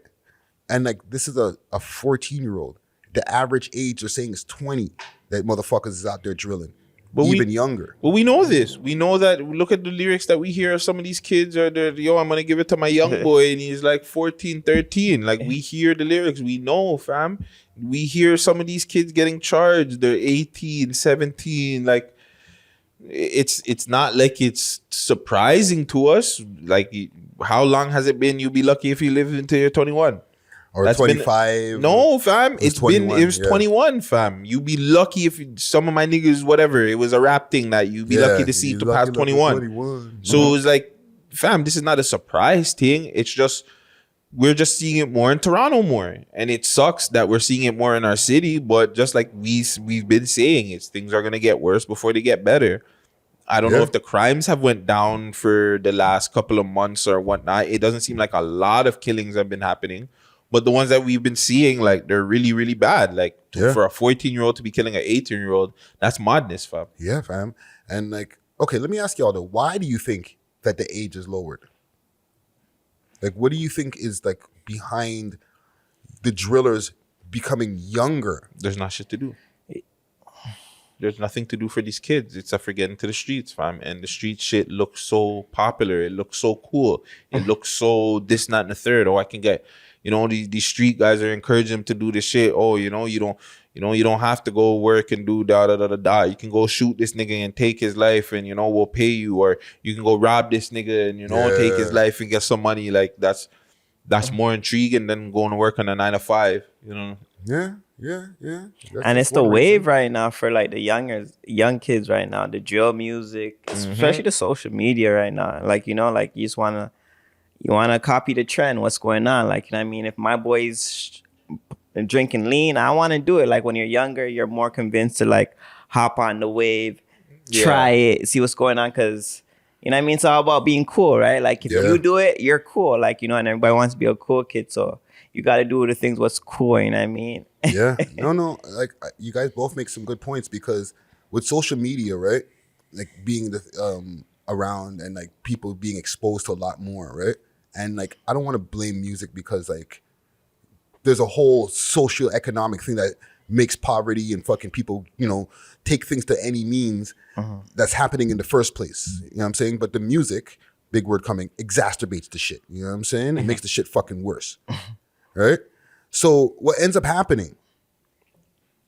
C: And like this is a 14-year-old. The average age they're saying is 20. That motherfuckers is out there drilling.
A: But
C: even younger.
A: But we know this. We know that. Look at the lyrics that we hear of some of these kids are there. Yo, I'm gonna give it to my young boy, and he's like 14, 13. Like we hear the lyrics. We know, fam. We hear some of these kids getting charged. They're 18, 17. Like it's not like it's surprising to us. Like how long has it been? You'll be lucky if you live until you're 21.
C: Or
A: That's
C: 25.
A: No, fam.
C: It was
A: 21, fam. You be lucky if some of my niggas, whatever, it was a rap thing that you be lucky to see to pass 21. So it was like, fam, this is not a surprise thing. It's just, we're just seeing it more in Toronto more. And it sucks that we're seeing it more in our city. But just like we've been saying, things are going to get worse before they get better. I don't know if the crimes have went down for the last couple of months or whatnot. It doesn't seem like a lot of killings have been happening. But the ones that we've been seeing, like, they're really, really bad. Like, for a 14-year-old to be killing an 18-year-old, that's madness, fam.
C: Yeah, fam. And, like, okay, let me ask y'all, though. Why do you think that the age is lowered? Like, what do you think is, like, behind the drillers becoming younger?
A: There's not shit to do. There's nothing to do for these kids except for getting to the streets, fam. And the street shit looks so popular. It looks so cool. It looks so this, that, and the third. Oh, I can get... You know, these street guys are encouraging them to do this shit. Oh, you don't have to go work and do da da da da da. You can go shoot this nigga and take his life, and we'll pay you. Or you can go rob this nigga and take his life and get some money. Like that's more intriguing than going to work on a 9 to 5.
C: Yeah.
B: And it's the wave right now for like the young kids right now. The drill music, especially the social media right now. Like like you just wanna copy the trend. What's going on? Like I mean, if my boy's drinking lean, I want to do it. Like when you're younger, you're more convinced to like hop on the wave, try it, see what's going on. Cause I mean, it's all about being cool, right? Like if you do it, you're cool. Like and everybody wants to be a cool kid, so you got to do the things what's cool. You know what I mean?
C: Yeah. No. Like you guys both make some good points because with social media, right? Like being around and like people being exposed to a lot more, right? And like I don't want to blame music because like there's a whole socio-economic thing that makes poverty and fucking people, take things to any means that's happening in the first place. You know what I'm saying? But the music, big word coming, exacerbates the shit. You know what I'm saying? It makes the shit fucking worse. Right? So what ends up happening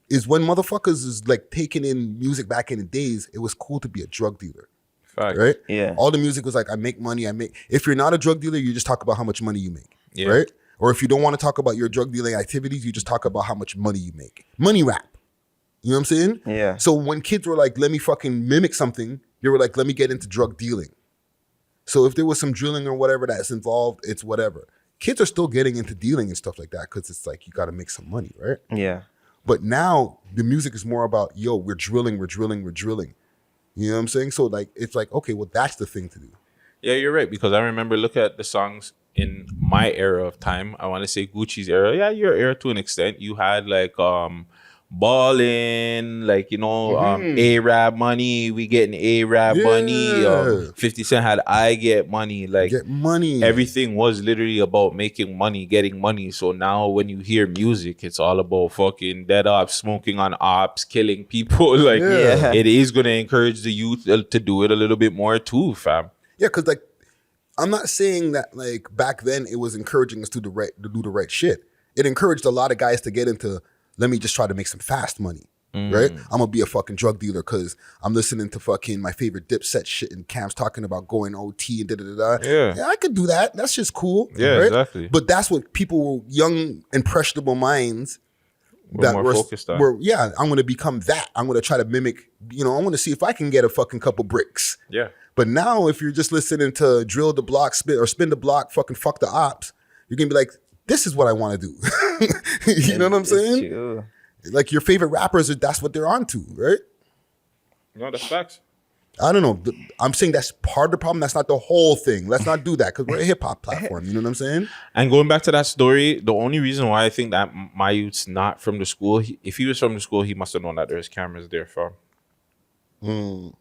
C: is when motherfuckers is like taking in music back in the days, it was cool to be a drug dealer.
A: Fact.
C: Right?
B: Yeah.
C: All the music was like, I make money. If you're not a drug dealer, you just talk about how much money you make. Right? Or if you don't want to talk about your drug dealing activities, you just talk about how much money you make. Money rap. You know what I'm saying?
B: Yeah.
C: So when kids were like, let me fucking mimic something, they were like, let me get into drug dealing. So if there was some drilling or whatever that's involved, it's whatever. Kids are still getting into dealing and stuff like that because it's like, you got to make some money, right?
B: Yeah.
C: But now the music is more about, yo, we're drilling. You know what I'm saying? So like, it's like, okay, well, that's the thing to do.
A: Yeah, you're right. Because I remember looking at the songs in my era of time. I want to say Gucci's era. Yeah, your era to an extent. You had like Ballin', like A-Rap money. We getting A-Rap money. 50 Cent had I Get Money. Like
C: Get money.
A: Everything was literally about making money, getting money. So now when you hear music, it's all about fucking dead ops, smoking on ops, killing people. Like it is gonna encourage the youth to do it a little bit more too, fam.
C: Yeah, because like I'm not saying that like back then it was encouraging us to do the right shit. It encouraged a lot of guys to get into, let me just try to make some fast money, right? I'm gonna be a fucking drug dealer because I'm listening to fucking my favorite Dipset shit and Cam's talking about going OT and da-da-da-da. Yeah, I could do that. That's just cool.
A: Yeah,
C: right?
A: exactly.
C: But that's what people, young, impressionable minds,
A: more focused on.
C: I'm going to become that. I'm going to try to mimic, I'm going to see if I can get a fucking couple bricks.
A: Yeah.
C: But now if you're just listening to drill the block, spin the block, fucking fuck the ops, you're going to be like, this is what I want to do. You know what I'm saying?
B: True.
C: Like your favorite rappers, that's what they're onto, right?
A: No, that's facts.
C: I don't know. I'm saying that's part of the problem. That's not the whole thing. Let's not do that because we're a hip hop platform. You know what I'm saying?
A: And going back to that story, the only reason why I think that my youth's not from the school, if he was from the school, he must have known that there's cameras there for him.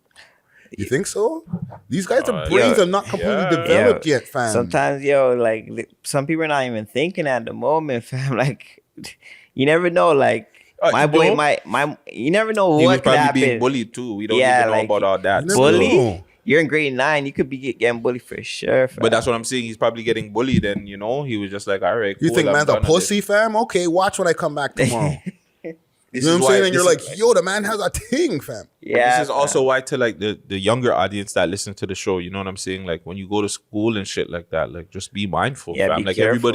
C: You think so? These guys' brains are not completely developed yet, fam.
B: Sometimes, like some people are not even thinking at the moment, fam. Like, you never know. Like, my boy, you never know
A: he
B: what
A: was
B: could
A: probably
B: happen.
A: being bullied too. We don't even know about all that.
B: Bully? You're in grade 9. You could be getting bullied for sure, fam.
A: But that's what I'm saying. He's probably getting bullied, and he was just like, all right, cool.
C: You think man's a pussy, fam? Okay, watch when I come back tomorrow. You know what I'm saying? And you're like, yo, the man has a thing, fam.
B: Yeah.
A: This is also why to like the younger audience that listen to the show, you know what I'm saying? Like when you go to school and shit like that, like just be mindful, fam.
B: Be
A: Like
B: careful.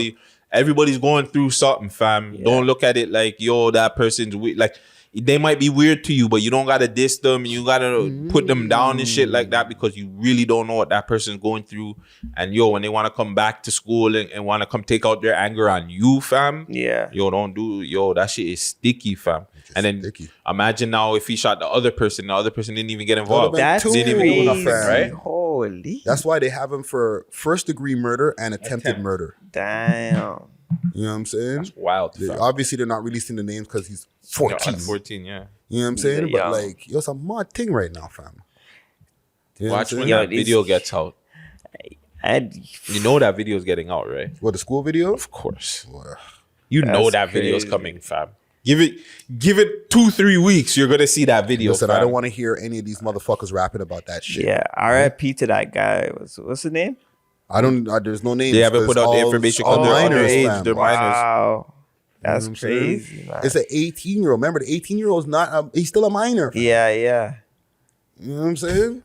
A: everybody's going through something, fam. Don't look at it like, yo, that person's weird. Like they might be weird to you, but you don't gotta diss them. You gotta put them down and shit like that because you really don't know what that person's going through. And yo, when they want to come back to school and want to come take out their anger on you, fam.
B: Yeah.
A: That shit is sticky, fam. And then imagine now if he shot the other person didn't even get involved.
B: That's
A: didn't even do nothing,
C: fam.
A: right?
B: Holy.
C: That's why they have him for first-degree murder and attempted murder.
B: Damn.
C: You know what I'm saying?
A: That's wild. Fam.
C: Obviously, they're not releasing the names because he's 14.
A: 14, yeah.
C: You know what I'm saying?
B: Yeah.
C: But like, it's a mad thing right now, fam. You know
A: Watch
C: what I'm
A: when
C: saying?
A: that video gets out. You know that video's getting out, right?
C: What, the school video?
A: Of course.
C: Well,
A: You know that video's coming, fam. Give it 2-3 weeks. You're gonna see that video.
C: listen,
A: fam.
C: I don't want to hear any of these motherfuckers rapping about that shit.
B: Yeah. RIP to that guy. What's his name?
C: I don't. There's no names.
A: They haven't put out the
C: all-
A: information
C: all
A: because they're
C: minors,
A: underage.
C: fam.
A: They're minors.
B: Wow. That's
C: You know what I'm saying?
B: crazy, man.
C: It's an 18-year-old. Remember, the 18-year-old's not. He's still a minor. Fam.
B: Yeah.
C: You know what I'm saying?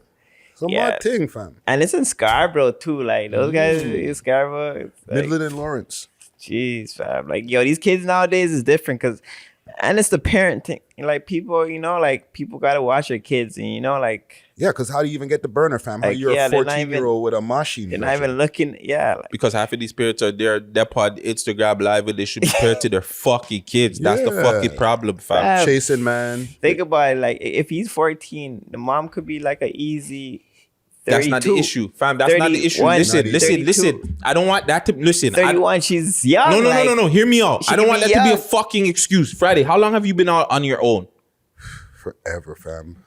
C: It's a
B: Yeah.
C: mad thing, fam.
B: And it's in Scarborough too. Like those guys in Scarborough. It's like,
C: Midland and Lawrence.
B: jeez, fam. Like, yo, these kids nowadays is different because, and it's the parent thing. Like people, like people gotta watch their kids, and like.
C: Yeah, because how do you even get the burner, fam? How
B: Like,
C: you're
B: yeah,
C: a
B: they're not
C: 14-year-old with a machine?
B: They're not even looking. Yeah. Like,
A: Because half of these parents are there, they're pod Instagram live, and they should be paired to their fucking kids. That's the
C: Yeah.
A: fucking problem, fam.
B: Fam.
C: Chasing, man.
B: think about it. Like if he's 14, the mom could be like an easy. 32.
A: That's not the issue, fam. That's not the issue.
B: 31,
A: Listen. I don't want that to listen.
B: 31. She's young.
A: No. Hear me out.
B: she
A: I don't
B: could
A: want
B: be
A: that to be a
B: young.
A: fucking excuse. Friday, how long have you been out on your own?
C: Forever, fam.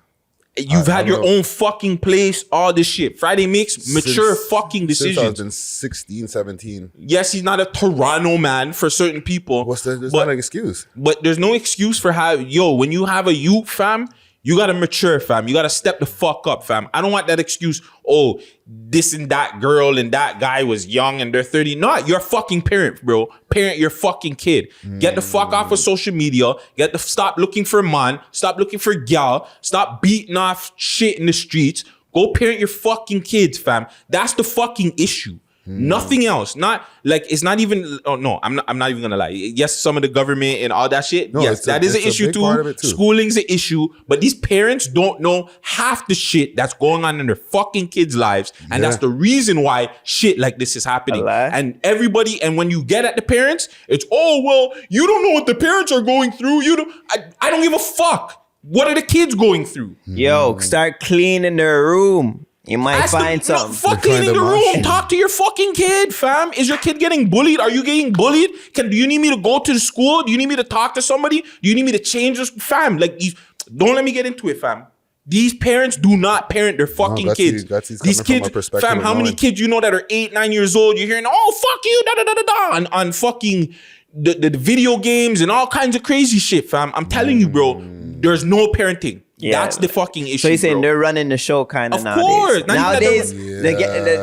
A: You've had your
C: don't know.
A: own fucking place, all this shit. Friday makes mature
C: Since-
A: fucking
C: Since I was
A: decisions.
C: in 16, 17.
A: Yes, he's not a Toronto man for certain people.
C: There's
A: but,
C: not an excuse.
A: But there's no excuse for when you have a youth, fam, you gotta mature, fam. You gotta step the fuck up, fam. I don't want that excuse, this and that girl and that guy was young and they're 30. No, you're a fucking parent, bro. Parent your fucking kid. Get the fuck off of social media. Stop looking for man. Stop looking for gal. Stop beating off shit in the streets. Go parent your fucking kids, fam. That's the fucking issue. Nothing else. Not like it's not even. Oh no, I'm not even gonna lie. Yes, some of the government and all that shit.
C: No,
A: yes,
C: it's
A: that is an
C: it's a
A: issue
C: big part of
A: too.
C: it too.
A: Schooling's an issue, but these parents don't know half the shit that's going on in their fucking kids' lives, and that's the reason why shit like this is happening. And when you get at the parents, it's you don't know what the parents are going through. I don't give a fuck. What are the kids going through?
B: Yo, start cleaning their room. You might find something.
A: Fuck cleaning the room. Talk to your fucking kid, fam. Is your kid getting bullied? Are you getting bullied? Do you need me to go to the school? Do you need me to talk to somebody? Do you need me to change this? Fam, don't let me get into it, fam. These parents do not parent their fucking kids. These kids, fam, how many kids you know that are 8-9 years old? You're hearing, fuck you, on fucking the video games and all kinds of crazy shit, fam. I'm telling you, bro, there's no parenting.
B: Yeah.
A: That's the fucking issue.
B: So you're saying
A: bro.
B: they're running the show kind of nowadays.
A: Course.
B: Nowadays,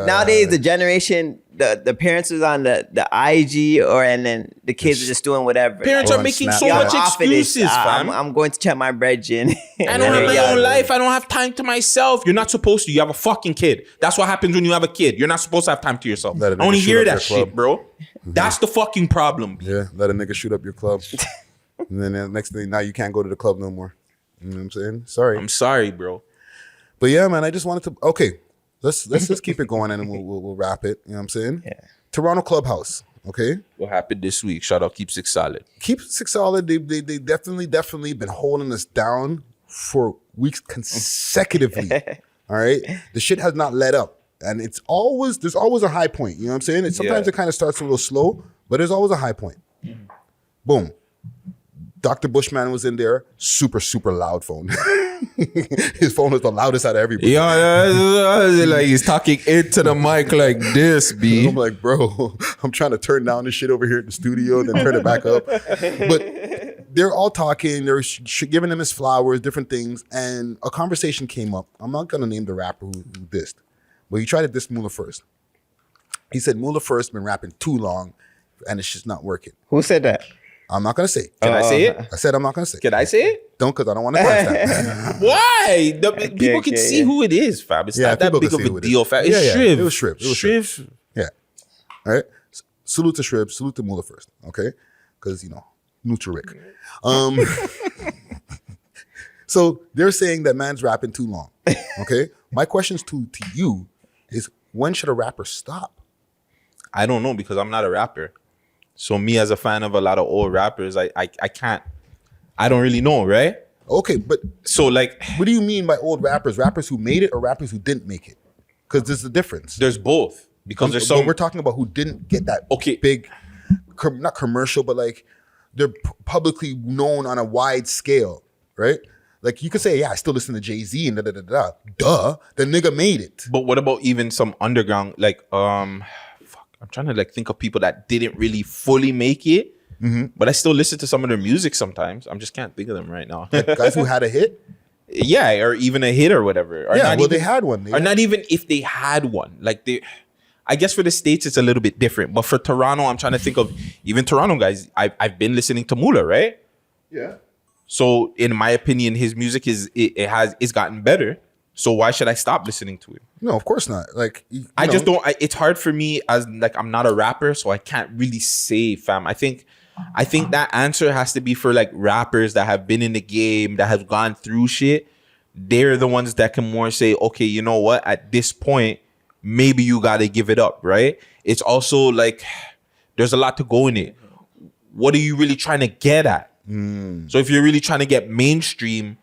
B: nowadays the generation, the parents is on the IG and then the kids are just doing whatever.
A: Parents are making so much excuses, fam.
B: I'm going to check my bread in.
A: I don't have my own life. I don't have time to myself. You're not supposed to. You have a fucking kid. That's what happens when you have a kid. You're not supposed to have time to yourself. I don't hear that shit, bro. That's the fucking problem.
C: Yeah, let a nigga shoot up your club. And then the next thing, now you can't go to the club no more. You know what I'm saying? Sorry.
A: I'm sorry, bro.
C: But yeah, man, I just wanted to. Okay, let's just keep it going and then we'll wrap it. You know what I'm saying?
B: Yeah.
C: Toronto Clubhouse. Okay.
A: What happened this week? Shout out Keep Six Solid.
C: Keep Six Solid. They definitely been holding us down for weeks consecutively. All right. The shit has not let up. And there's always a high point. You know what I'm saying? Sometimes it kind of starts a little slow, but there's always a high point. Boom. Dr. Bushman was in there. Super, super loud phone. His phone was the loudest out of everybody.
A: Yeah, like he's talking into the mic like this, B.
C: I'm like, bro, I'm trying to turn down this shit over here at the studio, then turn it back up. But they're all talking. They're giving him his flowers, different things. And a conversation came up. I'm not going to name the rapper who dissed. But he tried to diss Moula first. He said Moula first been rapping too long and it's just not working.
B: Who said that?
C: I'm not going to say.
A: Can I say it?
C: I said I'm not going to say.
A: Can I say it?
C: Don't, because I don't want to clash that.
A: Why? People can see who it is, fam. It's not that big of a deal, fam. It's Shriv.
C: It was Shriv.
A: Shriv.
C: Yeah. All right. Salute to Shriv. Salute to Moula first. Okay? Because, Nutric. So they're saying that man's rapping too long. Okay? My questions to you is, when should a rapper stop?
A: I don't know, because I'm not a rapper. So me as a fan of a lot of old rappers, I don't really know, right?
C: Okay, but
A: so like,
C: what do you mean by old rappers? Rappers who made it or rappers who didn't make it? Because there's a difference.
A: There's both. Because there's some.
C: We're talking about who didn't get that big, not commercial, but like they're publicly known on a wide scale, right? Like you could say, yeah, I still listen to Jay-Z and da-da-da-da. Duh, the nigga made it.
A: But what about even some underground, like, I'm trying to like think of people that didn't really fully make it, but I still listen to some of their music sometimes. I just can't think of them right now.
C: Like guys who had a hit?
A: Yeah, or even a hit or whatever. Or
C: yeah, they had one.
A: Not even if they had one. Like I guess for the States, it's a little bit different. But for Toronto, I'm trying to think of even Toronto guys. I've been listening to Moula, right?
C: Yeah.
A: So in my opinion, his music it's gotten better. So why should I stop listening to it?
C: No, of course not. Like
A: I just don't. It's hard for me as like I'm not a rapper, so I can't really say, fam. I think that answer has to be for like rappers that have been in the game, that have gone through shit. They're the ones that can more say, okay, you know what? At this point, maybe you got to give it up, right? It's also like there's a lot to go in it. What are you really trying to get at? So if you're really trying to get mainstream,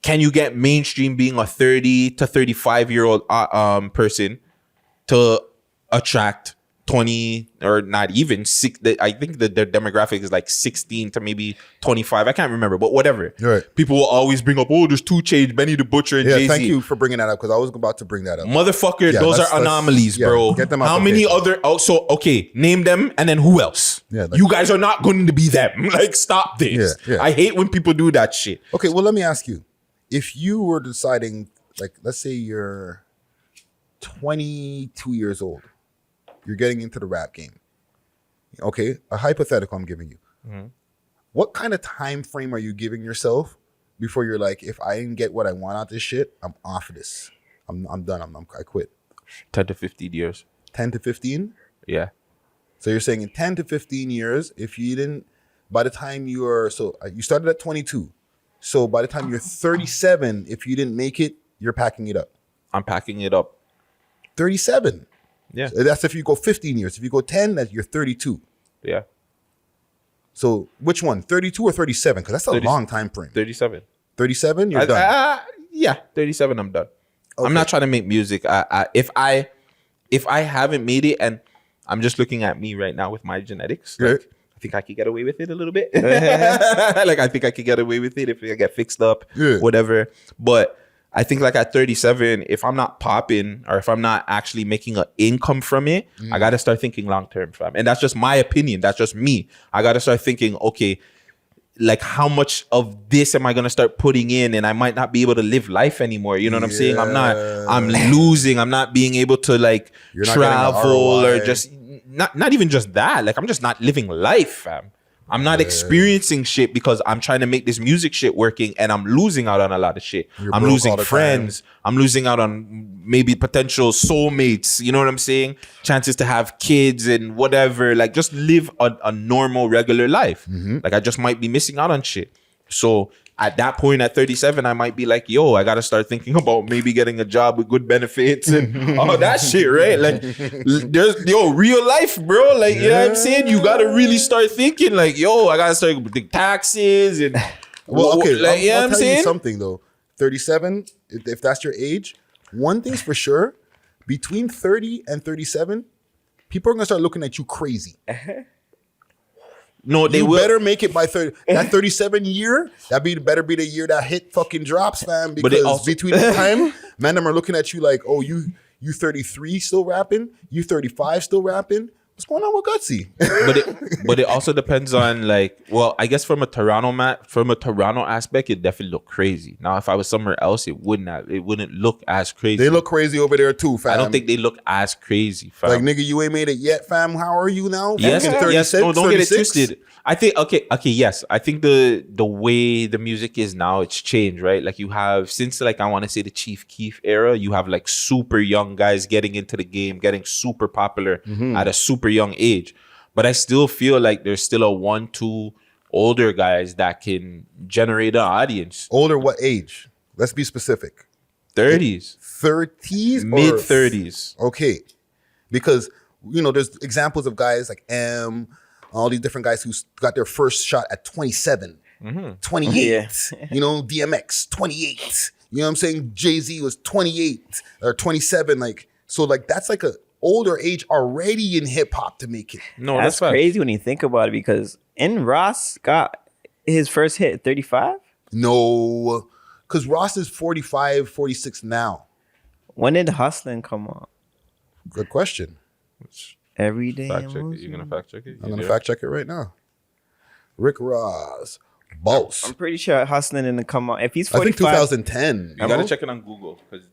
A: can you get mainstream being a 30 to 35-year-old person to attract 20 or not even 6? I think that their demographic is like 16 to maybe 25. I can't remember, but whatever.
C: Right.
A: People will always bring up, oh, there's 2 Chainz, Benny the Butcher, and Jay-Z.
C: Thank you for bringing that up because I was about to bring that up.
A: Motherfucker, those are anomalies, bro.
C: Get them out.
A: How many other? Oh, so okay, name them, and then who else?
C: Yeah,
A: you guys are not going to be them. Like, stop this.
C: Yeah.
A: I hate when people do that shit.
C: Okay, well, let me ask you. If you were deciding, like, let's say you're 22 years old, you're getting into the rap game. Okay, a hypothetical I'm giving you. What kind of time frame are you giving yourself before you're like, if I didn't get what I want out this shit, I'm off of this. I'm done. I quit.
A: 10 to 15 years.
C: 10 to 15?
A: Yeah.
C: So you're saying in 10 to 15 years, if you didn't, by the time you started at 22. So by the time you're 37, if you didn't make it, you're packing it up.
A: I'm packing it up.
C: 37.
A: Yeah.
C: So that's if you go 15 years. If you go 10, you're 32.
A: Yeah.
C: So which one? 32 or 37? Because that's a long time frame.
A: 37.
C: 37, you're done.
A: Yeah, 37, I'm done. Okay. I'm not trying to make music. If I haven't made it, and I'm just looking at me right now with my genetics, like, I think I could get away with it a little bit. Like, I think I could get away with it if I get fixed up, whatever. But I think like at 37, if I'm not popping or if I'm not actually making an income from it, I got to start thinking long-term, fam. And that's just my opinion. That's just me. I got to start thinking, okay, like how much of this am I going to start putting in? And I might not be able to live life anymore. You know what I'm saying? I'm losing. I'm not being able to like travel or just not even just that. Like I'm just not living life, fam. I'm not experiencing shit because I'm trying to make this music shit working, and I'm losing out on a lot of shit. I'm losing friends. I'm losing out on maybe potential soulmates. You know what I'm saying? Chances to have kids and whatever. Like, just live a normal, regular life. Like, I just might be missing out on shit. So at that point, at 37, I might be like, yo, I got to start thinking about maybe getting a job with good benefits and all that shit, right? Like, there's, real life, bro. Like, you know what I'm saying? You got to really start thinking like, yo, I got to start with the taxes and...
C: Well, okay,
A: like,
C: I'll tell you something, though. 37, if that's your age, one thing's for sure, between 30 and 37, people are going to start looking at you crazy.
A: No, they
C: will.
A: will.
C: Better make it by 30. That 37 year, better be the year that hit fucking drops, fam. Because between the time, man, them are looking at you like, oh, you 33 still rapping? You 35 still rapping? What's going on with Guttzy?
A: but it also depends on, like, well, I guess from a Toronto aspect, it definitely look crazy. Now, if I was somewhere else, it wouldn't look as crazy.
C: They look crazy over there too, fam.
A: I don't think they look as crazy, fam.
C: Like, nigga, you ain't made it yet, fam. How are you now?
A: Yes, yes. No, don't 36? Get it twisted. I think yes. I think the way the music is now, it's changed, right? Like, you have, since, like, I want to say the Chief Keef era, you have like super young guys getting into the game, getting super popular at a super young age. But I still feel like there's still a 1-2 older guys that can generate an audience.
C: Older what age? Let's be specific.
A: 30s.
C: 30s?
A: Mid 30s.
C: Okay. Because, there's examples of guys like M, all these different guys who got their first shot at 27, 28, DMX, 28. You know what I'm saying? Jay-Z was 28 or 27. Like, so like that's like a older age already in hip hop to make it.
B: No, that's crazy when you think about it, because Ross got his first hit at 35?
C: No, because Ross is 45, 46 now.
B: When did Hustlin' come on?
C: Good question.
B: Every day.
A: Fact check it. You're gonna fact check it?
C: I'm gonna fact check it right now. Rick Ross, boss.
B: I'm pretty sure Hustlin' didn't come on. If he's 45,
C: I think 2010.
A: You gotta check it on Google because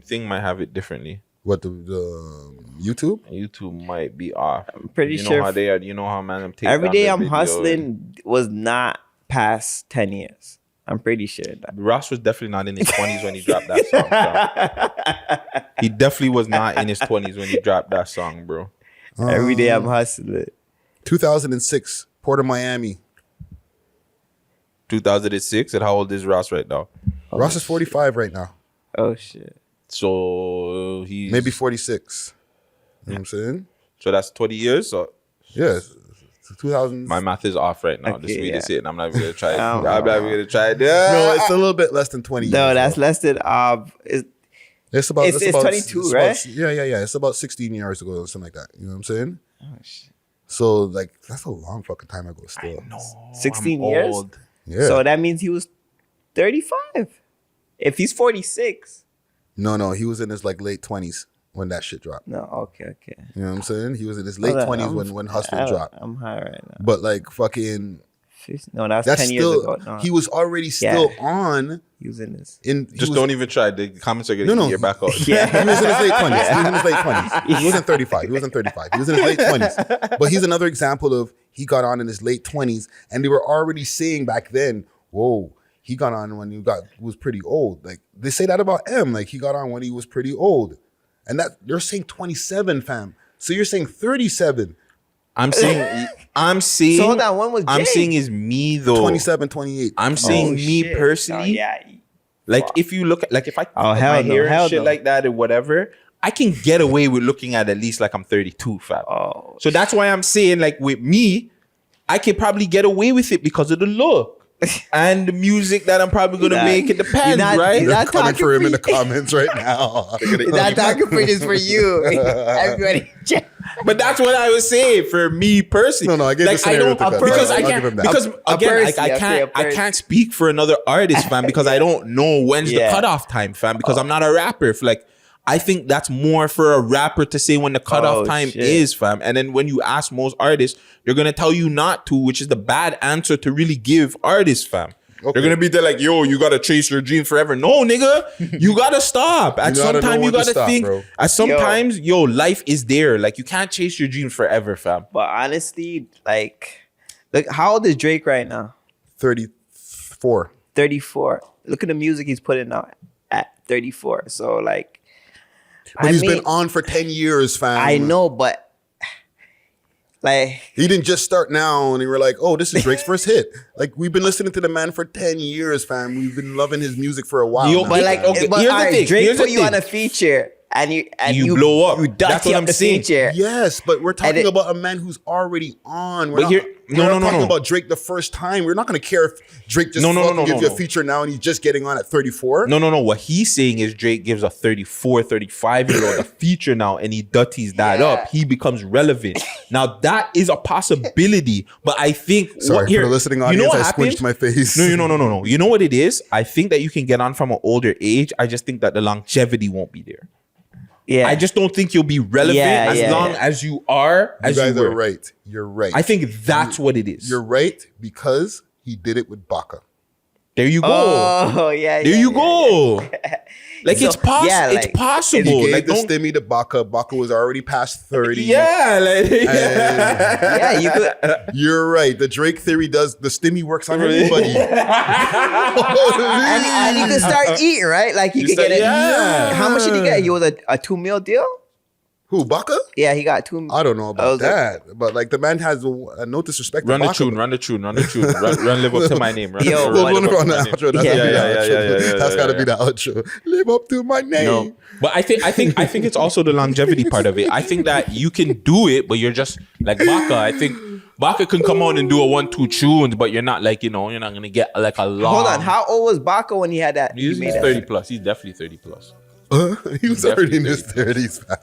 A: thing might have it differently.
C: What the YouTube?
A: YouTube might be off.
B: I'm pretty sure.
A: You know how they are. You know how man take
B: Every Day I'm Hustling was not past 10 years. I'm pretty sure that.
A: Ross was definitely not in his 20s when he dropped that song. He definitely was not in his 20s when he dropped that song, bro.
B: Every Day I'm Hustling.
C: 2006, Port of Miami.
A: 2006, and how old is Ross right now?
C: Ross is 45 right now.
B: Oh shit.
A: So he's
C: maybe 46. You know what I'm saying?
A: So that's 20 years. So
C: yeah, 2000.
A: My math is off right now.
B: Okay,
A: Just me to
B: yeah.
A: say it. I'm not even gonna try it. I'm not even gonna try it.
C: No, it's a little bit less than 20 years.
B: No, that's less than
C: It's about
B: it's 22, right?
C: Yeah. It's about 16 years ago or something like that. You know what I'm saying?
B: Oh shit.
C: So like that's a long fucking time ago still.
B: 16 years?
A: Old.
C: Yeah.
B: So that means he was 35. If he's 46.
C: No, he was in his like late 20s when that shit dropped.
B: No, okay.
C: You know what I'm saying? He was in his late 20s when Hustler dropped.
B: I'm high right now.
C: But like fucking
B: No, that's 10
C: still,
B: years ago. No.
C: He was already still on.
B: He was in this.
A: Don't even try. The comments are going to get back out.
C: Yeah. He was in his late 20s. He was in his late 20s. He wasn't 35. He wasn't 35. He was in his late 20s. But he's another example of he got on in his late 20s, and they were already saying back then, whoa, he got on when he was pretty old. Like they say that about M. Like he got on when he was pretty old. And that you're saying 27, fam. So you're saying 37.
A: I'm saying
B: So hold on, when was Jay?
A: I'm saying is me though.
C: 27, 28.
A: I'm saying me personally.
B: Yeah.
A: Like if you look at like if I cut my
B: hell
A: hair and shit
B: no.
A: like that or whatever, I can get away with looking at least like I'm 32, fam.
B: Oh,
A: so that's why I'm saying like with me, I can probably get away with it because of the look. And the music that I'm probably gonna make, it depends, right?
C: You're coming for him in the comments right now.
B: That talking for just for you. Everybody.
A: But that's what I was saying for me personally.
C: No, I get the scenario
A: because I can't because again I can't speak for another artist, fam, because I don't know when's the cutoff time, fam, because I'm not a rapper. Like I think that's more for a rapper to say when the cutoff time is, fam. And then when you ask most artists, they're gonna tell you not to, which is the bad answer to really give artists, fam. Okay. They're gonna be there like, yo, you gotta chase your dream forever. No, nigga, you gotta stop. At some time, you gotta think. Bro. At sometimes, life is there. Like you can't chase your dreams forever, fam.
B: But honestly, like Look, how old is Drake right now?
C: 34.
B: 34. Look at the music he's putting out at 34. So like,
C: But he's been on for 10 years, fam.
B: I know, but like
C: he didn't just start now and we were like, oh, this is Drake's first hit. Like we've been listening to the man for 10 years, fam. We've been loving his music for a while.
A: Yo,
C: now,
B: but like,
C: fam.
A: okay,
B: but
A: here's the
B: all right,
A: thing,
B: Drake
A: here's the
B: put you
A: thing.
B: on a feature and you
A: blow up.
B: You
A: That's
B: dusty
A: what
B: up
A: I'm
B: the
A: saying.
B: feature.
C: Yes, but we're talking
B: it-
C: about a man who's already on. We're
A: But
C: not,
A: here-
C: we're
A: no,
C: not
A: no,
C: talking
A: no.
C: about Drake the first time. We're not going to care if Drake just
A: No,
C: gives you a
A: no.
C: feature now and he's just getting on at 34.
A: No. What he's saying is Drake gives a 34, 35-year-old a feature now and he dutties that
B: Yeah.
A: up. He becomes relevant. Now, that is a possibility. But I think...
C: Sorry, for the listening audience,
A: what
C: I
A: happened?
C: squinched my face.
A: No. You know what it is? I think that you can get on from an older age. I just think that the longevity won't be there.
B: Yeah.
A: I just don't think you'll be relevant as long as you are.
C: You
A: As
C: guys
A: you
C: are
A: were.
C: right. You're right.
A: I think that's what it is.
C: You're right because he did it with Baka.
A: There you go.
B: Oh yeah.
A: There you go. Like
B: So,
A: it's possible.
B: yeah,
A: It's
B: like,
A: possible.
C: He gave
A: Like
C: the
A: don't.
C: stimmy to Baka. Baka was already past 30.
A: Yeah. Like,
B: Yeah, you could.
C: You're right. The Drake theory does the stimmy works on everybody.
B: And you could start eating, right? Like you could get it.
A: yeah.
B: How much did he get? He was a $2 million deal.
C: Who, Baka?
B: Yeah, he got 2 million.
C: I don't know
B: I
C: about
B: was like-
C: that, but like the man has no disrespect.
A: Run
C: to
A: the
C: Baka.
A: tune. Run live up to my name. Run,
B: Yo,
A: run,
C: We'll
A: live up
C: run
A: to
C: the
A: my name.
C: outro. That's
B: Yeah,
C: gotta be the
A: yeah,
C: outro.
A: yeah,
C: That's gotta
A: yeah.
C: be the outro. Live up to my name.
A: No, but I think it's also the longevity part of it. I think that you can do it, but you're just like Baka. I think Baka can come on and do a 1-2 tunes, but you're not like you're not gonna get like a long.
B: Hold on. How old was Baka when he had that?
A: He's
B: he made that?
A: 30 plus. He's definitely 30 plus.
C: He was already in his 30s, fam.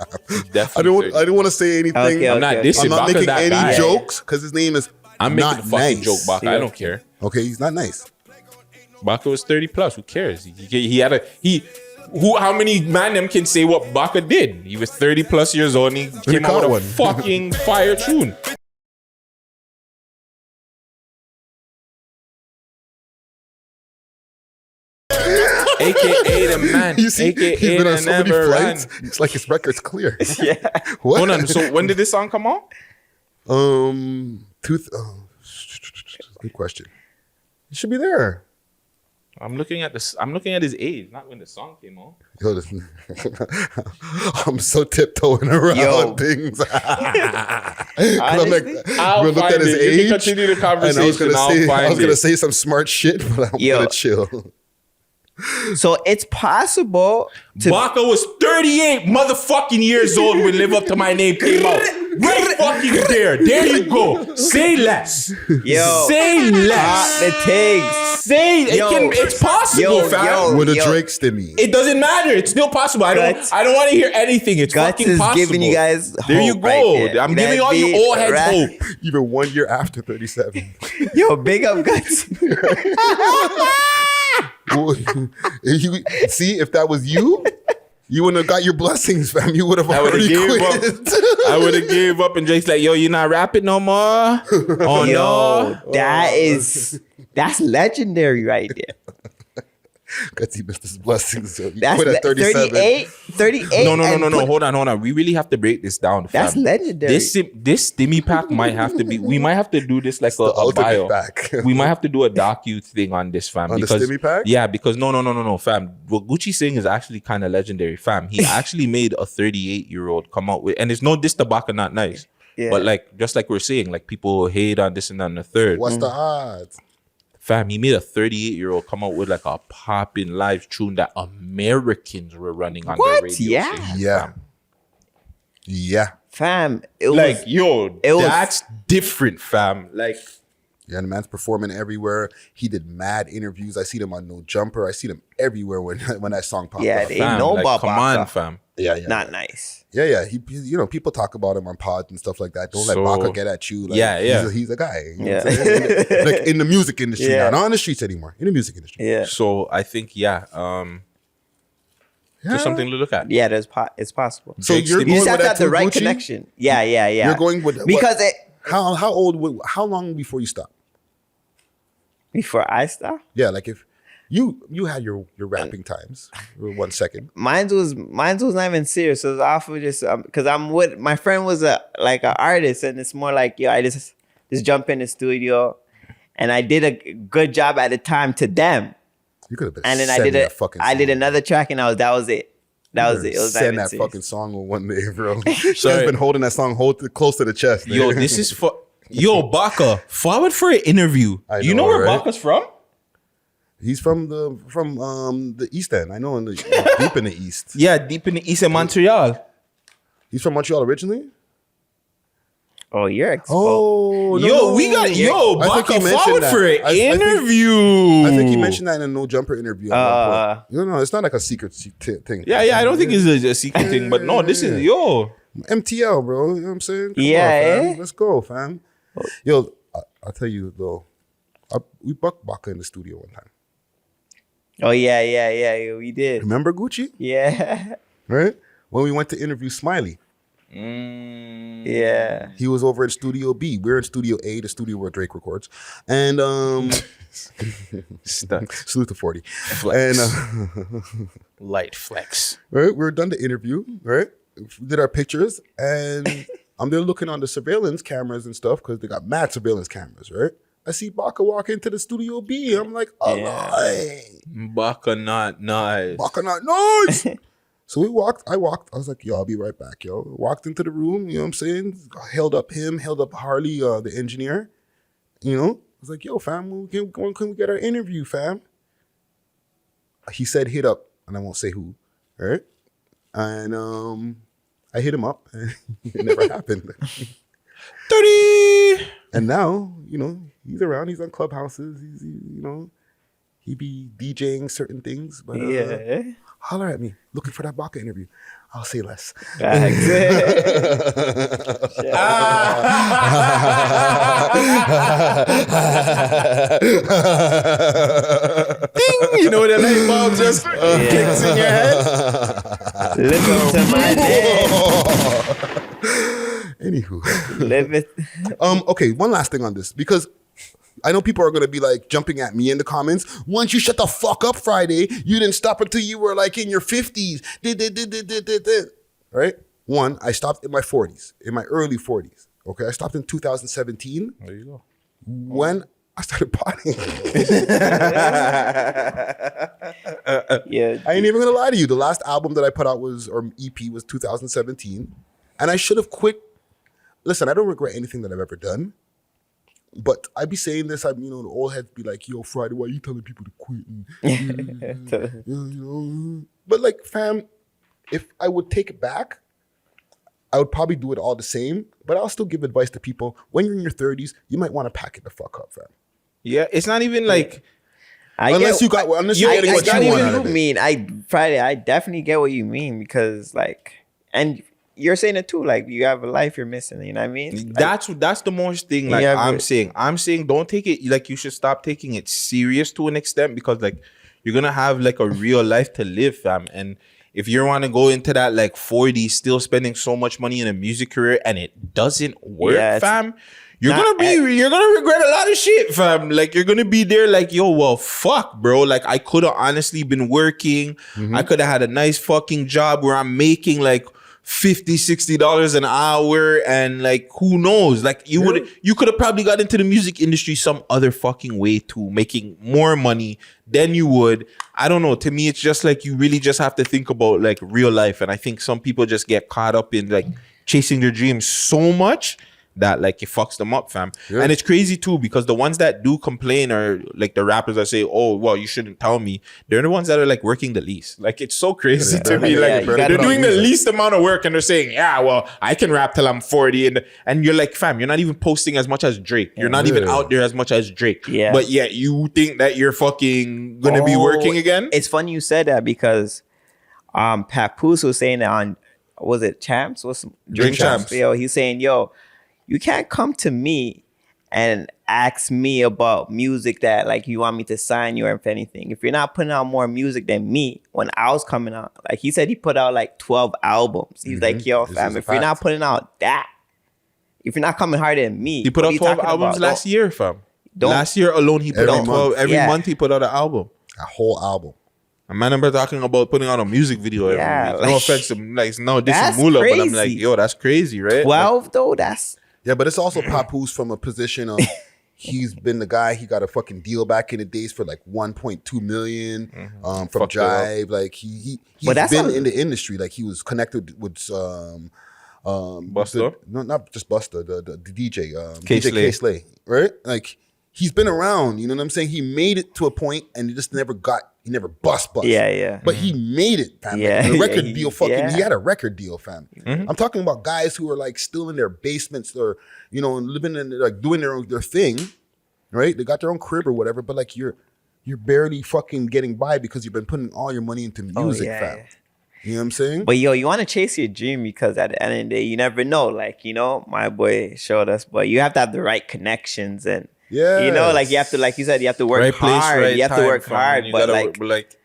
A: Definitely
C: I don't want to say anything.
B: Okay,
A: I'm not
B: okay.
A: dissing
C: I'm not
A: Baka's
C: making
A: that
C: any
A: guy.
C: jokes because his name is
A: I'm making
C: not
A: a fucking
C: nice.
A: joke, Baka. I don't care.
C: Okay, he's not nice.
A: Baka was 30 plus. Who cares? He had a how many man them can say what Baka did? He was 30 plus years old and he came out with a fucking fire tune. AKA the man.
C: You see,
A: AKA
C: he's been
A: the
C: on so many
A: never
C: flights.
A: ran.
C: It's like his record's clear.
B: Yeah.
C: What?
A: Hold on. So when did this song come out?
C: Good question. It should be there.
A: I'm looking at this. I'm looking at his age, not when the song came out.
C: Yo, I'm so tiptoeing around
B: Yo.
C: things.
B: Honestly,
C: I'm like,
A: I'll
C: we looked
A: find
C: at his
A: it. You can
C: age,
A: continue the
C: and I was
A: conversation.
C: gonna
A: I'll
C: say,
A: find
C: I was gonna
A: it.
C: say some smart shit, but I'm
B: Yo.
C: gonna chill.
B: So it's possible to.
A: Baka was 38 motherfucking years old when Live Up to My Name came out. Right fucking there. There you go. Say less.
B: Yo.
A: Say less.
B: The tags.
A: Say it
B: Yo.
A: it's possible,
B: Yo,
A: fam.
B: yo.
C: With a Drake stimmy.
A: It doesn't matter. It's still possible. I
B: Guts.
A: don't want to hear anything. It's
B: Guts
A: fucking
B: is
A: possible.
B: giving you guys
A: There you
B: hope
A: go.
B: right there.
A: I'm
B: That
A: giving all you
B: beat,
A: old heads
B: right?
A: hope.
C: Even 1 year after 37.
B: Yo, big up Guts.
C: You see, if that was you, you wouldn't have got your blessings, fam. You would have
A: I would've
C: already
A: gave
C: quit.
A: I would have gave up and Drake's like, yo, you not rapping no more? Oh
B: Yo,
A: no.
B: that's legendary right there.
C: Because he missed his blessings. So he
B: That's
C: quit at 37.
B: 38.
A: No.
B: and put-
A: Hold on. We really have to break this down.
B: That's
A: fam.
B: legendary.
A: This stimmy pack might have to be. We might have to do this like
C: the
A: a
C: ultimate
A: bio.
C: pack.
A: We might have to do a docu thing on this, fam.
C: On the
A: because,
C: stimmy pack?
A: Yeah, because no, fam. What Gucci's saying is actually kind of legendary, fam. He actually made a 38-year-old come out with, and it's no diss to Baka, not nice.
B: Yeah.
A: But like, just like we're saying, like people hate on this and on the third.
C: What's the odds?
A: Fam, he made a 38-year-old come out with like a popping live tune that Americans were running on
B: What?
A: the radio.
B: Yeah.
A: stations,
C: Yeah.
A: fam.
C: Yeah.
B: Fam, it
A: Like,
B: was
A: yo,
B: it was-
A: that's different, fam. Like,
C: Yeah, the man's performing everywhere. He did mad interviews. I see them on No Jumper. I see them everywhere when that song popped
B: Yeah,
C: up.
B: they
A: fam,
B: know
A: like,
B: about
A: come
B: Baka.
A: on, fam.
C: Yeah.
B: not nice.
C: Yeah. He, people talk about him on pods and stuff like that. Don't let
A: So-
C: Baka get at you. Like,
A: Yeah.
C: He's a guy. You know
B: Yeah.
C: what I'm saying? Like in the music industry
B: Yeah.
C: now. Not on the streets anymore. In the music industry.
B: Yeah.
A: So I think, there's something to look at.
B: Yeah, it's possible.
C: So
A: Drake's
C: you're
A: the-
C: going
B: You just
C: with
B: have to
C: that
B: have the
C: too,
B: right
C: Gucci?
B: connection. Yeah.
C: You're going with
B: because
C: how long before you stop?
B: before I stop,
C: Yeah, like if you had your rapping times. 1 second.
B: mine was not even serious. It was off of just because I'm with my friend was an artist, and it's more like, yo, I just just jump in the studio, and I did a good job at the time to them.
C: You could have been.
B: And then I
C: sending
B: did
C: that fucking
B: I did
C: song.
B: another track, and that was it. That was it. It was
C: Send
B: not
C: that
B: even
C: fucking song on one day, bro. She's been holding that song close to the chest.
A: Yo,
C: nigga.
A: this is for yo Baka. Forward for an interview. You know where
C: right?
A: Baka's from?
C: He's from the East End. I know deep in the East.
A: Yeah, deep in the East of Montreal.
C: He's from Montreal originally.
B: Oh, you're exposed.
C: Oh, no,
A: Yo, we got
C: I think
A: Baka
C: he mentioned
A: forward
C: that.
A: for an interview.
C: I think he mentioned that in a No Jumper interview. At one point. No, it's not like a secret thing.
A: Yeah, I don't think it's a secret thing, but no, this is yo.
C: MTL, bro. You know what I'm saying? Come
B: Yeah,
C: on, fam.
B: eh?
C: Let's go, fam. Yo, I'll tell you though. We bucked Baka in the studio one time.
B: Oh yeah, we did.
C: Remember Guttzy?
B: Yeah.
C: Right? When we went to interview Smiley.
B: Yeah.
C: He was over in Studio B. We're in Studio A, the studio where Drake records. And
A: Stuck.
C: salute to 40.
A: Flex.
C: And
A: Light flex.
C: right, we were done the interview, right? We did our pictures, and I'm there looking on the surveillance cameras and stuff because they got mad surveillance cameras, right? I see Baka walk into the Studio B. I'm like,
A: Baka not nice.
C: Baka not nice. So I was like, yo, I'll be right back, yo. Walked into the room, you know what I'm saying? Held up Harley, the engineer. You know? I was like, yo, fam, when can we get our interview, fam? He said hit up, and I won't say who, right? And I hit him up, and it never happened.
A: 30.
C: And now, you know, he's around, he's on clubhouses, he be DJing certain things, but holler at me, looking for that Baka interview. I'll say less.
A: Ding! You know that light bulb just clicks in your head?
B: Listen to my name.
C: Anywho.
B: Live it.
C: Okay, one last thing on this, because I know people are going to be like jumping at me in the comments. Once you shut the fuck up Friday, you didn't stop until you were like in your 50s. Right? One, I stopped in my 40s, in my early 40s. Okay, I stopped in 2017.
A: There you go.
C: When I started potting.
B: Yeah.
C: I ain't even going to lie to you. The last album that I put out or EP was 2017. And I should have quit. Listen, I don't regret anything that I've ever done. But I be saying this, the old heads be like, yo, Friday, why are you telling people to quit? But like, fam, if I would take it back, I would probably do it all the same. But I'll still give advice to people. When you're in your 30s, you might want to pack it the fuck up, fam.
A: Yeah, it's not even like...
C: Unless you're getting what you want out of it.
B: I definitely get what you mean because and you're saying it too, like you have a life you're missing, you know what I mean?
A: That's the most thing like I'm saying don't take it, like you should stop taking it serious to an extent because like you're gonna have like a real life to live, fam. And if you want to go into that like 40 still spending so much money in a music career and it doesn't work, fam, you're gonna regret a lot of shit, fam. Like you're gonna be there like, yo, well, fuck, bro. Like I could have honestly been working. I could have had a nice fucking job where I'm making like $50-$60 an hour, and like who knows, like you could have probably got into the music industry some other fucking way too, making more money than you would. I don't know, to me it's just like you really just have to think about like real life, and I think some people just get caught up in like chasing their dreams so much that like it fucks them up, fam. And it's crazy too because the ones that do complain are like the rappers that say, oh well, you shouldn't tell me, they're the ones that are like working the least. Like it's so crazy to me. Like they're doing the least amount of work and they're saying, yeah, well, I can rap till I'm 40, and you're like, fam, you're not even posting as much as Drake, you're not even out there as much as Drake, but yet you think that you're fucking gonna be working again.
B: It's funny you said that because Papoose was saying that on, was it Champs? What's
A: Drink Champs?
B: Yo, he's saying, yo, you can't come to me and ask me about music that like you want me to sign you or if anything. If you're not putting out more music than me when I was coming out, like he said he put out like 12 albums. He's like, yo, fam, if you're not putting out that, if you're not coming harder than me.
A: He put out 12 albums last year, fam. Last year alone, he put out 12. Every month he put out an album.
C: A whole album.
A: A man number talking about putting out a music video every week. No offense to this is moula,
B: crazy.
A: but I'm like, yo, that's crazy, right?
B: 12 though, that's
C: Yeah, but it's also Papoose from a position of he's been the guy. He got a fucking deal back in the days for like 1.2 million from
A: Fucked it up.
C: Jive. Like he's
B: But that's
C: been
B: a-
C: in the industry. Like he was connected with
A: Busta?
C: no, not just Busta, the DJ,
A: K
C: DJ
A: Slay.
C: K Slay, right? Like he's been around. You know what I'm saying? He made it to a point, and he just never bust.
B: Yeah.
C: But he made it, fam. Like,
B: Yeah,
C: the record
B: yeah,
C: deal, fucking.
B: yeah.
C: He had a record deal, fam. I'm talking about guys who are like still in their basements or living in like doing their thing, right? They got their own crib or whatever. But like you're barely fucking getting by because you've been putting all your money into music, fam.
B: yeah.
C: You know what I'm saying?
B: But yo, you want to chase your dream because at the end of the day, you never know. Like, my boy showed us, but you have to have the right connections and, like you have to, like you said, you have to work
A: Right place,
B: hard.
A: right
B: You have to
A: time,
B: work
A: fam.
B: hard,
A: You
B: but
A: gotta
B: like,
A: work, but like,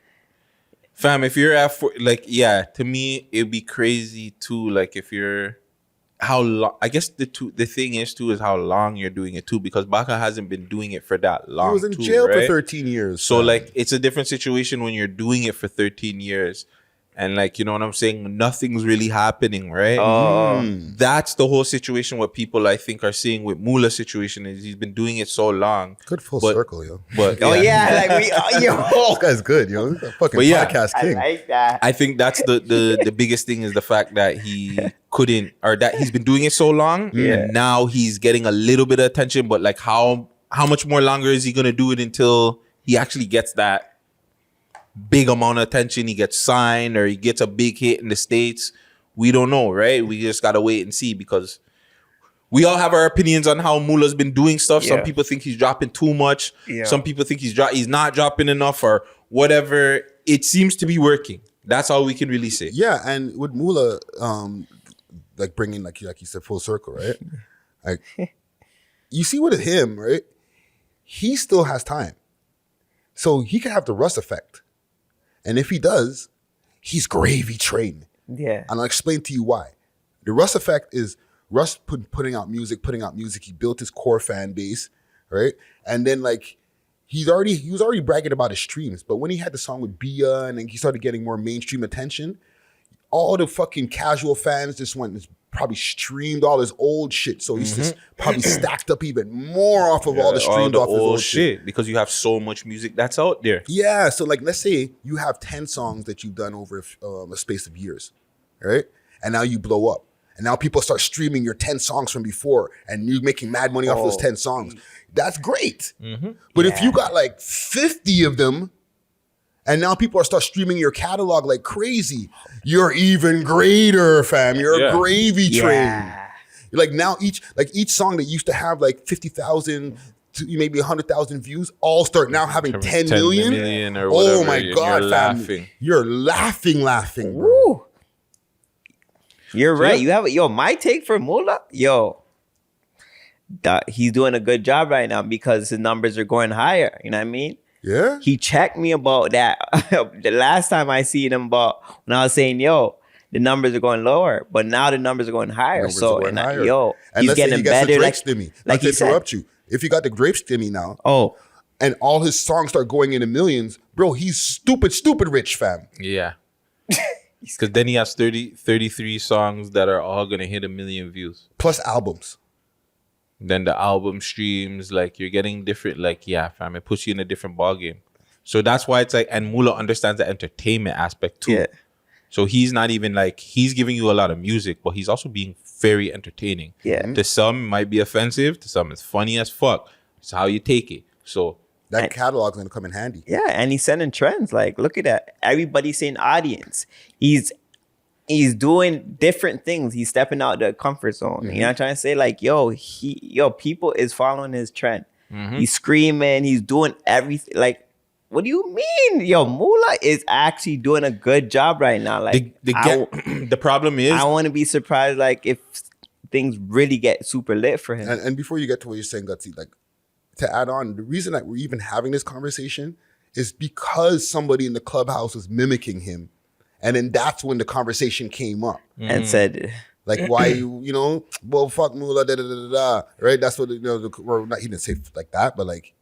A: fam, if you're at to me, it'd be crazy too. Like if you're, how long? I guess the thing is how long you're doing it too, because Baka hasn't been doing it for that long.
C: He was in
A: too,
C: jail for
A: right?
C: 13 years.
A: So
C: fam.
A: like it's a different situation when you're doing it for 13 years. And like, you know what I'm saying? Nothing's really happening, right? That's the whole situation what people I think are seeing with Moula's situation is he's been doing it so long.
C: Good full circle, yo.
A: But
B: like we,
C: This guy's good, yo. He's a fucking
A: But yeah,
C: podcast
B: I
C: king.
B: like that.
A: I think that's the biggest thing is the fact that he couldn't, or that he's been doing it so long, and now he's getting a little bit of attention. But like, how much more longer is he gonna do it until he actually gets that big amount of attention? He gets signed or he gets a big hit in the States. We don't know, right? We just gotta wait and see because we all have our opinions on how Moula's been doing stuff. Some
B: Yeah.
A: people think he's dropping too much.
B: Yeah.
A: Some people think he's not dropping enough or whatever. It seems to be working. That's all we can really say.
C: Yeah, and with Moula, like bringing like you said full circle, right? Like you see with him, right? He still has time, so he can have the Russ effect, and if he does, he's gravy train.
B: Yeah.
C: And I'll explain to you why. The Russ effect is Russ putting out music. He built his core fan base, right? And then like he was already bragging about his streams, but when he had the song with Bia and then he started getting more mainstream attention, all the fucking casual fans just went and probably streamed all his old shit. So he's just probably stacked up even more off of all the streams off his old shit.
A: because you have so much music that's out there.
C: Yeah, so like let's say you have 10 songs that you've done over a space of years, right? And now you blow up. And now people start streaming your 10 songs from before and you're making mad money off those 10 songs. That's great. But if you got like 50 of them and now people are start streaming your catalog like crazy, you're even greater, fam. You're a gravy train. Like now each song that used to have like 50,000 to maybe 100,000 views all start now having 10 million.
A: Or
C: Oh
A: whatever,
C: my
A: and
C: God,
A: you're
C: fam.
A: laughing.
C: You're laughing, bro.
B: Woo. You're right. You have my take for Moula, he's doing a good job right now because his numbers are going higher. You know what I mean?
C: Yeah.
B: He checked me about that the last time I seen him about when I was saying, the numbers are going lower, but now the numbers are going higher.
C: Numbers are going higher. And
B: he's
C: let's say
B: getting
C: he gets the
B: better.
C: Drake stimmy. Like
B: he
C: to
B: said.
C: interrupt you. If you got the grape stimmy now, and all his songs start going into millions, bro, he's stupid rich, fam.
A: Yeah. Because then he has 33 songs that are all going to hit 1 million views.
C: Plus albums.
A: Then the album streams, like you're getting different, like, yeah, fam, it puts you in a different ballgame. So that's why it's like, and Moula understands the entertainment aspect too.
B: Yeah.
A: So he's not even like, he's giving you a lot of music, but he's also being very entertaining.
B: Yeah.
A: To some, it might be offensive. To some, it's funny as fuck. It's how you take it. So
C: that catalog's gonna come in handy.
B: Yeah, and he's setting trends. Like, look at that. Everybody's saying audience. He's doing different things. He's stepping out the comfort zone. You know what I'm trying to say? Like, people is following his trend. He's screaming. He's doing everything. Like, what do you mean? Moula is actually doing a good job right now. Like,
A: the problem is,
B: I want to be surprised. Like, if things really get super lit for him.
C: And before you get to what you're saying, Guttzy, like to add on, the reason that we're even having this conversation is because somebody in the clubhouse was mimicking him. And then that's when the conversation came up.
B: And said,
C: like, why well, fuck Moula, da-da-da-da-da, right? That's what, or not, he didn't say like that, but like,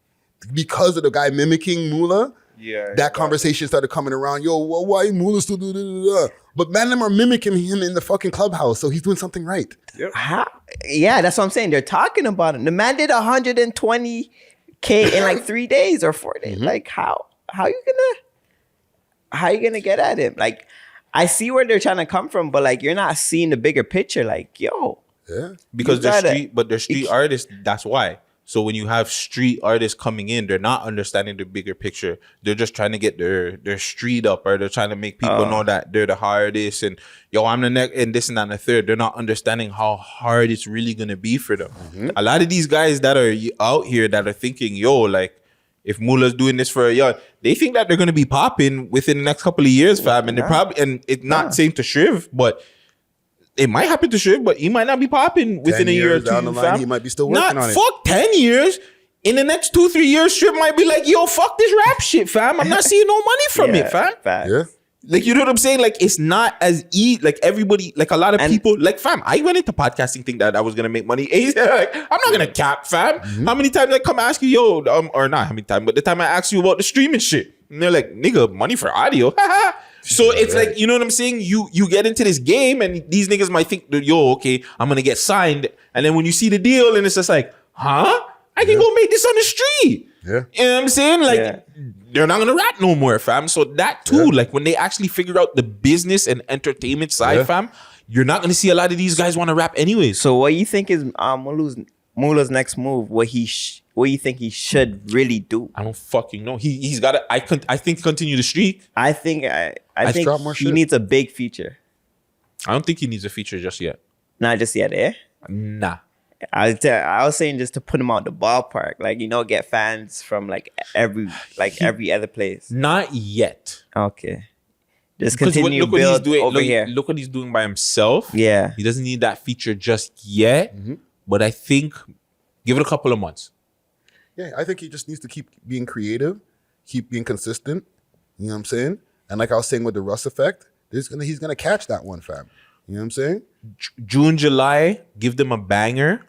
C: because of the guy mimicking Moula, that conversation started coming around. Yo, well, why moula still do da? But man, them are mimicking him in the fucking clubhouse, so he's doing something right.
B: Yeah, that's what I'm saying. They're talking about him. The man did 120K in like 3 days or 4 days. Like how you gonna get at him? Like I see where they're trying to come from, but like you're not seeing the bigger picture. Like
A: because they're street artists. That's why. So when you have street artists coming in, they're not understanding the bigger picture. They're just trying to get their street up, or they're trying to make people know that they're the hardest and I'm the next and this and that and the third. They're not understanding how hard it's really gonna be for them. A lot of these guys that are out here that are thinking, like if Moula's doing this for a year, they think that they're gonna be popping within the next couple of years, fam. And they're probably, and it's not saying to Shriv, but it might happen to Shriv, but he might not be popping within a year or two. Down the line,
C: he might be still working on it.
A: Fuck 10 years. In the next 2-3 years, Shriv might be like, yo, fuck this rap shit, fam. I'm not seeing no money from it, fam.
C: Yeah.
A: Like, you know what I'm saying? Like, it's not as easy. Like, everybody, like, a lot of people, like, fam, I went into podcasting thinking that I was going to make money. Like, I'm not going to cap, fam. How many times I come ask you, or not how many times, but the time I ask you about the streaming shit. And they're like, nigga, money for audio. So it's like, you know what I'm saying? You get into this game and these niggas might think, okay, I'm going to get signed. And then when you see the deal and it's just like, I can go make this on the street.
C: Yeah.
A: You know what I'm saying? Like, they're not going to rap no more, fam. So that too, like when they actually figure out the business and entertainment side, fam, you're not going to see a lot of these guys want to rap anyways.
B: So what you think is Moula's next move? What you think he should really do?
A: I don't fucking know. He's got to, I think, continue the streak.
B: I think he needs a big feature.
A: I don't think he needs a feature just yet.
B: Not just yet,
A: Nah.
B: I was saying just to put him out the ballpark, like get fans from every other place.
A: Not yet.
B: Okay. Just continue build over here.
A: Look what he's doing by himself.
B: Yeah.
A: He doesn't need that feature just yet, but I think give it a couple of months.
C: Yeah, I think he just needs to keep being creative, keep being consistent. You know what I'm saying? And like I was saying with the Russ effect, he's gonna catch that one, fam. You know what I'm saying?
A: June, July, give them a banger.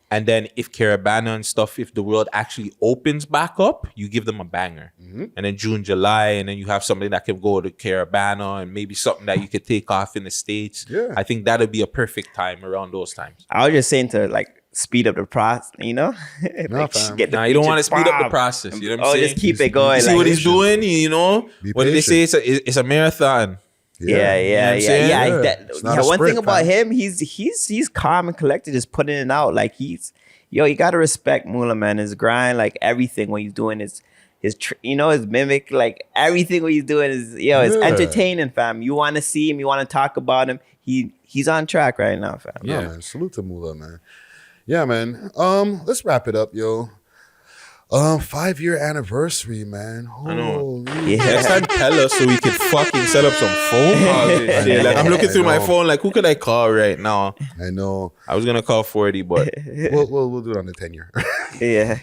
A: And then if Caravana and stuff, if the world actually opens back up, you give them a banger. And then June, July, and then you have something that can go to Caravana and maybe something that you could take off in the States.
C: Yeah.
A: I think that'd be a perfect time around those times.
B: I was just saying to speed up the process, you know?
A: You don't want to speed up the process. You know what I'm saying?
B: Just keep it going.
A: You see what he's doing, you know? What did they say? It's a marathon.
B: Yeah. One thing about
C: him,
B: he's calm and collected, just putting it out. Like you gotta respect Moula, man. His grind, like everything what he's doing is his mimic, like everything what he's doing is it's entertaining, fam. You want to see him, you want to talk about him. He's on track right now, fam.
C: Yeah, man. Salute to Moula, man. Yeah, man. Let's wrap it up, yo. 5-year anniversary, man.
A: I know.
C: Holy
A: Next time tell us so we could fucking set up some phone calls and shit. Like I'm looking through my phone, like who could I call right now?
C: I know.
A: I was gonna call 40, but
C: we'll do it on the 10-year.
B: Yeah.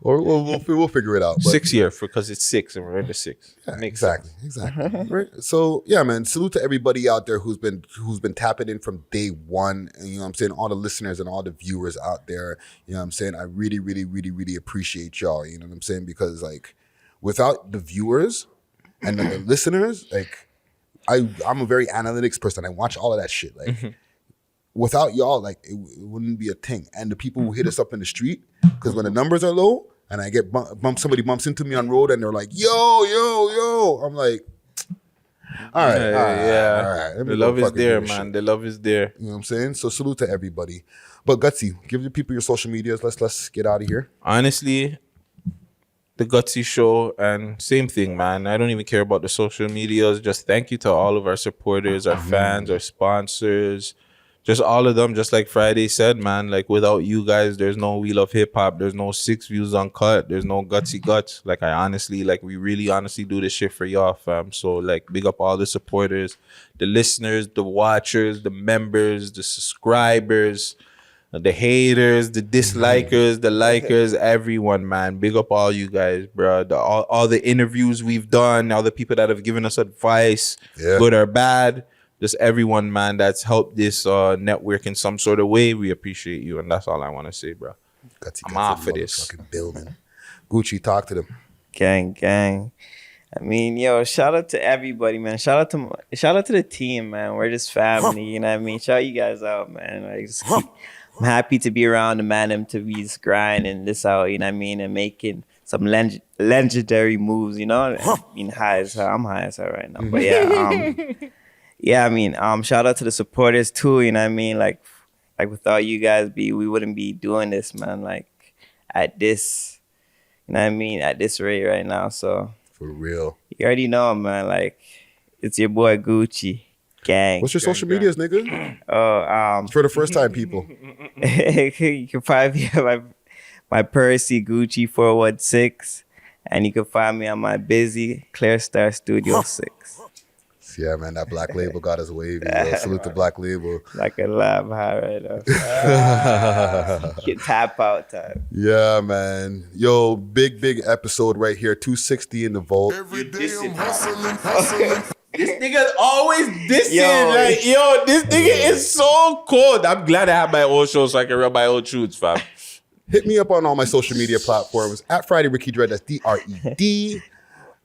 C: Or we'll figure it out. But
A: 6 year because it's 6 and we're in the 6.
C: Yeah, exactly. Right. So yeah, man. Salute to everybody out there who's been tapping in from day one. And, you know what I'm saying? All the listeners and all the viewers out there. You know what I'm saying? I really, really, really, really appreciate y'all. You know what I'm saying? Because without the viewers and the listeners, I'm a very analytics person. I watch all of that shit. Without y'all, it wouldn't be a thing. And the people who hit us up in the street, because when the numbers are low and I get somebody bumps into me on road and they're like, yo, I'm like, all right.
A: The love is there, man. The love is there.
C: You know what I'm saying? So salute to everybody. But Guttzy, give the people your social medias. Let's get out of here.
A: Honestly, the Guttzy show, and same thing, man. I don't even care about the social medias. Just thank you to all of our supporters, our fans, our sponsors. Just all of them, just like Friday said, man, without you guys, there's no We Love Hip Hop, there's no 6 Views Uncut, there's no Guttzy Guts. We really honestly do this shit for y'all, fam. So, big up all the supporters, the listeners, the watchers, the members, the subscribers, the haters, the dislikers, the likers, everyone, man. Big up all you guys, bro. All the interviews we've done, all the people that have given us advice, good or bad. Just everyone, man, that's helped this network in some sort of way. We appreciate you, and that's all I want to say, bro.
C: Guttzy,
A: I'm off for this.
C: Building. Guttzy, talk to them.
B: Gang. I mean, yo, shout out to everybody, man. Shout out to the team, man. We're just family, you know what I mean? Shout you guys out, man. Like, I'm happy to be around the man them to be just grinding this out, you know what I mean, and making some legendary moves, you know. I mean, I'm high as hell right now, but yeah, I mean, shout out to the supporters too, you know what I mean. Like without you guys, we wouldn't be doing this, man. Like at this, you know what I mean, at this rate right now. So
C: for real, you
B: already know, man. Like it's your boy Guttzy. Gang.
C: What's your social medias, nigga? For the first time, people.
B: You can probably have my Percy Guttzy 416, and you can find me on my Bizz Clear Star Studio 6.
C: Yeah, man, that Black Label got us wavy. Yo. Salute the Black Label.
B: Like a lab high right now. Get tap out time.
C: Yeah, man. Yo, big episode right here. 260 in the vault.
D: Every day I'm hustling.
A: This nigga's always dissing. This nigga is so cold. I'm glad I have my own show so I can run my own shoots, fam.
C: Hit me up on all my social media platforms at Friday Ricky Dred. That's DRED.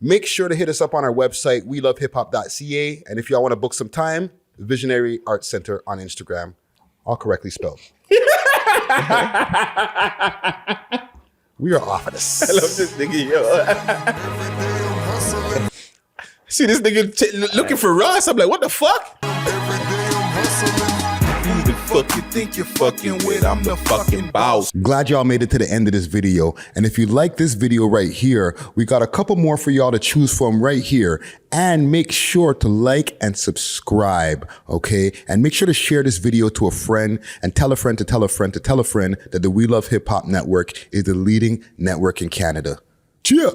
C: Make sure to hit us up on our website, welovehiphop.ca. And if y'all want to book some time, Visionary Arts Center on Instagram, all correctly spelled. We are off of this.
A: I love this nigga, yo. See this nigga looking for Ross. I'm like, what the fuck? Who the fuck you think you're fucking with? I'm the fucking boss.
C: Glad y'all made it to the end of this video. And if you like this video right here, we got a couple more for y'all to choose from right here. And make sure to like and subscribe, okay? And make sure to share this video to a friend and tell a friend to tell a friend to tell a friend that the We Love Hip Hop Network is the leading network in Canada. Cheer!